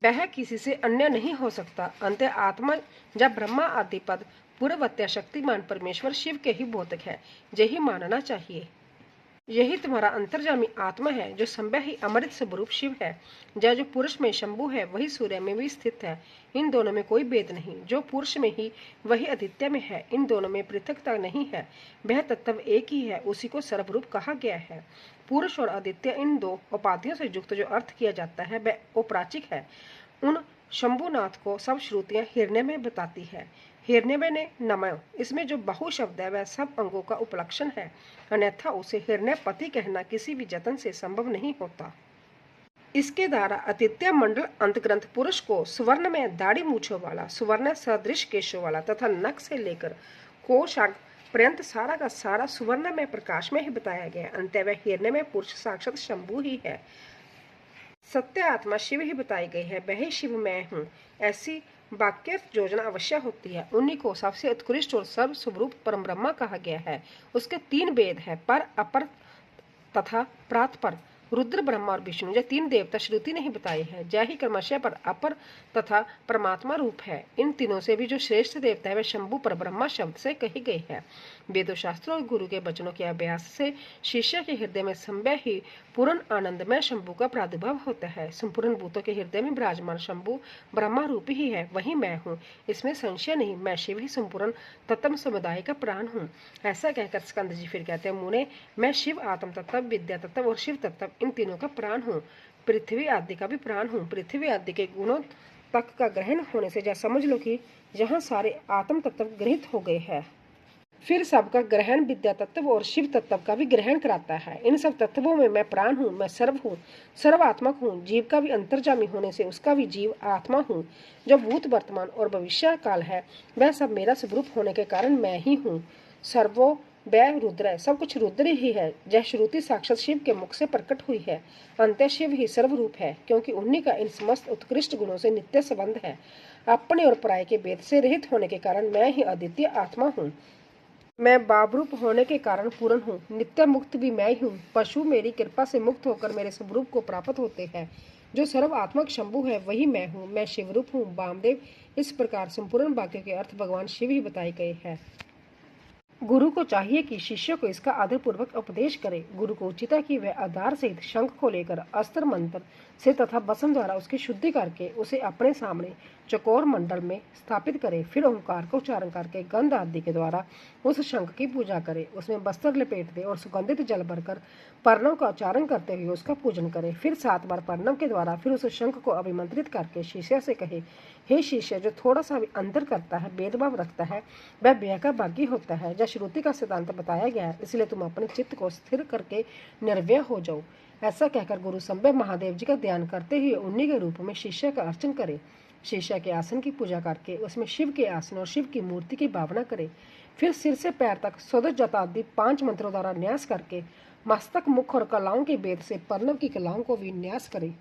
वह किसी से अन्य नहीं हो सकता। अंत आत्मा जब ब्रह्मा आदि पद पूर्ववत्या शक्तिमान परमेश्वर शिव के ही बोधक है, यही मानना चाहिए। यही तुम्हारा अंतर्जामी आत्मा है जो संभव ही अमृत स्वरूप शिव है। जो पुरुष में शंभु है वही सूर्य में भी स्थित है। इन दोनों में कोई भेद नहीं। जो पुरुष में ही वही आदित्य में है। इन दोनों में पृथकता नहीं है, वह तत्व एक ही है, उसी को सर्वरूप कहा गया है। पुरुष और आदित्य इन दो उपाधियों से युक्त जो अर्थ किया जाता है वह अपराचिक है। उन शंभुनाथ को सब श्रुतियां हिरण्य में बताती है। हिरण्य ने नमय, इसमें जो बहु शब्द है वह सब अंगों का उपलक्षण है, अन्यथा उसे हिरण्यपति कहना किसी भी जतन से संभव नहीं होता। इसके द्वारा आदित्य मंडल अंतग्रंथ पुरुष को सुवर्ण में दाढ़ी मूछों वाला, सुवर्ण सदृश केशों वाला तथा नख से लेकर कोशांग पर्यंत सारा का सारा सुवर्ण में प्रकाश में ही बताया गया। अंत वह हिरण्य में पुरुष साक्षात शंभु ही है। सत्य आत्मा शिव ही बताई गई है, वह शिव मैं हूँ, ऐसी वाक्य योजना अवश्य होती है। उन्हीं को सबसे उत्कृष्ट और सर्व स्वरूप परम ब्रह्मा कहा गया है। उसके तीन वेद है, पर, अपर तथा प्रातपर। रुद्र, ब्रह्मा और विष्णु ये तीन देवता श्रुति नहीं बताए हैं। जय ही क्रमशः पर, अपर तथा परमात्मा रूप है। इन तीनों से भी जो श्रेष्ठ देवता है वह शंभु पर ब्रह्मा शब्द से कही गई है। वेदों शास्त्रों और गुरु के वचनों के अभ्यास से शिष्य के हृदय में संभव ही पूर्ण आनंदमय शंभु का प्रादुर्भाव होता है। संपूर्ण भूतों के हृदय में विराजमान शंभु ब्रह्मा रूप ही है, वही मैं हूँ, इसमें संशय नहीं। मैं शिव ही संपूर्ण तत्व समुदाय का प्राण हूँ। ऐसा कहकर स्कंद जी फिर कहते हैं, मुने मैं शिव आत्म तत्व, विद्या तत्व और शिव तत्व इन तीनों का प्राण हूँ। पृथ्वी आदि का भी प्राण हूँ। पृथ्वी आदि के गुणों तक का ग्रहण होने से जैसा समझ लो कि यहाँ सारे आत्म तत्व ग्रहित हो गए हैं। फिर सबका ग्रहण विद्या तत्व और शिव तत्व का भी ग्रहण कराता है। इन सब तत्वों में मैं प्राण हूँ, मैं सर्व हूँ, सर्वात्मक हूँ। जीव का भी अंतर्जामी होने से उसका भी जीव आत्मा हूँ। जो भूत वर्तमान और भविष्य काल है वह सब मेरा स्वरूप होने के कारण मैं ही हूँ। सर्वो वह रुद्र है, सब कुछ रुद्र ही है। जय श्रुति साक्षात शिव के मुख से प्रकट हुई है। अंत्य शिव ही सर्वरूप है, क्योंकि उन्हीं का इन समस्त उत्कृष्ट गुणों से नित्य संबंध है। अपने और पराये के भेद से रहित होने के कारण मैं ही अद्वितीय आत्मा हूँ। मैं बाबरूप होने के कारण पूर्ण हूँ। नित्य मुक्त भी मैं ही हूँ। पशु मेरी कृपा से मुक्त होकर मेरे स्वरूप को प्राप्त होते हैं। जो सर्वात्मक शंभु है वही मैं हूँ, मैं शिवरूप हूँ। वामदेव इस प्रकार संपूर्ण वाक्य के अर्थ भगवान शिव ही बताए गए हैं। गुरु को चाहिए कि शिष्य को इसका आदर पूर्वक उपदेश करे। गुरु को उचित है कि वह आधार सहित शंख को लेकर अस्त्र मंत्र से तथा बसम द्वारा उसकी शुद्धि करके उसे अपने सामने चकोर मंडल में स्थापित करे। फिर ओंकार का उच्चारण करके गंध आदि के द्वारा उस शंख की पूजा करे। उसमें वस्त्र लपेट दे और सुगंधित जल भरकर पर्णव का उच्चारण करते हुए उसका पूजन करे। फिर 7 बार पर्णव के द्वारा फिर उस शंख को अभिमंत्रित करके शिष्य से कहे, हे शिष्य, जो थोड़ा सा भी अंतर करता है, भेदभाव रखता है, वह व्यय का भागी होता है। जब श्रुति का सिद्धांत बताया गया है, इसलिए तुम अपने चित्त को स्थिर करके निर्भय हो जाओ। ऐसा कहकर गुरु संभव महादेव जी का ध्यान करते हुए उन्हीं के रूप में शिष्य का अर्चन करे। शिष्य के आसन की पूजा करके उसमें शिव के आसन और शिव की मूर्ति की भावना करे। फिर सिर से पैर तक स्वदत जतादि 5 मंत्रों द्वारा न्यास करके मस्तक, मुख और कलाओं के भेद से पर्णव की कलाओं को भी न्यास करे।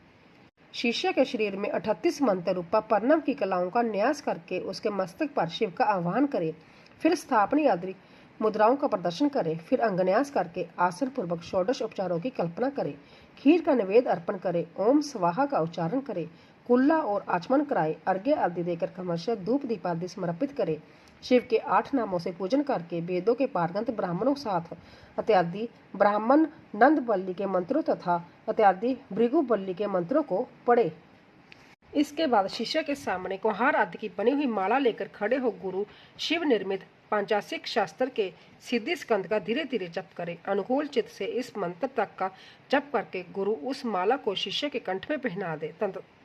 शिष्य के शरीर में 38 मंत्र रूपा परनम की कलाओं का न्यास करके उसके मस्तक पर शिव का आह्वान करे। फिर स्थापनी आदि मुद्राओं का प्रदर्शन करे। फिर अंगन्यास करके आसन पूर्वक षोडश उपचारों की कल्पना करे। खीर का निवेद अर्पण करे। ओम स्वाहा का उच्चारण करे। कुल्ला और आचमन कराए। अर्घ्य आदि देकर क्रमशः धूप दीप आदि समर्पित करे। शिव के 8 नामों से पूजन करके वेदों के पारंगत ब्राह्मणों साथ इत्यादि ब्राह्मण नंद बल्ली के मंत्रों तथा इत्यादि भृगु बल्ली के मंत्रों को पढ़े। इसके बाद शिष्य के सामने कुम्हार आदि की बनी हुई माला लेकर खड़े हो गुरु शिव निर्मित पांचासिक शास्त्र के सिद्धि स्कंद का धीरे धीरे जप करे। अनुकूल चित्त से इस मंत्र तक का जप करके गुरु उस माला को शिष्य के कंठ में पहना दे।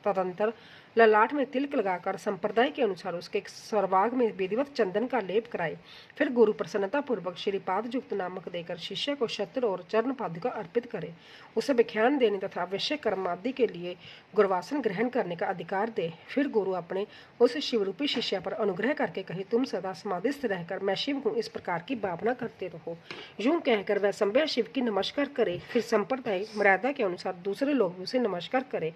तदंतर ललाट में तिलक लगाकर संप्रदाय के अनुसार उसके सर्वांग में विधिवत चंदन का लेप कराए। फिर गुरु प्रसन्नता पूर्वक श्रीपाद युक्त नामक देकर शिष्य को छत्र और चरण पादुका अर्पित करे। उसे व्याख्यान देने तथा आवश्यक कर्म आदि के लिए गुरुवासन ग्रहण करने का अधिकार दे। फिर गुरु अपने उस शिवरूपी शिष्य पर अनुग्रह करके कहे, तुम सदा समाधिस्थ रहकर मैं शिव हूँ इस प्रकार की भावना करते रहो। यूं कहकर वह संभव शिव की नमस्कार करे। फिर संप्रदाय मर्यादा के अनुसार दूसरे लोग भी उसे नमस्कार करे।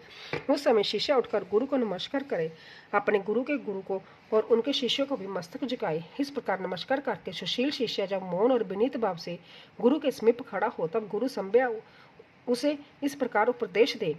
उस समय शिष्य उठकर गुरु को नमस्कार करे। अपने गुरु को और उनके शिष्यों को भी मस्तक झुकाए। इस प्रकार नमस्कार करके सुशील शिष्य जब मौन और विनीत भाव से गुरु के समीप खड़ा हो तब गुरु संभव उसे इस प्रकार उपदेश दे,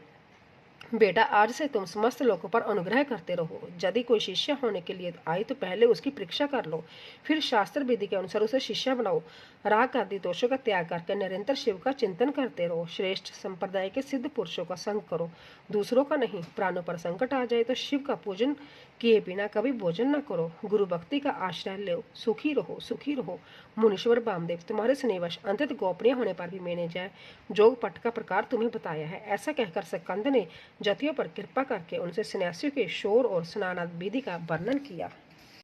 बेटा आज से तुम समस्त लोगों पर अनुग्रह करते रहो। यदि कोई शिष्य होने के लिए आए तो पहले उसकी परीक्षा कर लो। फिर शास्त्र विधि के अनुसार उसे शिष्य बनाओ। राग आदि दोषों का त्याग करके निरंतर शिव का चिंतन करते रहो। श्रेष्ठ संप्रदाय के सिद्ध पुरुषों का संग करो, दूसरों का नहीं। प्राणों पर संकट आ जाए तो शिव का पूजन किए बिना कभी भोजन न करो। गुरु भक्ति का आश्रय लो, सुखी रहो सुखी रहो। मुनीश्वर वामदेव तुम्हारे स्नेहवश अंतत गोपनीय होने पर भी मैंने जय जोग पट का प्रकार तुम्हें बताया है। ऐसा कहकर स्कंद ने जतियों पर कृपा करके उनसे सन्यासियों के शोर और स्नान विधि का वर्णन किया।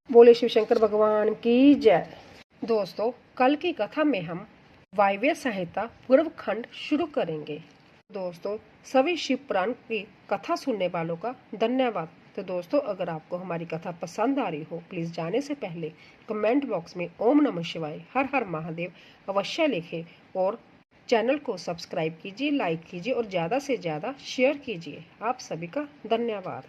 बोले शिव शंकर भगवान की जय। दोस्तों, कल की कथा में हम वायव्य संहिता पूर्व खंड शुरू करेंगे। दोस्तों, सभी शिव पुराण की कथा सुनने वालों का धन्यवाद। तो दोस्तों, अगर आपको हमारी कथा पसंद आ रही हो प्लीज जाने से पहले कमेंट बॉक्स में ओम नमः शिवाय हर हर महादेव अवश्य लिखें और चैनल को सब्सक्राइब कीजिए, लाइक कीजिए और ज़्यादा से ज़्यादा शेयर कीजिए। आप सभी का धन्यवाद।